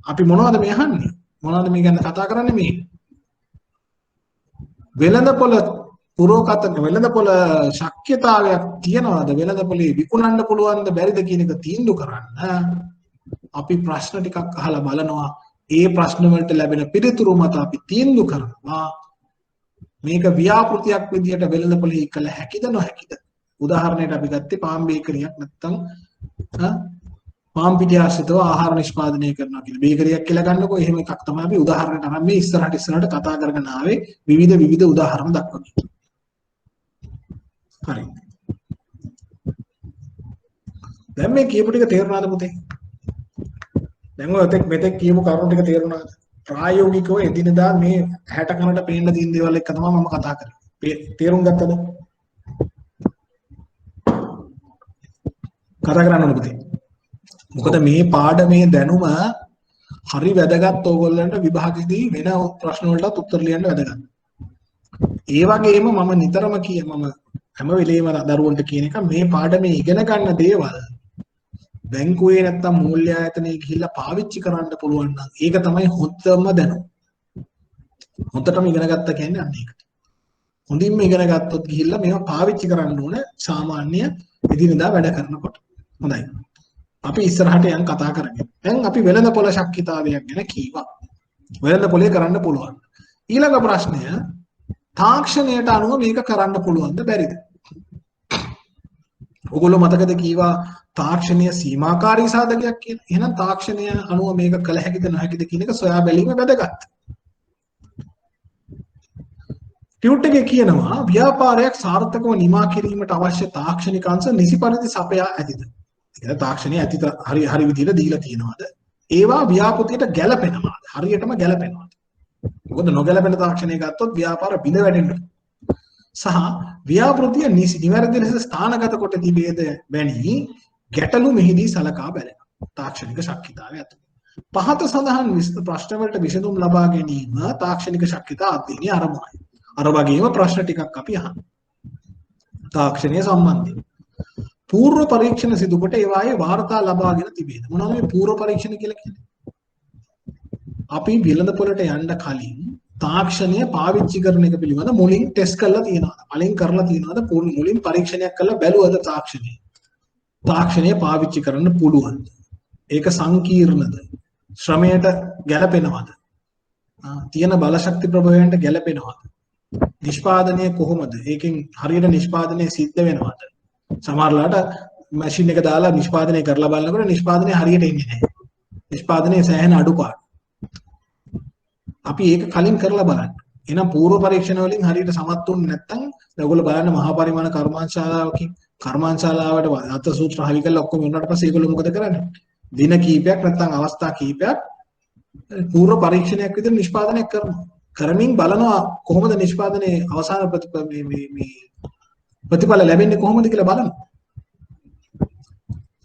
අපි මොනවද මේ අහන්නේ? මොනවද මේ ගැන කතා කරන්නේ මේ? වෙළඳපොළ වෙළඳපොළ ශක්්‍යතාවයක් තියනවාද? වෙළඳපොලේ විකුණන්න පුළුවන්ද බැරිද කියන එක තීන්දුව කරන්න අපි ප්‍රශ්න ටිකක් අහලා බලනවා. ඒ ප්‍රශ්න වලට ලැබෙන පිළිතුරු මත අපි තීන්දුව කරනවා මේක ව්‍යාපෘතියක් විදිහට වෙළඳපොලේ කළ හැකිද නොහැකිද? උදාහරණයට අපි ගත්තේ පාම් බේකරියක් නැත්තම් පාම් පිටිය ආශ්‍රිතව ආහාර නිෂ්පාදනය කරනවා කියලා. බේකරියක් කියලා ගන්නකො එහෙම එකක් තමයි අපි උදාහරණයට අරන් මේ ඉස්සරහට කතා කරගෙන ආවේ විවිධ උදාහරණ දක්වමින්. හරි. දැන් මේ කියපු ටික තේරුණාද පුතේ? දැන් ඔය මෙතෙක් කියපු කරුණු ටික තේරුණාද? ප්‍රායෝගිකව එදිනදා මේ 60 කනට පේන්න තියෙන දේවල් එක තමයි මම කතා කරන්නේ. තේරුම් ගත්තද? කතා කරන්න ඕනේ පුතේ. මොකද මේ පාඩමේ දැනුම හරි වැදගත් ඕගොල්ලන්ට විභාගෙදී වෙන ප්‍රශ්න වලට උත්තර ලියන්න වැදගත්. ඒ වගේම මම නිතරම මම හැම වෙලේම දරුවන්ට කියන එක මේ පාඩමේ ඉගෙන ගන්න දේවල් බැංකුවේ නැත්තම් මූල්‍ය ආයතනයේ ගිහිල්ලා පාවිච්චි කරන්න පුළුවන් නම් ඒක තමයි හොඳම දැනුම. හොඳටම ඉගෙන ගත්ත කියන්නේ අන්න ඒකට. හොඳින්ම ඉගෙන ගත්තොත් ගිහිල්ලා මේවා පාවිච්චි කරන්න ඕන සාමාන්‍ය එදිනෙදා වැඩ කරනකොට. හොඳයි. අපි ඉස්සරහට යන් කතා කරගෙන. දැන් අපි වෙළඳපොළ ශක්්‍යතාවයක් ගැන කීවා. වෙළඳපොලේ කරන්න පුළුවන්. ඊළඟ ප්‍රශ්නය තාක්ෂණයට අනුව මේක කරන්න පුළුවන්ද බැරිද? ඔයගොල්ලෝ මතකද කීවා තාක්ෂණීය සීමාකාරී සාධකයක් කියලා. එහෙනම් තාක්ෂණය අනුව මේක කළ හැකිද නොහැකිද කියන එක සොයා බැලීම වැදගත්. ටියුට් එකේ කියනවා ව්‍යාපාරයක් සාර්ථකව නිමා කිරීමට අවශ්‍ය තාක්ෂණික අංශ නිසි පරිදි සපයා ඇතිද? ඒ තාක්ෂණයේ ඇති හරි විදිහට දීලා තියෙනවද? ඒවා ව්‍යාපෘතියට ගැලපෙනවද? හරියටම ගැලපෙනවද? මොකද නොගැලපෙන තාක්ෂණය ගත්තොත් ව්‍යාපාර බිඳ වැටෙන්න. සහ ව්‍යාපෘතිය නිවැරදි ලෙස ස්ථානගත කොට තිබේද වැනි ගැටලු මෙහිදී සලකා බලනවා. තාක්ෂණික ශක්්‍යතාවය ඇතුළේ. පහත සඳහන් ප්‍රශ්න වලට විසඳුම් ලබා ගැනීම තාක්ෂණික ශක්්‍යතා අධ්‍යයනයේ ආරම්භයයි. අර වගේම ප්‍රශ්න ටිකක් අපි අහනවා. තාක්ෂණය සම්බන්ධයෙන්. පූර්ව පරීක්ෂණ සිදු කොට ඒවායේ වාර්තා ලබාගෙන තිබේද? මොනවද මේ පූර්ව පරීක්ෂණ කියලා කියන්නේ? අපි වෙළඳපොළට යන්න කලින් තාක්ෂණය පාවිච්චි කරන එක පිළිබඳ මුලින් ටෙස්ට් කරලා තියෙනවා. කලින් කරලා තියෙනවාද? මුලින් පරීක්ෂණයක් කරලා බැලුවද තාක්ෂණය? තාක්ෂණය පාවිච්චි කරන්න පුළුවන්ද? ඒක සංකීර්ණද? ශ්‍රමයට ගැළපෙනවද? තියෙන බලශක්ති ප්‍රභවයන්ට ගැළපෙනවද? නිෂ්පාදනය කොහොමද? ඒකෙන් හරියට නිෂ්පාදනය සිද්ධ වෙනවද? සමහරලාට මැෂින් එක දාලා නිෂ්පාදනය කරලා බලනකොට නිෂ්පාදනය හරියට එන්නේ නැහැ. නිෂ්පාදනයේ සෑහෙන අඩුපාඩු. අපි ඒක කලින් කරලා බලන්න. එහෙනම් පූර්ව පරීක්ෂණ වලින් හරියට සමත් වුනේ නැත්නම් ඔයගොල්ලෝ බලන්න මහා පරිමාණ කර්මාන්තශාලාවකින් කර්මාන්තශාලාවට අත සූත්‍ර හවි කරලා ඔක්කොම උනාට පස්සේ ඒගොල්ලෝ මොකද කරන්නේ? දින කීපයක් නැත්නම් අවස්ථා කීපයක් පූර්ව පරීක්ෂණයක් විතර නිෂ්පාදනය කරනවා. කරමින් බලනවා කොහොමද නිෂ්පාදනයේ අවසාන ප්‍රතිඵල ලැබෙන්නේ කොහොමද කියලා බලනවා.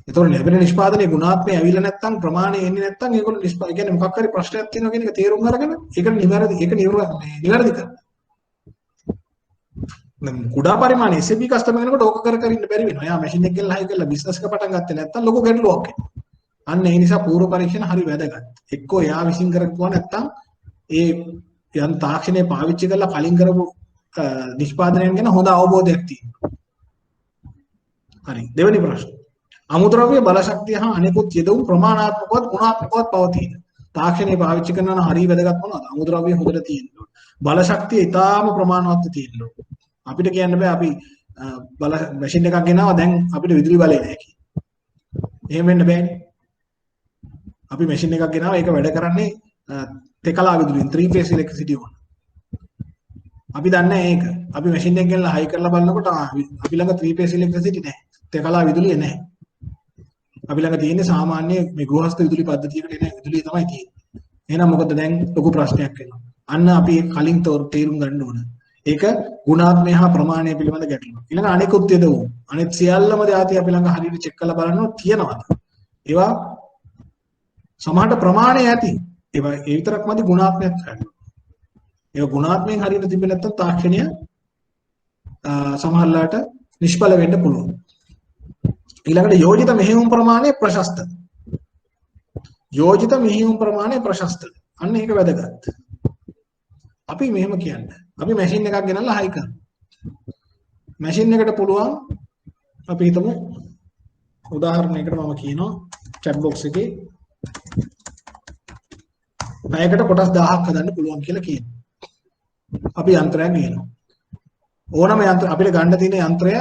ඒතකොට ලැබෙන නිෂ්පාදනයේ ගුණාත්මක ඇවිල්ලා නැත්නම් ප්‍රමාණය එන්නේ නැත්නම් ඒගොල්ලෝ නිෂ්පාදනය කියන්නේ මොකක් හරි ප්‍රශ්නයක් තියෙනවා කියන එක තේරුම් අරගෙන ඒක නිවැරදි කරනවා. දැන් කුඩා පරිමාණයේ SAP කස්ටමර් කෙනෙකුට ඕක කර ඉන්න බැරි වෙනවා. එයා මැෂින් එක ගෙනලා හයි කරලා බිස්නස් එක පටන් ගත්තේ නැත්නම් ලොකු ගැටලුවක් එනවා. අන්න ඒ නිසා පූර්ව පරීක්ෂණ හරි වැදගත්. එක්කෝ එයා විශ්ින් කරපුවා නැත්නම් ඒ යම් තාක්ෂණය පාවිච්චි කරලා කලින් කරපු නිෂ්පාදනයන් ගැන හොඳ අවබෝධයක් තියෙනවා. හරි. දෙවෙනි ප්‍රශ්න. අමුද්‍රව්‍ය බලශක්තිය හා අනෙකුත් යෙදවුම් ප්‍රමාණාත්මකවත් ගුණාත්මකවත් පවතීද? තාක්ෂණය පාවිච්චි කරනවා නම් හරිය වැදගත් මොනවද? අමුද්‍රව්‍ය හොඳට තියෙනවා. බලශක්තිය ඊටාම ප්‍රමාණවත් තියෙනවා. අපිට කියන්න බෑ අපි මැෂින් එකක් ගෙනාවා දැන් අපිට විදුලි බලය නැහැ කියලා. එහෙම වෙන්න බෑනේ. අපි මැෂින් එකක් ගෙනාවා ඒක වැඩ කරන්නේ තෙකලා විදුලියෙන් 3 phase electricity ඕන. අපි දන්නේ ඒක. අපි මැෂින් එක ගෙනලා හයි කරලා බලනකොට අපි ළඟ 3 phase electricity නැහැ. තෙකලා විදුලිය නැහැ. අපි ළඟ තියෙන්නේ සාමාන්‍ය මේ ගෘහස්ත විදුලි පද්ධතියකට එන විදුලිය තමයි තියෙන්නේ. එහෙනම් මොකද දැන් ලොකු ප්‍රශ්නයක් වෙනවා. අන්න අපි කලින් තේරුම් ගන්න ඕන. ඒක ගුණාත්මය හා ප්‍රමාණය පිළිබඳ ගැටලුවක්. ඊළඟ අනෙකුත් යදවුම්. අනෙත් සියල්ලම දාති අපි ළඟ හරියට චෙක් කරලා බලනවා තියෙනවද? ඒවා සමහරට ප්‍රමාණය ඇති. ඒවා ඒ විතරක්මදි ගුණාත්මයක් ගන්න. ඒක ගුණාත්මයෙන් හරියට තිබෙන්නේ නැත්නම් තාක්ෂණය සමහරලාට නිෂ්ඵල වෙන්න පුළුවන්. ඊළඟට යෝජිත මෙහෙයුම් ප්‍රමාණය ප්‍රශස්ත. යෝජිත මෙහෙයුම් ප්‍රමාණය ප්‍රශස්ත. අන්න ඒක වැදගත්. අපි මෙහෙම කියන්නේ. අපි මැෂින් එකක් ගෙනල්ලා හයි කරනවා. මැෂින් එකට පුළුවන් අපි හිතමු උදාහරණයකට මම කියනවා chat box එකේ පැයකට කොටස් 1000ක් හදන්න පුළුවන් කියලා කියනවා. අපි යන්ත්‍රයක් ගේනවා. ඕනම යන්ත්‍ර අපිට ගන්න තියෙන යන්ත්‍රය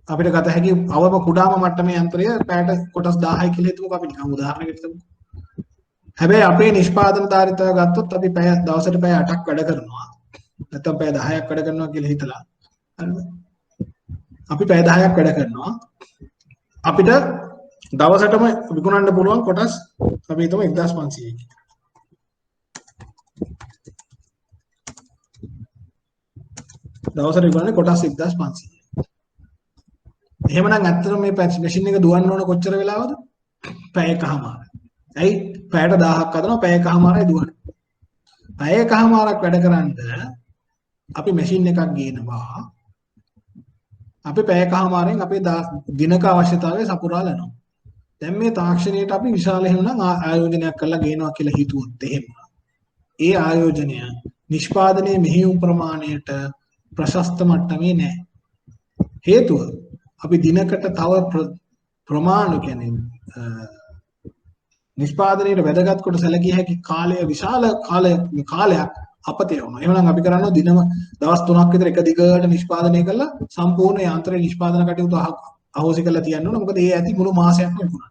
අපිට ගත හැකි අවම කුඩාම මට්ටමේ යන්ත්‍රය පැයට කොටස් 1000යි කියලා හිතමුකෝ අපි නිකන් උදාහරණයකට හිතමු. හැබැයි අපේ නිෂ්පාදන ධාරිතාව ගත්තොත් අපි දවසට පැය 8ක් වැඩ කරනවා. නැත්නම් පැය 10ක් වැඩ කරනවා කියලා හිතලා. හරිද? අපි පැය 10ක් වැඩ කරනවා. අපිට දවසටම විකුණන්න පුළුවන් කොටස් අපි හිතමු 1500යි. දවසට විකුණන්නේ කොටස් 1500. එහෙමනම් ඇත්තටම මේ මැෂින් එක දුවන්න ඕන කොච්චර වෙලාවද? පැය එකමාරයි. ඇයි? පැයට 1000ක් හදනවා පැය එකමාරයි දුවන්නේ. පැය එකමාරක් වැඩ කරන්න අපි මැෂින් එකක් ගේනවා. අපි පැය එකමාරෙන් අපේ දිනක අවශ්‍යතාවය සපුරාලනවා. දැන් මේ තාක්ෂණයට අපි විශාල එහෙමනම් ආයෝජනයක් කරලා ගේනවා කියලා හිතුවොත් එහෙම. ඒ ආයෝජනය නිෂ්පාදනයේ මෙහෙයුම් ප්‍රමාණයට ප්‍රශස්ත මට්ටමේ නැහැ. හේතුව අපි දිනකට තව ප්‍රමාණ කියන්නේ නිෂ්පාදනයේ වැදගත් කොට සැලකිය හැකි කාලය විශාල කාලයක් අපතේ වුණා. එහෙනම් අපි කරන්නේ දිනම දවස් 3ක් විතර එක දිගට නිෂ්පාදනය කරලා සම්පූර්ණ යාන්ත්‍රික නිෂ්පාදන කටයුතු අහෝසි කරලා තියන්න ඕන. මොකද ඒ ඇති මුළු මාසයක්ම විකුණනවා.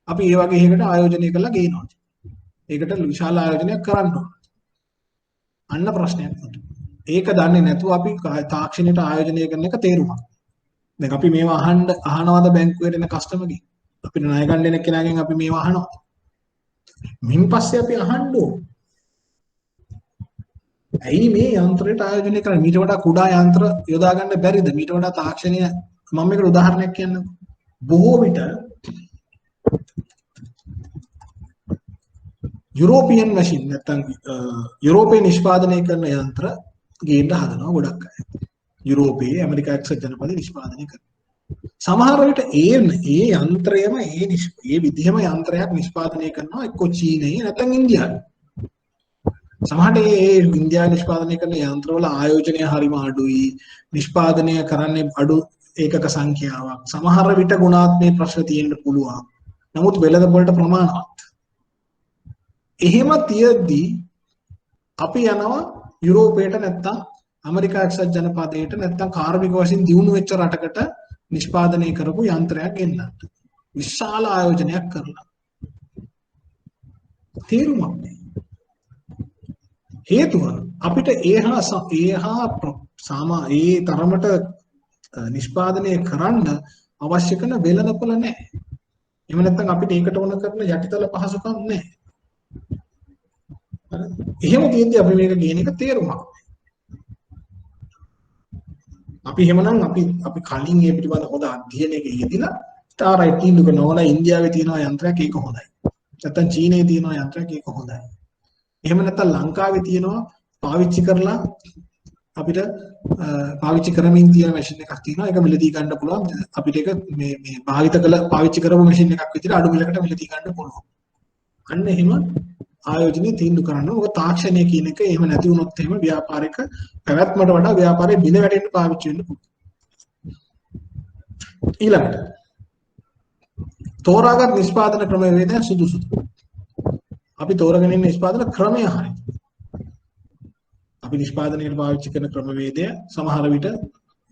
අපි ඒ වගේ එකකට ආයෝජනය කරලා ගේනවා. ඒකට විශාල ආයෝජනයක් කරන්න ඕන. අන්න ප්‍රශ්නයක් නේද? ඒක දන්නේ නැතුව අපි තාක්ෂණයට ආයෝජනය කරන එක තේරුමක්. දැන් අපි මේවා අහනවාද බැංකුවට එන කස්ටමර්ගෙන්? අපිට ණය ගන්න එන කෙනාගෙන් අපි මේවා අහනවා. මින් පස්සේ අපි අහන්න ඕන. ඇයි මේ යන්ත්‍රයට ආයෝජනය කරන්නේ? මීට වඩා කුඩා යන්ත්‍ර යොදා ගන්න බැරිද? මීට වඩා තාක්ෂණය මම මේකට උදාහරණයක් කියන්නම්. බොහෝ විට යුරෝපියන් මැෂින් නැත්නම් යුරෝපයේ නිෂ්පාදනය කරන යන්ත්‍ර ගේන්න හදනවා ගොඩක් අය. යුරෝපයේ ඇමරිකා එක්සත් ජනපදයේ නිෂ්පාදනය කරනවා. සමහර විට ඒ යන්ත්‍රයම ඒ විදිහම යන්ත්‍රයක් නිෂ්පාදනය කරනවා එක්ක චීනයේ නැත්නම් ඉන්දියාවේ. සමහරට ඒ ඉන්දියාවේ නිෂ්පාදනය කරන යන්ත්‍රවල ආයෝජනය හරිම අඩුයි. නිෂ්පාදනය කරන්නේ අඩු ඒකක සංඛ්‍යාවක්. සමහර විට ගුණාත්මක ප්‍රශ්න තියෙන්න පුළුවන්. නමුත් වෙළඳපොළට ප්‍රමාණවත්. එහෙම තියද්දී අපි යනවා යුරෝපයට නැත්නම් ඇමරිකා එක්සත් ජනපදයට නැත්නම් කාර්මික වශයෙන් දියුණු වෙච්ච රටකට නිෂ්පාදනය කරපු යන්ත්‍රයක් ගෙන්නන්න. විශාල ආයෝජනයක් කරලා. තේරුමක් නැහැ. හේතුව අපිට ඒ තරමට නිෂ්පාදනය කරන්න අවශ්‍ය කරන වෙළඳපොළ නැහැ. එහෙම නැත්නම් අපිට ඒකට ඕන කරන යටිතල පහසුකම් නැහැ. එහෙම තියෙද්දි අපි මේක කියන එක තේරුමක් නැහැ. අපි එහෙමනම් අපි කලින් මේ පිළිබඳ හොඳ අධ්‍යයනයක යෙදিলা ස්ටාරයිට් තීන්දුව කරනවා ඉන්දියාවේ තියෙන යන්ත්‍රයක් ඒක හොඳයි. නැත්නම් චීනයේ තියෙන යන්ත්‍රයක් ඒක හොඳයි. එහෙම නැත්නම් ලංකාවේ තියෙනවා පාවිච්චි කරලා අපිට පාවිච්චි කරමින් තියෙන මැෂින් එකක් තියෙනවා. ඒක මිලදී ගන්න පුළුවන්. අපිට ඒක මේ පාවිච්චි කරපු මැෂින් එකක් විදිහට අඩු මිලකට මිලදී ගන්න පුළුවන්. අන්න එහෙම ආයෝජනයේ තීන්දුව කරන්න. ඔක තාක්ෂණය කියන එක එහෙම නැති වුණොත් එහෙම ව්‍යාපාරික පැවැත්මට වඩා ව්‍යාපාරයේ බිඳ වැටෙන්න පාවිච්චි වෙන්න පුළුවන්. ඊළඟට තෝරාගත් නිෂ්පාදන ක්‍රමවේදය සුදුසුද? අපි තෝරගෙන ඉන්න නිෂ්පාදන ක්‍රමය හරියි. අපි නිෂ්පාදනයට පාවිච්චි කරන ක්‍රමවේදය සමහර විට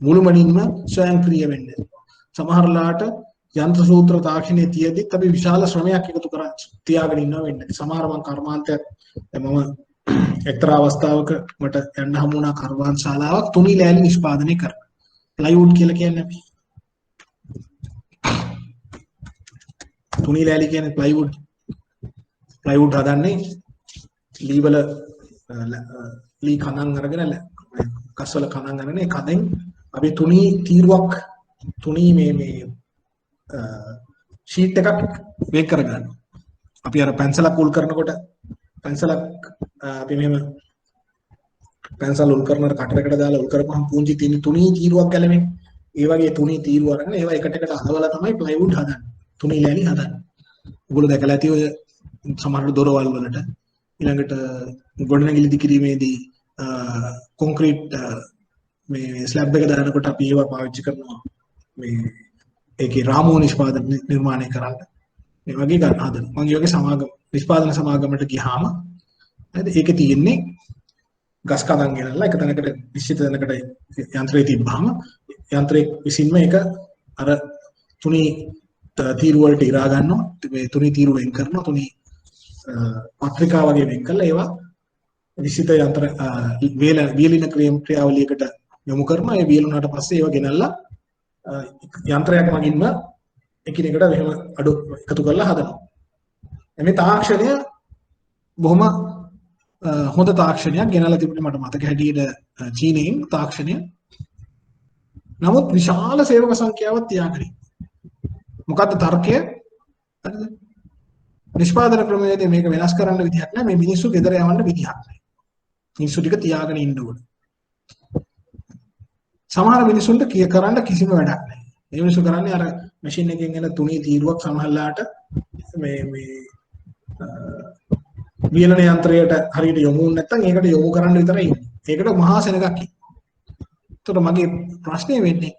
මුළුමනින්ම ස්වයංක්‍රීය වෙන්නේ. සමහරලාට යන්ත්‍ර සූත්‍ර තාක්ෂණයේ තියදිත් අපි විශාල ශ්‍රමයක් එකතු කරන් තියාගෙන ඉන්නවා වෙන්නේ. සමහර මං කර්මාන්තයක් මම එක්තරා අවස්ථාවක මට යන්න හමු වුණා කර්මාන්ත ශාලාවක් තුනී ලෑලි නිෂ්පාදනය කරන. ප්ලයිවුඩ් කියලා කියන්නේ අපි. තුනී ලෑලි කියන්නේ ප්ලයිවුඩ්. ප්ලයිවුඩ් හදන්නේ ලී වල ලී කණන් අරගෙන කස්වල කණන් අරගෙන ඒ කදෙන් අපි තුනී තීරුවක් තුනී මේ ෂීට් එකක් වෙක් කරගන්නවා. අපි අර පැන්සලක් උල් කරනකොට පැන්සලක් අපි මෙහෙම පැන්සල් උල් කරන කටරකට දාලා උල් කරපුවම පුංචි තුනී තීරුවක් ගැලවෙන්නේ. ඒ වගේ තුනී තීරුව අරගෙන ඒවා එකට එකට අහවලා තමයි ප්ලයිවුඩ් හදන්නේ. තුනී ලෑලි හදන්නේ. ඔයගොල්ලෝ දැකලා ඇති ඔය සමහර දොරවල් වලට ඊළඟට ගොඩනැගිලි දිකිරීමේදී කොන්ක්‍රීට් මේ ස්ලැබ් එක දානකොට අපි ඒවා පාවිච්චි කරනවා මේ ඒකේ රාමෝ නිෂ්පාදන නිර්මාණය කරන්න මේ වගේ ගන්න හදන මම ඒ වගේ සමාගම නිෂ්පාදන සමාගමකට ගියාම නේද ඒකේ තියෙන්නේ ගස් කඳන් ගෙනල්ලා එක තැනකට නිශ්චිත තැනකට යන්ත්‍රය තිබ්බාම යන්ත්‍රයේ විසින්ම ඒක අර තුනී තීරු වලට ඉරා ගන්නවා මේ තුනී තීරු වෙන් කරනවා තුනී පත්‍රිකා වගේ වෙන් කරලා ඒවා නිශ්චිත යන්ත්‍ර වියලින ක්‍රියාවලියකට යොමු කරනවා ඒ වියලුණාට පස්සේ ඒවා ගෙනල්ලා යන්ත්‍රයක් මගින්ම එකිනෙකට එහෙම අඩු එකතු කරලා හදනවා. මේ තාක්ෂණය බොහොම හොඳ තාක්ෂණයක් ගෙනල්ලා තිබුණේ මට මතක හැටියට චීනයෙන් තාක්ෂණය. නමුත් විශාල සේවක සංඛ්‍යාවක් තියාගෙන මොකද්ද තර්කය? හරිද? නිෂ්පාදන ක්‍රමයේදී මේක වෙනස් කරන්න විදිහක් නැහැ. මේ මිනිස්සු ගෙදර යවන්න විදිහක් නැහැ. මිනිස්සු ටික තියාගෙන ඉන්න ඕනේ. සමහර මිනිසුන්ට කරන්න කිසිම වැඩක් නැහැ. මේ මිනිස්සු කරන්නේ අර මැෂින් එකෙන් එන තුනී තීරුවක් සමහරලාට මේ වියලන යන්ත්‍රයට හරියට යොමු වුනේ නැත්නම් ඒකට යොමු කරන්න විතරයි ඉන්නේ. ඒකට මහා සෙනගක් ඉන්නේ. ඒතකොට මගේ ප්‍රශ්නේ වෙන්නේ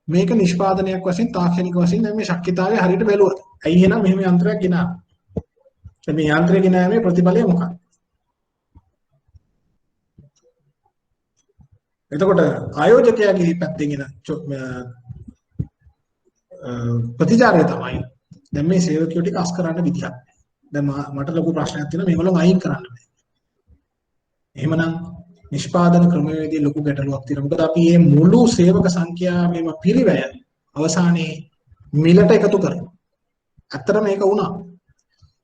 මේක නිෂ්පාදනයක් වශයෙන් තාක්ෂණික වශයෙන් මේ ශක්තිතාවය හරියට බැලුවද? ඇයි එහෙනම් මෙහෙම යන්ත්‍රයක් ගෙනාවා? මේ යන්ත්‍රය ගෙනාවේ ප්‍රතිඵලය මොකක්ද? එතකොට ආයෝජකයාගේ පැත්තෙන් එන ප්‍රතිචාරය තමයි දැන් මේ සේවකයෝ ටික අස් කරන්න විදිහක් නැහැ. දැන් මට ලොකු ප්‍රශ්නයක් තියෙනවා මේගොල්ලෝ අයින් කරන්න බෑ. එහෙමනම් නිෂ්පාදන ක්‍රමවේදයේ ලොකු ගැටලුවක් තියෙනවා. මොකද අපි මේ මුළු සේවක සංඛ්‍යාවේම පිරිවැය අවසානයේ මිලට එකතු කරනවා. ඇත්තටම මේක වුණා.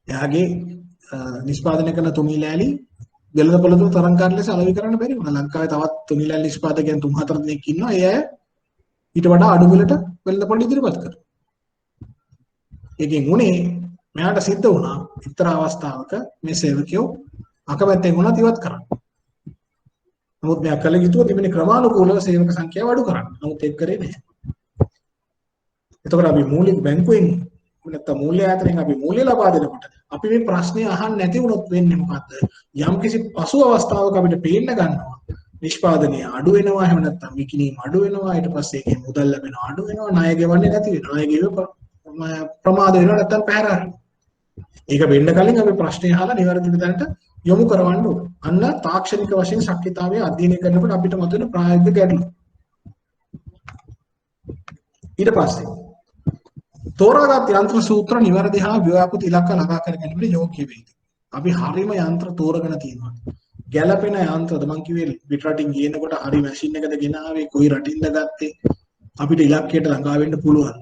එයාගේ නිෂ්පාදනය කරන තුනී ලෑලි වෙළඳපොළ තුල තරංකාර ලෙස අලෙවි කරන්න බැරි වුණා. ලංකාවේ තවත් තුනී ලෑලි නිෂ්පාදකයන් 3-4 දෙනෙක් ඉන්නවා. ඒ අය ඊට වඩා අඩු මිලට වෙළඳපොළ ඉදිරිපත් කරනවා. ඒකෙන් උනේ මෙයාට සිද්ධ වුණා එක්තරා අවස්ථාවක මේ සේවකයෝ අකමැත්තෙන් වුණත් ඉවත් කරන්න. නමුත් මෙයා කළ යුතුව තිබෙන ක්‍රමානුකූලව සේවක සංඛ්‍යාව අඩු කරන්න. නමුත් ඒක කරේ නැහැ. එතකොට අපි මූලික බැංකුවෙන් නැත්නම් මූල්‍ය ආයතනයෙන් අපි මූල්‍ය ලබා දෙනකොට අපි මේ ප්‍රශ්නේ අහන්න නැති වුණොත් වෙන්නේ මොකද්ද? යම්කිසි පසු අවස්ථාවක අපිට පේන්න ගන්නවා නිෂ්පාදනය අඩු වෙනවා, එහෙම නැත්නම් විකිණීම අඩු වෙනවා, ඊට පස්සේ ඒකේ මුදල් ලැබෙනවා අඩු වෙනවා, ණය ගෙවන්නේ නැති වෙනවා, ණය ගෙව ප්‍රමාද වෙනවා නැත්නම් පැහැර හරිනවා. ඒක වෙන්න කලින් අපි ප්‍රශ්නේ අහලා නිවැරදි විදිහට යොමු කරවන්න ඕන. අන්න තාක්ෂණික වශයෙන් ශක්තිතාවය අධ්‍යයනය කරනකොට අපිට මතුවෙන ප්‍රායෝගික ගැටලු. ඊට පස්සේ තෝරාගත් යන්ත්‍ර සූත්‍ර නිවැරදි හා ව්‍යාපෘති ඉලක්ක ළඟා කර ගැනීමට යෝග්‍ය වේද? අපි හරිම යන්ත්‍ර තෝරගෙන තියෙනවා. ගැළපෙන යන්ත්‍රද මං කිව්වේ පිටරටින් ගේනකොට හරි මැෂින් එකද ගෙනාවේ, කොයි රටින්ද ගත්තේ, අපිට ඉලක්කයට ළඟා වෙන්න පුළුවන්.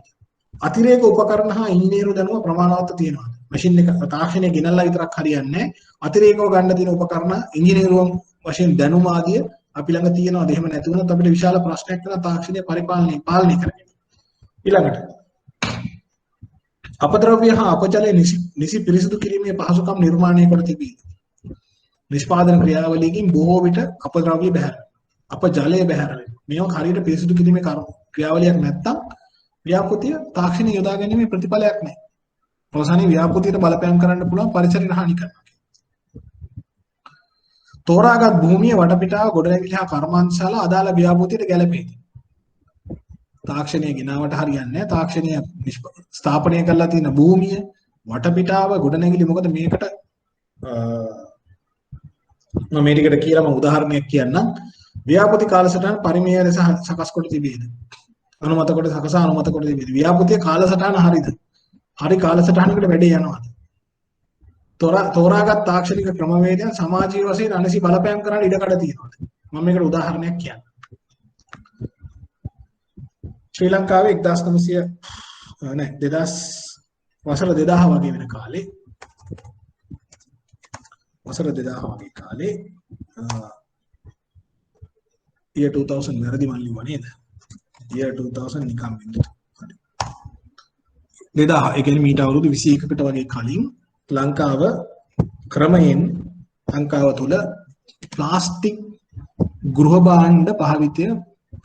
අතිරේක උපකරණ හා ඉංජිනේරු දැනුම ප්‍රමාණවත් තියෙනවා. මැෂින් එක තාක්ෂණය ගෙනල්ලා විතරක් හරියන්නේ නැහැ. අතිරේකව ගන්න තියෙන උපකරණ ඉංජිනේරුවන් වශයෙන් දැනුම ආදිය අපි ළඟ තියෙනවාද? එහෙම නැති වුණොත් අපිට විශාල ප්‍රශ්නයක් වෙනවා තාක්ෂණය පාලනය කරගෙන. ඊළඟට අපද්‍රව්‍ය හා අපජලය නිසි පිරිසිදු කිරීමේ පහසුකම් නිර්මාණය කර තිබේ. නිෂ්පාදන ක්‍රියාවලියකින් බොහෝ විට අපද්‍රව්‍ය බැහැර අපජලය බැහැර වෙනවා. මේවා හරියට පිරිසිදු කිරීමේ ක්‍රියාවලියක් නැත්තම් ව්‍යාපෘතිය තාක්ෂණය යොදා ගැනීමේ ප්‍රතිඵලයක් නැහැ. අවසානයේ ව්‍යාපෘතියට බලපෑම් කරන්න පුළුවන් පරිසරයට හානි කරනවා. තෝරාගත් භූමිය වටපිටාව ගොඩනැගිලි හා කර්මාන්තශාලා අදාළ ව්‍යාපෘතියට ගැලපේද? තාක්ෂණය ගෙනාවට හරියන්නේ නැහැ. තාක්ෂණය ස්ථාපනය කරලා තියෙන භූමිය වටපිටාව ගොඩනැගිලි මොකද මේකට මම මේ ටිකට කියලා මම උදාහරණයක් කියන්නම්. ව්‍යාපෘති කාලසටහන පරිමේය ලෙස සකස් කොට තිබේද? අනුමත කොට සකසා අනුමත කොට තිබේද? ව්‍යාපෘතියේ කාලසටහන හරිද? හරි කාලසටහනකට වැඩේ යනවාද? තෝරාගත් තාක්ෂණික ක්‍රමවේදයන් සමාජීය වශයෙන් අනසි බලපෑම් කරන්න ඉඩ කඩ තියෙනවාද? මම මේකට උදාහරණයක් කියන්නම්. ශ්‍රී ලංකාවේ 1900 වසර 2000 වගේ වෙන කාලේ year 2000 වැරදි මන් ලිව්වා නේද? year 2000 නිකම් වෙන්නේ. 2000 ඒ කියන්නේ මීට අවුරුදු 21කට වගේ කලින් ලංකාව ක්‍රමයෙන් ලංකාව තුල ප්ලාස්ටික් ගෘහ භාණ්ඩ භාවිතය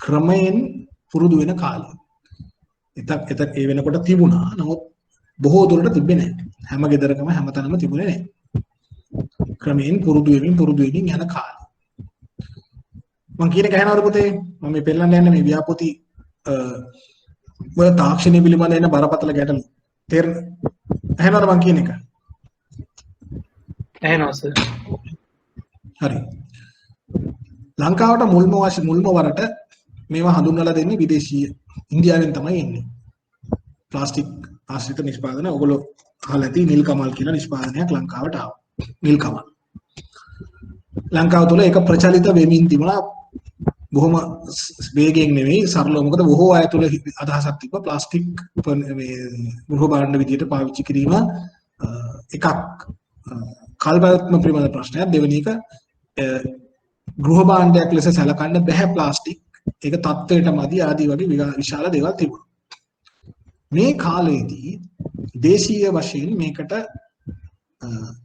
ක්‍රමයෙන් පුරුදු වෙන කාලය. එතක් ඒ වෙනකොට තිබුණා. නමුත් බොහෝ දුරට තිබෙන්නේ නැහැ. හැම ගෙදරකම හැමතැනම තිබුණේ නැහැ. ක්‍රමයෙන් පුරුදු වෙමින් යන කාලය. මම කියන කහනවරු පුතේ මම මේ පෙන්නන්න යන්නේ මේ ව්‍යාපෘති වල තාක්ෂණය පිළිබඳ එන බරපතල ගැටලු. තේරෙනවද? ඇහෙනවද මම කියන එක? ඇහෙනවා සර්. හරි. ලංකාවට මුල්ම වරට මේවා හඳුන්වලා දෙන්නේ විදේශීය ඉන්දියාවෙන් තමයි එන්නේ. ප්ලාස්ටික් ආශ්‍රිත නිෂ්පාදන ඔයගොල්ලෝ අහලා ඇති නිල් කමල් කියන නිෂ්පාදනයක් ලංකාවට ආවා. නිල් කමල්. ලංකාව තුළ ඒක ප්‍රචලිත වෙමින් තිබුණා බොහොම වේගයෙන් නෙවෙයි සරලව. මොකද බොහෝ අය තුළ අදහසක් තිබ්බා ප්ලාස්ටික් මේ ගෘහ භාණ්ඩ විදියට පාවිච්චි කිරීම එකක් කල්පනාත්ම පිළිබඳ ප්‍රශ්නයක්. දෙවෙනි එක ගෘහ භාණ්ඩයක් ලෙස සැලකන්න බැහැ ප්ලාස්ටික්. ඒක තත්ත්වයට මදි ආදී වගේ විශාල දේවල් තිබුණා. මේ කාලයේදී දේශීය වශයෙන් මේකට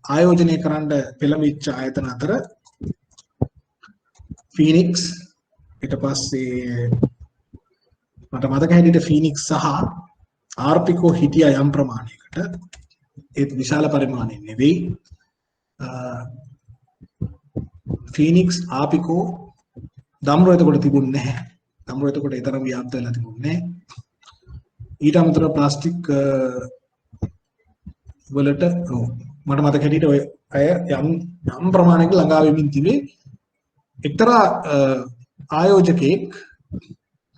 ආයෝජනය කරන්න පෙළඹිච්ච ආයතන අතර ෆීනික්ස්, ඊට පස්සේ මට මතක හැටියට ෆීනික්ස් සහ ආර්පිකෝ හිටියා යම් ප්‍රමාණයකට. ඒත් විශාල පරිමාණයක් නෙවෙයි. ෆීනික්ස්, ආර්පිකෝ දම්රෝ එතකොට තිබුණේ නැහැ. දම්රෝ එතකොට ඒ තරම් ව්‍යාප්ත වෙලා තිබුණේ නැහැ. ඊට අමතරව ප්ලාස්ටික් වලට මට මතක හැටියට ඔය අය යම් ප්‍රමාණයක ළඟා වෙමින් තිබේ. එක්තරා ආයෝජකෙක්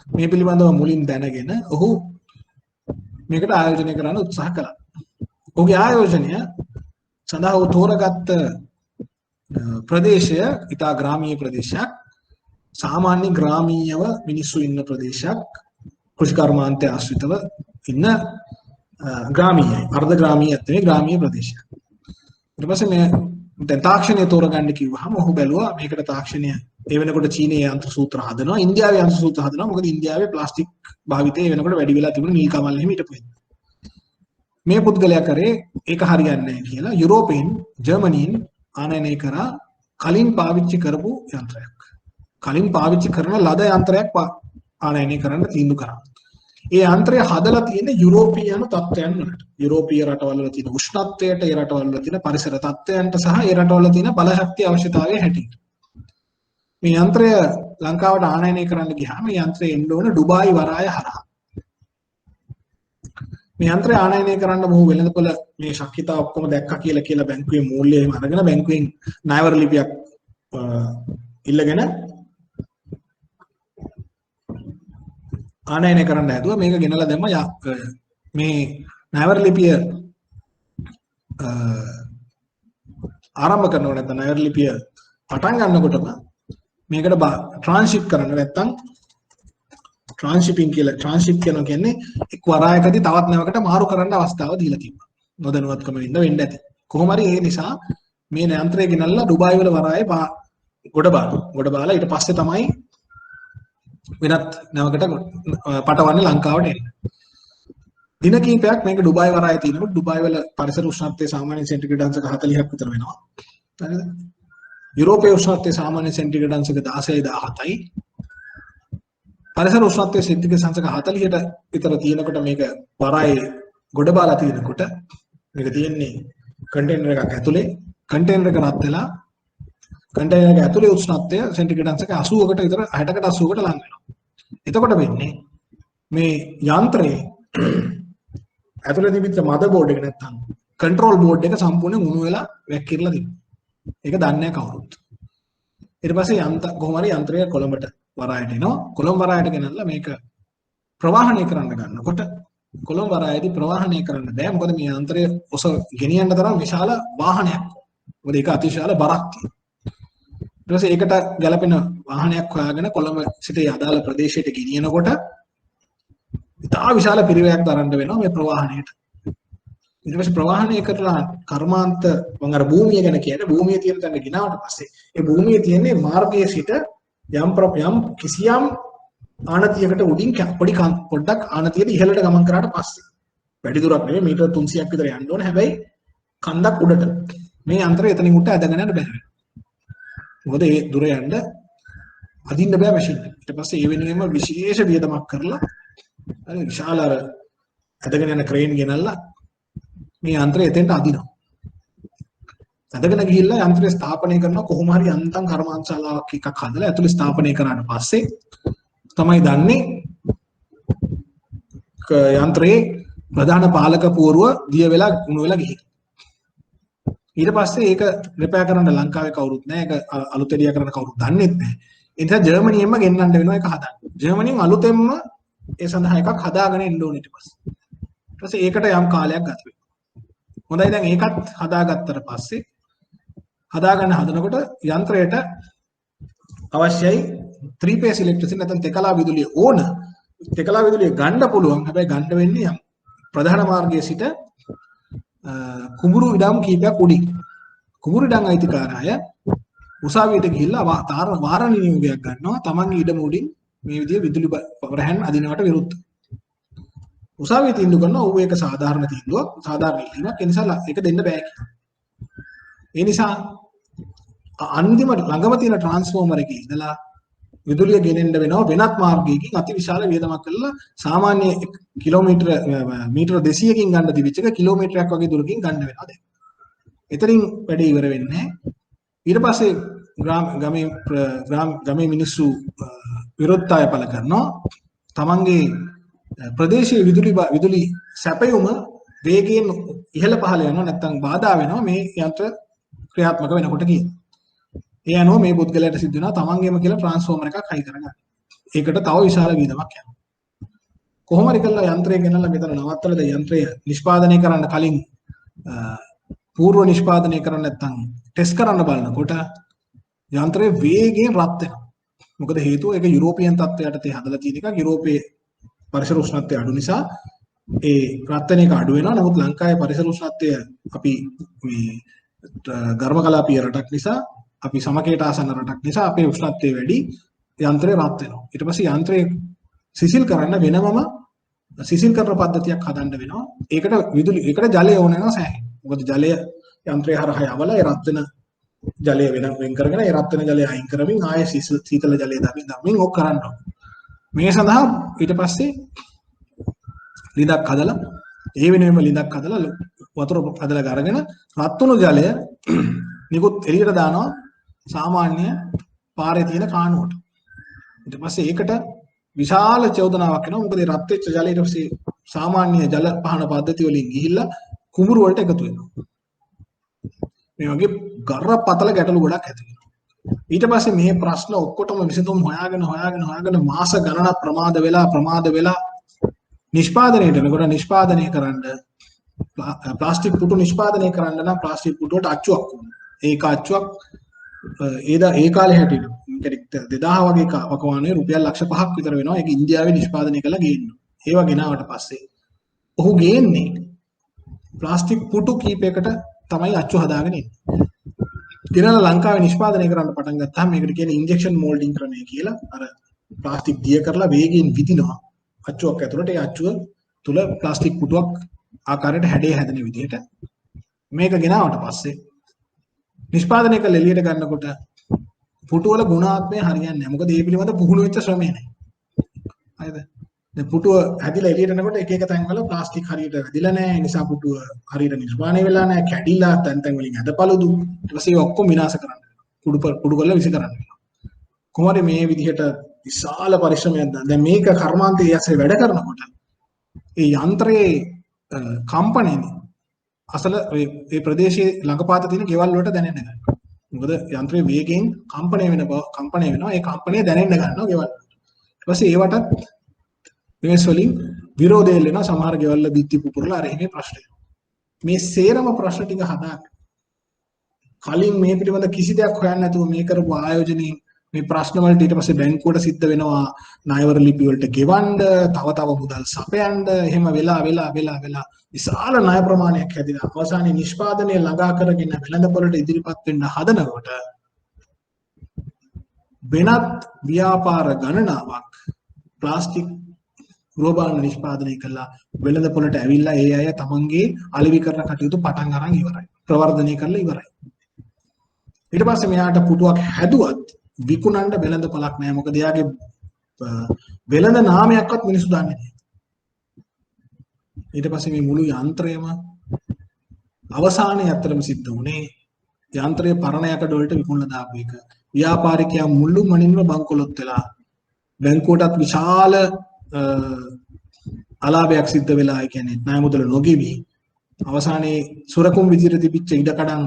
මේ පිළිබඳව මුලින් දැනගෙන ඔහු මේකට ආයෝජනය කරන්න උත්සාහ කළා. ඔහුගේ ආයෝජනය සඳහා ඔහු තෝරගත්ත ප්‍රදේශය ඉතා ග්‍රාමීය ප්‍රදේශයක්. සාමාන්‍ය ග්‍රාමීයව මිනිස්සු ඉන්න ප්‍රදේශයක්. කෘෂි කර්මාන්තය ආශ්‍රිතව ඉන්න ග්‍රාමීයයි. අර්ධ ග්‍රාමීයත් නෙවෙයි ග්‍රාමීය ප්‍රදේශයක්. ඊට පස්සේ මේ දැන් තාක්ෂණය තෝරගන්න කිව්වහම ඔහු බැලුවා මේකට තාක්ෂණය ඒ වෙනකොට චීනයේ යන්ත්‍ර සූත්‍ර හදනවා, ඉන්දියාවේ යන්ත්‍ර සූත්‍ර හදනවා. මොකද ඉන්දියාවේ ප්ලාස්ටික් භාවිතය ඒ වෙනකොට වැඩි වෙලා තිබුණා නිල් කමල් එහෙම හිටපු ඉන්න. මේ පුද්ගලයා කරේ ඒක හරියන්නේ නැහැ කියලා යුරෝපයෙන් ජර්මනියෙන් ආනයනය කරා කලින් පාවිච්චි කරපු යන්ත්‍රයක්. කලින් පාවිච්චි කරන ලද යන්ත්‍රයක් ආනයනය කරන්න තීන්දුව කරා. ඒ යන්ත්‍රය හදලා තියෙන යුරෝපීයන තත්ත්වයන් වලට. යුරෝපීය රටවල් වල තියෙන උෂ්ණත්වයට, ඒ රටවල් වල තියෙන පරිසර තත්ත්වයන්ට සහ ඒ රටවල තියෙන බලශක්තිය අවශ්‍යතාවය හැටියට. මේ යන්ත්‍රය ලංකාවට ආනයනය කරන්න ගියාම මේ යන්ත්‍රය එන්න ඕන ඩුබායි වරාය හරහා. මේ යන්ත්‍රය ආනයනය කරන්න මොහු වෙළඳපොළ මේ ශක්තිතා ඔක්කොම දැක්කා කියලා බැංකුවේ මූල්‍ය එහෙම අරගෙන බැංකුවෙන් ණයවර ලිපියක් ඉල්ලගෙන ආනයනය කරන්න හැදුවා. මේක ගෙනලා දැම්ම මේ ණයවර ලිපිය ආරම්භ කරනකොට නැත්නම් ණයවර ලිපිය පටන් ගන්නකොටම මේකට ට්‍රාන්ස්ෂිප් කරන්න නැත්නම් ට්‍රාන්ස්ෂිපින් කියලා ට්‍රාන්ස්ෂිප් කරනවා කියන්නේ එක් වරායකදී තවත් නැවකට මාරු කරන්න අවස්ථාව දීලා තිබ්බා. නොදැනුවත්කම වෙන්න ඇති. කොහොම හරි ඒ නිසා මේ යන්ත්‍රය ගෙනල්ලා ඩුබායි වල වරායේ ගොඩ බාලා ඊට පස්සේ තමයි වෙනත් නැවකට පටවන්නේ ලංකාවට එන්නේ. දින කිහිපයක් මේක ඩුබායි වරායේ තියෙනකොට ඩුබායි වල පරිසර උෂ්ණත්වය සාමාන්‍ය සෙන්ටිග්‍රේඩ් අංශක 40ක් විතර වෙනවා. හරිද? යුරෝපයේ උෂ්ණත්වය සාමාන්‍ය සෙන්ටිග්‍රේඩ් අංශක 16යි 17යි. පරිසර උෂ්ණත්වය සෙන්ටිග්‍රේඩ් අංශක 40ට විතර තියෙනකොට මේක වරායේ ගොඩ බාලා තියෙනකොට මේක තියෙන්නේ කන්ටේනර් එකක් ඇතුලේ. කන්ටේනර් එක රත් වෙලා කන්ටේනර් එක ඇතුලේ උෂ්ණත්වය සෙන්ටිග්‍රේඩ් අංශක 80කට විතර 60කට 80කට ලං වෙනවා. එතකොට වෙන්නේ මේ යන්ත්‍රයේ ඇතුලේ තිබිච්ච මදර් බෝඩ් එක නැත්තම් කන්ට්‍රෝල් බෝඩ් එක සම්පූර්ණයෙන් උණු වෙලා වැක්කිරලා තිබුණා. ඒක දන්නේ නැහැ කවුරුත්. ඊට පස්සේ කොහොම හරි යන්ත්‍රය කොළඹට වරායට එනවා. කොළඹ වරායට ගෙනල්ලා මේක ප්‍රවාහනය කරන්න ගන්නකොට කොළඹ වරායේදී ප්‍රවාහනය කරන්න බෑ. මොකද මේ යන්ත්‍රය ඔස ගෙනියන්න තරම් විශාල වාහනයක්. මොකද ඒක අතිශාල බරක් තියෙනවා. ඊට පස්සේ ඒකට ගැලපෙන වාහනයක් හොයාගෙන කොළඹ සිට අදාළ ප්‍රදේශයට ගෙනියනකොට ඉතා විශාල පිරිවැයක් දරන්න වෙනවා මේ ප්‍රවාහනයට. ඊට පස්සේ ප්‍රවාහනය කරලා කර්මාන්ත මම අර භූමිය ගැන කියන්නේ භූමිය තියෙන තැන ගෙනාවට පස්සේ ඒ භූමිය තියෙන්නේ මාර්ගයේ සිට යම් කිසියම් ආනතියකට උඩින් පොඩ්ඩක් ආනතියට ඉහළට ගමන් කරාට පස්සේ වැඩි දුරක් නෙවෙයි මීටර් 300ක් විතර යන්න ඕනේ. හැබැයි කන්දක් උඩට මේ යන්ත්‍රය එතනින් උඩට ඇදගෙන යන්න බැහැ. මොකද ඒ දුර යන්න අදින්න බෑ මැෂින් එක. ඊට පස්සේ ඒ වෙනුවෙන්ම විශේෂ වියදමක් කරලා අර විශාල අර ඇදගෙන යන ක්‍රේන් ගෙනල්ලා මේ යන්ත්‍රය එතෙන්ට අදිනවා. ඇදගෙන ගිහිල්ලා යන්ත්‍රය ස්ථාපනය කරනවා. කොහොම හරි යන්තම් කර්මාන්තශාලාවක් එකක් හදලා ඇතුළේ ස්ථාපනය කරාට පස්සේ තමයි දන්නේ යන්ත්‍රයේ ප්‍රධාන පාලක පුවරුව දිය වෙලා ගුණ වෙලා ගිහින්. ඊට පස්සේ ඒක රිපෙයාර් කරන්න ලංකාවේ කවුරුත් නැහැ. ඒක අලුතෙන් කරන්න කවුරුත් දන්නෙත් නැහැ. ඒ නිසා ජර්මනියෙන්ම ගෙන්නන්න වෙනවා ඒක හදන්න. ජර්මනියෙන් අලුතෙන්ම ඒ සඳහා එකක් හදාගෙන එන්න ඕනේ ඊට පස්සේ. ඊට පස්සේ ඒකට යම් කාලයක් ගත වෙනවා. හොඳයි දැන් ඒකත් හදාගත්තට පස්සේ හදාගන්න හදනකොට යන්ත්‍රයට අවශ්‍යයි 3 phase electricity නැත්නම් තෙකලා විදුලිය ඕන. තෙකලා විදුලිය ගන්න පුළුවන්. හැබැයි ගන්න වෙන්නේ යම් ප්‍රධාන මාර්ගයේ සිට කුඹුරු ඉඩම් කීපයක් උඩින්. කුඹුරු ඉඩම් අයිතිකාරය උසාවියට ගිහිල්ලා වාරණ නියෝගයක් ගන්නවා. තමන්ගේ ඉඩම උඩින් මේ විදිහේ විදුලි වරහන් අදිනවට විරුද්ධව. උසාවිය තීන්දුව කරනවා ඌ ඒක සාධාරණ තීන්දුවක්, සාධාරණ ඉල්ලීමක්. ඒ නිසා ඒක දෙන්න බෑ කියලා. ඒ නිසා අන්තිම ළඟම තියෙන ට්‍රාන්ස්ෆෝමර් එකේ ඉඳලා විදුලිය ගෙනෙන්න වෙනවා වෙනත් මාර්ගයකින් අතිවිශාල වියදමක් කරලා සාමාන්‍ය මීටර 200කින් ගන්න දිවිච්ච එක කිලෝමීටරයක් වගේ දුරකින් ගන්න වෙනවා දැන්. එතනින් වැඩේ ඉවර වෙන්නේ ඊට පස්සේ ගමේ මිනිස්සු විරෝධතාවය පළ කරනවා. තමන්ගේ ප්‍රදේශයේ විදුලි සැපයුම වේගයෙන් ඉහළ පහළ යනවා නැත්නම් බාධා වෙනවා මේ යන්ත්‍ර ක්‍රියාත්මක වෙනකොට කියන. ඒ අනුව මේ පුද්ගලයාට සිද්ධ වෙනවා තමන්ගේම කියලා ට්‍රාන්ස්ෆෝමර් එකක් හයි කරගන්න. ඒකට තව විශාල වියදමක් යනවා. කොහොම හරි කරලා යන්ත්‍රය ගෙනල්ලා මෙතන නවත්තලා යන්ත්‍රය නිෂ්පාදනය කරන්න කලින් පූර්ව නිෂ්පාදනය කරන්න නැත්නම් ටෙස්ට් කරන්න බලනකොට යන්ත්‍රය වේගයෙන් රත් වෙනවා. මොකද හේතුව ඒක යුරෝපියන් තත්ත්වයට හදලා තියෙන එකක්. යුරෝපයේ පරිසර උෂ්ණත්වය අඩු නිසා ඒ රත් වෙන එක අඩු වෙනවා. නමුත් ලංකාවේ පරිසර උෂ්ණත්වය අපි මේ ඝර්මකලාපීය රටක් නිසා අපි සමකයට ආසන්න රටක් නිසා අපේ උෂ්ණත්වය වැඩි. යන්ත්‍රය රත් වෙනවා. ඊට පස්සේ යන්ත්‍රය සිසිල් කරන්න වෙනමම සිසිල් කරන පද්ධතියක් හදන්න වෙනවා. ඒකට ජලය ඕන වෙනවා සෑහෙන. මොකද ජලය යන්ත්‍රය හරහා යවලා ඒ රත් වෙන ජලය වෙන කරගෙන ඒ රත් වෙන ජලය අයින් කරමින් ආයෙ සීතල ජලය දමින් ඕක කරන්න ඕන. මේ සඳහා ඊට පස්සේ ලිඳක් හදලා ඒ වෙනුවෙන්ම ලිඳක් හදලා වතුර හදලා අරගෙන රත් වුණු ජලය නිකුත් එළියට දානවා සාමාන්‍ය පාරේ තියෙන කාණුවට. ඊට පස්සේ ඒකට විශාල චෝදනාවක් එනවා. මොකද රත් වෙච්ච ජලය ඊට පස්සේ සාමාන්‍ය ජල පහන පද්ධති වලින් ගිහිල්ලා කුඹුරු වලට එකතු වෙනවා. මේ වගේ ගර්රපතල ගැටලු ගොඩක් ඇති වෙනවා. ඊට පස්සේ මේ ප්‍රශ්න ඔක්කොටම විසඳුම් හොයාගෙන මාස ගණනක් ප්‍රමාද වෙලා නිෂ්පාදනයට වෙනකොට නිෂ්පාදනය කරන්න ප්ලාස්ටික් පුටු නිෂ්පාදනය කරන්න නම් ප්ලාස්ටික් පුටුවට අච්චුවක් ඕනේ. ඒක අච්චුවක් ඒ කාලේ හැටියට 2000 වගේ වකවානුවේ රුපියල් ලක්ෂ 5ක් විතර වෙනවා. ඒක ඉන්දියාවේ නිෂ්පාදනය කරලා ගේනවා. ඒවා ගෙනාවට පස්සේ ඔහු ගේන්නේ ප්ලාස්ටික් පුටු කීපයකට තමයි අච්චු හදාගෙන ඉන්නේ. ගෙනලා ලංකාවේ නිෂ්පාදනය කරන්න පටන් ගත්තාම මේකට කියන්නේ ඉන්ජෙක්ෂන් මෝල්ඩින් ක්‍රමය කියලා. අර ප්ලාස්ටික් දිය කරලා වේගයෙන් විදිනවා අච්චුවක් ඇතුළට. ඒ අච්චුව තුල ප්ලාස්ටික් පුටුවක් ආකාරයට හැඩය හැදෙන විදිහට මේක ගෙනාවට පස්සේ නිෂ්පාදනය කළ එළියට ගන්නකොට පුටු වල ගුණාත්මය හරියන්නේ නැහැ. මොකද ඒ පිළිබඳ පුහුණු වෙච්ච ශ්‍රමය නැහැ. හරිද? දැන් පුටුව හැදිලා එළියට එනකොට එක තැන්වල ප්ලාස්ටික් හරියට වැදිලා නැහැ. ඒ නිසා පුටුව හරියට නිර්මාණය වෙලා නැහැ. කැඩිලා තැන් වලින් ඇදපළුදු. ඊට පස්සේ ඔක්කොම විනාශ කරන්න වෙනවා. කුඩු කරලා විසි කරන්න වෙනවා. කොහොමද මේ විදිහට විශාල පරිශ්‍රමයක් දැන් මේක කර්මාන්තයේ ඇස්සේ වැඩ කරනකොට ඒ යන්ත්‍රයේ කම්පණයනේ අසල ඒ ප්‍රදේශයේ ළඟපාත තියෙන ගෙවල් වලට දැනෙන්න ගන්නවා. මොකද යන්ත්‍රයේ වේගයෙන් කම්පණය වෙනවා. ඒ කම්පණය දැනෙන්න ගන්නවා ගෙවල්. ඊට පස්සේ ඒවටත් වෙනස් වලින් විරෝධය එල්ලෙනවා. සමහර ගෙවල් වල බිත්ති පුපුරලා අර එහෙම ප්‍රශ්න එනවා. මේ සේරම ප්‍රශ්න ටික හදාගන්න. කලින් මේ පිළිබඳ කිසි දෙයක් හොයන්න නැතුව මේ කරපු ආයෝජනයේ මේ ප්‍රශ්න වලට ඊට පස්සේ බැංකුවට සිද්ධ වෙනවා ණයවර ලිපි වලට ගෙවන්න, තව මුදල් සපයන්න, එහෙම වෙලා විශාල ණය ප්‍රමාණයක් හැදිලා අවසානයේ නිෂ්පාදනය ළඟා කරගෙන වෙළඳපොළට ඉදිරිපත් වෙන්න හදනකොට වෙනත් ව්‍යාපාර ගණනාවක් ප්ලාස්ටික් ගෘහභාණ්ඩ නිෂ්පාදනය කළා වෙළඳපොළට ඇවිල්ලා ඒ අය තමන්ගේ අලෙවිකරණ කටයුතු පටන් අරන් ඉවරයි. ප්‍රවර්ධනය කරලා ඉවරයි. ඊට පස්සේ මෙයාට පුටුවක් හැදුවත් විකුණන්න වෙළඳපොළක් නැහැ. මොකද එයාගේ වෙළඳ නාමයක්වත් මිනිස්සු දන්නේ නැහැ. ඊට පස්සේ මේ මුළු යන්ත්‍රයම අවසානයේ ඇත්තටම සිද්ධ වුණේ යන්ත්‍රයේ පරණ යකඩ වලට විකුණලා දාපු එක. ව්‍යාපාරිකයා මුළු මනින්ම බංකොලොත් වෙලා බැංකුවටත් විශාල අලාභයක් සිද්ධ වෙලා ඒ කියන්නේ ණය මුදල නොගෙවි අවසානයේ සුරකුම් විදිහට තිබිච්ච ඉඩකඩම්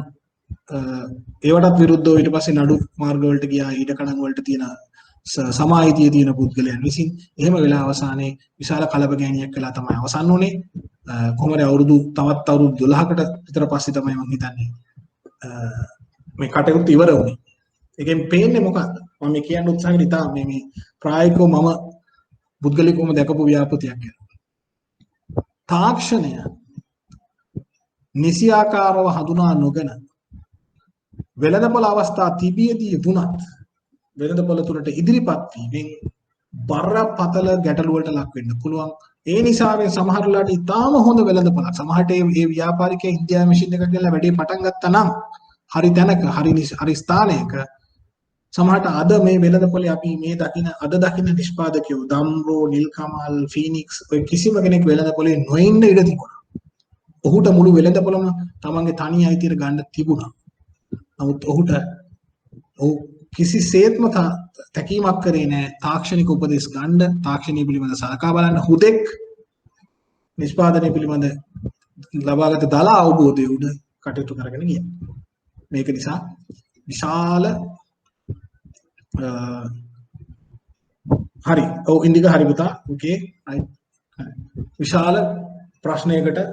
ඒවටත් විරුද්ධව ඊට පස්සේ නඩු මාර්ග වලට ගියා. ඉඩකඩම් වලට තියෙන සමාහිතිය තියෙන පුද්ගලයන් විසින් එහෙම වෙලා අවසානයේ විශාල කලබගෑනියක් වෙලා තමයි අවසන් වුනේ. කොහොමද තවත් අවුරුදු 12කට විතර පස්සේ තමයි මම හිතන්නේ මේ කටයුතු ඉවර වුනේ. ඒකෙන් පේන්නේ මොකක්ද? මම මේ කියන්න උත්සාහ කළා මේ ප්‍රායෝගිකව මම පුද්ගලිකවම දැකපු ව්‍යාපෘතියක් කියලා. තාක්ෂණය නිසියාකාරව හඳුනා නොගෙන වෙළඳපොළ අවස්ථා තිබියදී වුණත් වෙළඳපොළ තුරට ඉදිරිපත් වීමෙන් බරපතල ගැටලු වලට ලක් වෙන්න පුළුවන්. ඒ නිසාවෙන් සමහරලාට ඉතාම හොඳ වෙළඳපොළක් සමහරට මේ ව්‍යාපාරිකයා ඉන්දියාවේ මැෂින් එකක් ගෙනලා වැඩේ පටන් ගත්තා නම් හරි තැනක හරි ස්ථානයක සමහරට අද මේ වෙළඳපොළේ අපි මේ දකින නිෂ්පාදකයෝ දම්රෝ නිල්කමල් ෆීනික්ස් ඔය කිසිම කෙනෙක් වෙළඳපොළේ නොඉන්න ඉඩ තිබුණා. ඔහුට මුළු වෙළඳපොළම තමන්ගේ තනි අයිතියට ගන්න තිබුණා. නමුත් ඔහු කිසිසේත්ම තැකීමක් කරේ නැහැ තාක්ෂණික උපදෙස් ගන්න, තාක්ෂණීය පිළිබඳ සලකා බලන්න, හුදෙක් නිෂ්පාදනය පිළිබඳ ලබාගත දල අවබෝධය උඩ කටයුතු කරගෙන ගියා. මේක නිසා විශාල හරි ඔව් ඉන්දික හරි පුතා ඕකේ රයිට් විශාල ප්‍රශ්නයකට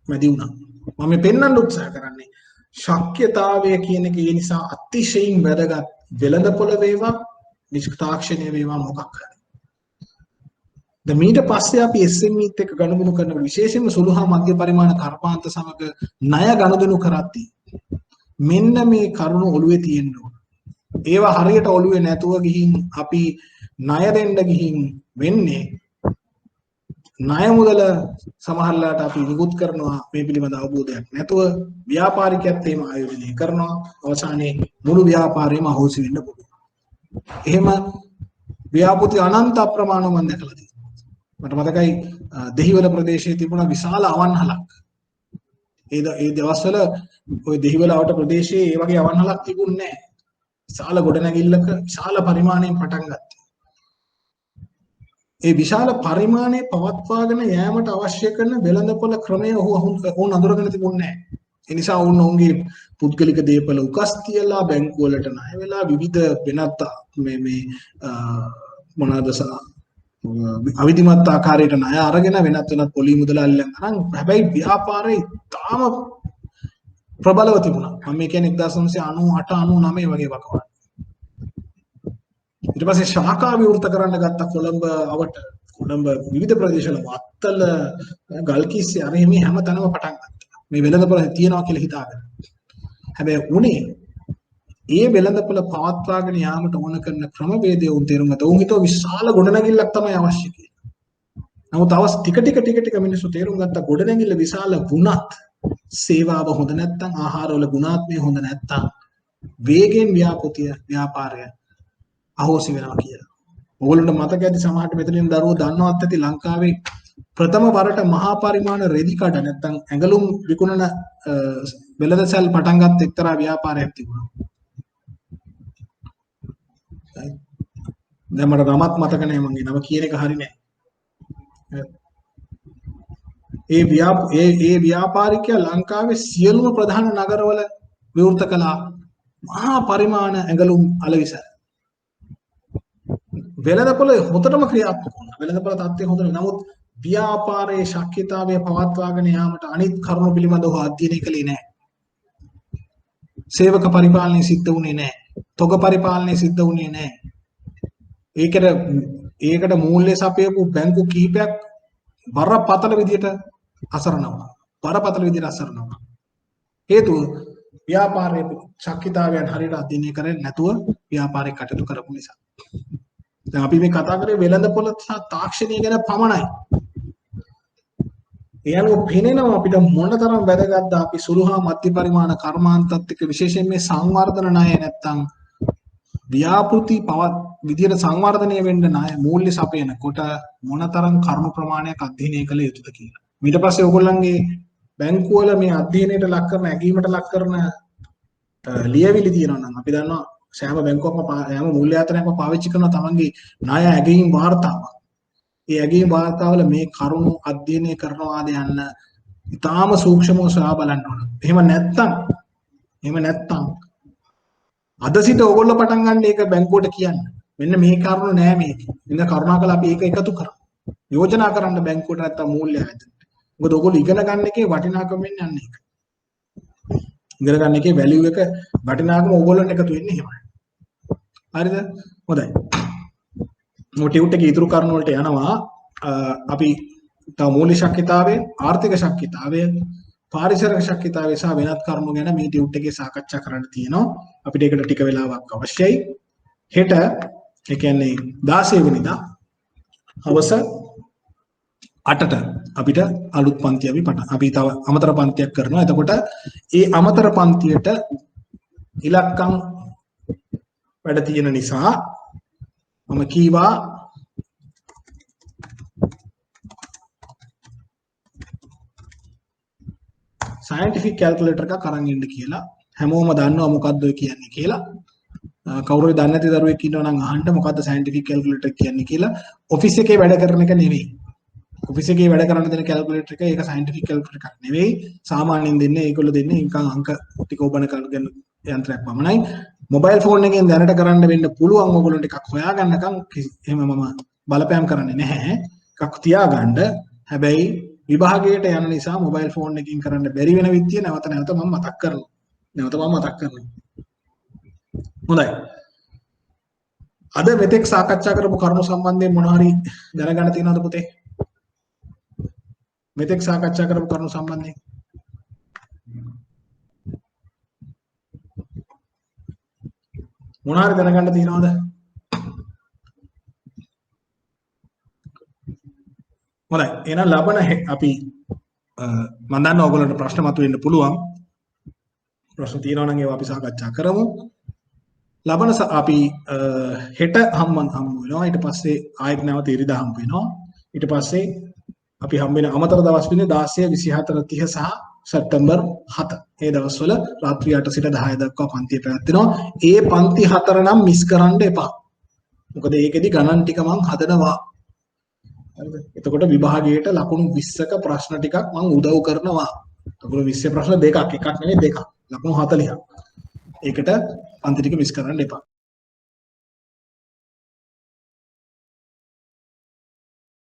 මැදි වුණා. මම මේ පෙන්වන්න උත්සාහ කරන්නේ ශක්්‍යතාවය කියන එක ඒ නිසා අතිශයින් වැදගත්. වෙළඳපොළ වේවා නිෂ්තාක්ෂණය වේවා මොකක් හරි. දැන් ඊට පස්සේ අපි SMEත් එක්ක ගනුදෙනු කරන විශේෂයෙන්ම සුළු හා මධ්‍ය පරිමාණ කර්මාන්ත සමග ණය ගනුදෙනු කරද්දී මෙන්න මේ කරුණු ඔළුවේ තියෙන්න ඕන. ඒවා හරියට ඔළුවේ නැතුව ගිහින් අපි ණය දෙන්න ගිහින් වෙන්නේ ණය මුදල සමහරලාට අපි නිකුත් කරනවා මේ පිළිබඳ අවබෝධයක් නැතුව ව්‍යාපාරිකයත් එහෙම ආයෝජනය කරනවා අවසානයේ මුළු ව්‍යාපාරේම අහෝසි වෙන්න පුළුවන්. එහෙම ව්‍යාපෘති අනන්ත අප්‍රමාණ මම දැකලා තියෙනවා. මට මතකයි දෙහිවල ප්‍රදේශයේ තිබුණ විශාල අවන්හලක්. ඒ දවස්වල ওই දෙහිවල අවට ප්‍රදේශයේ ඒ වගේ අවන්හලක් තිබුණේ නැහැ. විශාල ගොඩනැගිල්ලක විශාල පරිමාණයෙන් පටන් ගත්තා. ඒ විශාල පරිමාණයේ පවත්වාගෙන යෑමට අවශ්‍ය කරන වෙළඳපොළ ක්‍රමය ඔවුන් අඳුරගෙන තිබුණේ නැහැ. ඒ නිසා ඔවුන්ගේ පුද්ගලික දේපල උකස් තියලා බැංකු වලට ණය වෙලා විවිධ වෙනත් මේ මොනවාද අවිධිමත් ආකාරයට ණය අරගෙන වෙනත් පොලි මුදල් අල්ලන් අරන් හැබැයි ව්‍යාපාරේ තාම ප්‍රබලව තිබුණා. මම කියන්නේ 1998 99 වගේ වකවානුව. ඊට පස්සේ ශාඛා විවෘත කරන්න ගත්ත කොළඹ විවිධ ප්‍රදේශවල වත්තල ගල්කිස්සේ අර මේ හැමතැනම පටන් ගත්තා. මේ වෙළඳපොළ තියනවා කියලා හිතාගෙන. හැබැයි උනේ ඒ වෙළඳපොළ පවත්වාගෙන යාමට ඕන කරන ක්‍රමවේදය උන් තේරුම් ගත්තා. උන් හිතුව විශාල ගොඩනැගිල්ලක් තමයි අවශ්‍ය කියලා. නමුත් තවස් ටික මිනිස්සු තේරුම් ගත්තා ගොඩනැගිල්ල විශාල වුණත් සේවාව හොඳ නැත්නම් ආහාරවල ගුණාත්මය හොඳ නැත්නම් වේගෙන් ව්‍යාපාරය අහෝසි වෙනවා කියලා. ඕගොල්ලන්ට මතක ඇති සමහරට මෙතනින් දරුවෝ දන්නවත් ඇති ලංකාවේ ප්‍රථම වරට මහා පරිමාණ රෙදි කඩ නැත්නම් ඇඟලුම් විකුණන වෙළඳසැල් පටන් ගත්ත එක්තරා ව්‍යාපාරයක් තිබුණා. දැන් මට නමත් මතක නැහැ මගේ නම කියන එක හරි නෑ. ඒ ව්‍යාපාරිකයා ලංකාවේ සියලුම ප්‍රධාන නගරවල විවෘත කළා මහා පරිමාණ ඇඟලුම් අලවිසැල්. වෙළඳපොළ හොතටම ක්‍රියාත්මක වුණා. වෙළඳපොළ තත්ත්වය හොඳ නමුත් ව්‍යාපාරයේ ශක්්‍යතාවය පවත්වාගෙන යාමට අනිත් කරුණු පිළිබඳව අධ්‍යයනය කළේ නැහැ. සේවක පරිපාලනය සිද්ධ වුණේ නැහැ. තොග පරිපාලනය සිද්ධ වුණේ නැහැ. ඒකට මූල්‍ය සපයපු බැංකු කීපයක් බරපතල විදියට අසරණ වුණා. හේතුව ව්‍යාපාරයේ ශක්්‍යතාවයන් හරියට අධ්‍යයනය කරන්නේ නැතුව ව්‍යාපාරේ කටයුතු කරපු නිසා. දැන් අපි මේ කතා කරේ වෙළඳපොළ සහ තාක්ෂණය ගැන පමණයි. ඒ අනුව පෙනෙනවා අපිට මොනතරම් වැදගත්ද අපි සුළු හා මධ්‍ය පරිමාණ කර්මාන්තත් එක්ක විශේෂයෙන් මේ සංවර්ධන ණය නැත්තම් ව්‍යාපෘති විදියට සංවර්ධනය වෙන්න ණය මූල්‍ය සපයනකොට මොනතරම් කරුණු ප්‍රමාණයක් අධ්‍යයනය කළ යුතුද කියලා. ඊට පස්සේ ඔයගොල්ලන්ගේ බැංකුවල මේ අධ්‍යයනයට ලක් කරන ඇගීමට ලක් කරන ලියවිලි තියෙනවා නම් අපි දන්නවා සෑම බැංකුවක්ම හැම මූල්‍යායතනයක්ම පාවිච්චි කරන තමන්ගේ ණය ඇගීම් වාර්තාව. ඒ ඇගීම් වාර්තාවල මේ කරුණු අධ්‍යයනය කරනවාද යන්න ඉතාම සූක්ෂමව සොයා බලන්න ඕන. එහෙම නැත්තම් අද සිට ඕගොල්ලෝ පටන් ගන්න ඒක බැංකුවට කියන්න. මෙන්න මේ කරුණු නෑ මේක. මෙන්න කරුණාකරලා අපි ඒක එකතු කරමු. යෝජනා කරන්න බැංකුවට නැත්තම් මූල්‍යායතනට. මොකද ඕගොල්ලෝ ඉගෙන ගන්න එකේ වටිනාකම වෙන්නේ අන්න ඒක. ඉගෙන ගන්න එකේ වැලියු එක වටිනාකම ඕගොල්ලන්ට එකතු වෙන්නේ එහෙමයි. හරිද? හොඳයි. ටියුට් එකේ ඉතුරු කරුණු වලට යනවා. අපි තව මූල්‍ය ශක්්‍යතාවය, ආර්ථික ශක්්‍යතාවය, පාරිසරික ශක්්‍යතාවය සහ වෙනත් කරුණු ගැන මේ ටියුට් එකේ සාකච්ඡා කරන්න තියෙනවා. අපිට ඒකට ටික වෙලාවක් අවශ්‍යයි. හෙට ඒ කියන්නේ 16 වෙනිදා හවස 8ට අපිට අලුත් පන්ති අපි තව අමතර පන්තියක් කරනවා. එතකොට ඒ අමතර පන්තියට ඉලක්කම් වැඩ තියෙන නිසා මම කීවා scientific calculator එකක් අරන් ඉන්න කියලා. හැමෝම දන්නවා මොකද්ද ඔය කියන්නේ කියලා. කවුරුයි දන්නේ නැති දරුවෙක් ඉන්නවා නම් අහන්න මොකද්ද scientific calculator කියන්නේ කියලා. ඔෆිස් එකේ වැඩ කරන එක නෙවෙයි. ඔෆිස් එකේ වැඩ කරන්න දෙන calculator එක ඒක scientific calculator එකක් නෙවෙයි. සාමාන්‍යයෙන් දෙන්නේ ඒගොල්ලෝ දෙන්නේ නිකන් අංක ටික ඔබන කරගෙන යන්ත්‍රයක් පමණයි. මොබයිල් ෆෝන් එකෙන් දැනට කරන්න වෙන්න පුළුවන් ඕගොල්ලන්ට එකක් හොයාගන්නකම් එහෙම මම බලපෑම් කරන්නේ නැහැ. එකක් තියාගන්න. හැබැයි විභාගයට යන නිසා මොබයිල් ෆෝන් එකකින් කරන්න බැරි වෙන විදිය නැවත මම මතක් කරනවා. හොඳයි. අද මෙතෙක් සාකච්ඡා කරපු කරුණු සම්බන්ධයෙන් මොනවා හරි දැනගන්න තියෙනවද පුතේ? මෙතෙක් සාකච්ඡා කරපු කරුණු සම්බන්ධයෙන් මොනවා හරි දැනගන්න තියෙනවද? හොඳයි. එහෙනම් ලබන අපි මම දන්නවා ඔයගොල්ලන්ට ප්‍රශ්න මතුවෙන්න පුළුවන්. ප්‍රශ්න තියෙනවා නම් ඒවා අපි සාකච්ඡා කරමු. ලබන අපි හෙට හම්බ වෙනවා. ඊට පස්සේ ආයෙත් නැවත ඉරිදා හම්බ වෙනවා. ඊට පස්සේ අපි හම්බ වෙන අමතර දවස් වෙන්නේ 16 24 30 සහ සැප්තැම්බර් 7. මේ දවස්වල රාත්‍රී 8 සිට 10 දක්වා පන්තිය පැවැත්වෙනවා. ඒ පන්ති 4 නම් මිස් කරන්න එපා. මොකද ඒකෙදි ගණන් ටික මං හදනවා. හරිද? එතකොට විභාගයට ලකුණු 20ක ප්‍රශ්න ටිකක් මං උදව් කරනවා. ලකුණු 20 ප්‍රශ්න දෙකක්, එකක් නෙවෙයි දෙකක්. ලකුණු 40ක්. ඒකට පන්ති ටික මිස් කරන්න එපා.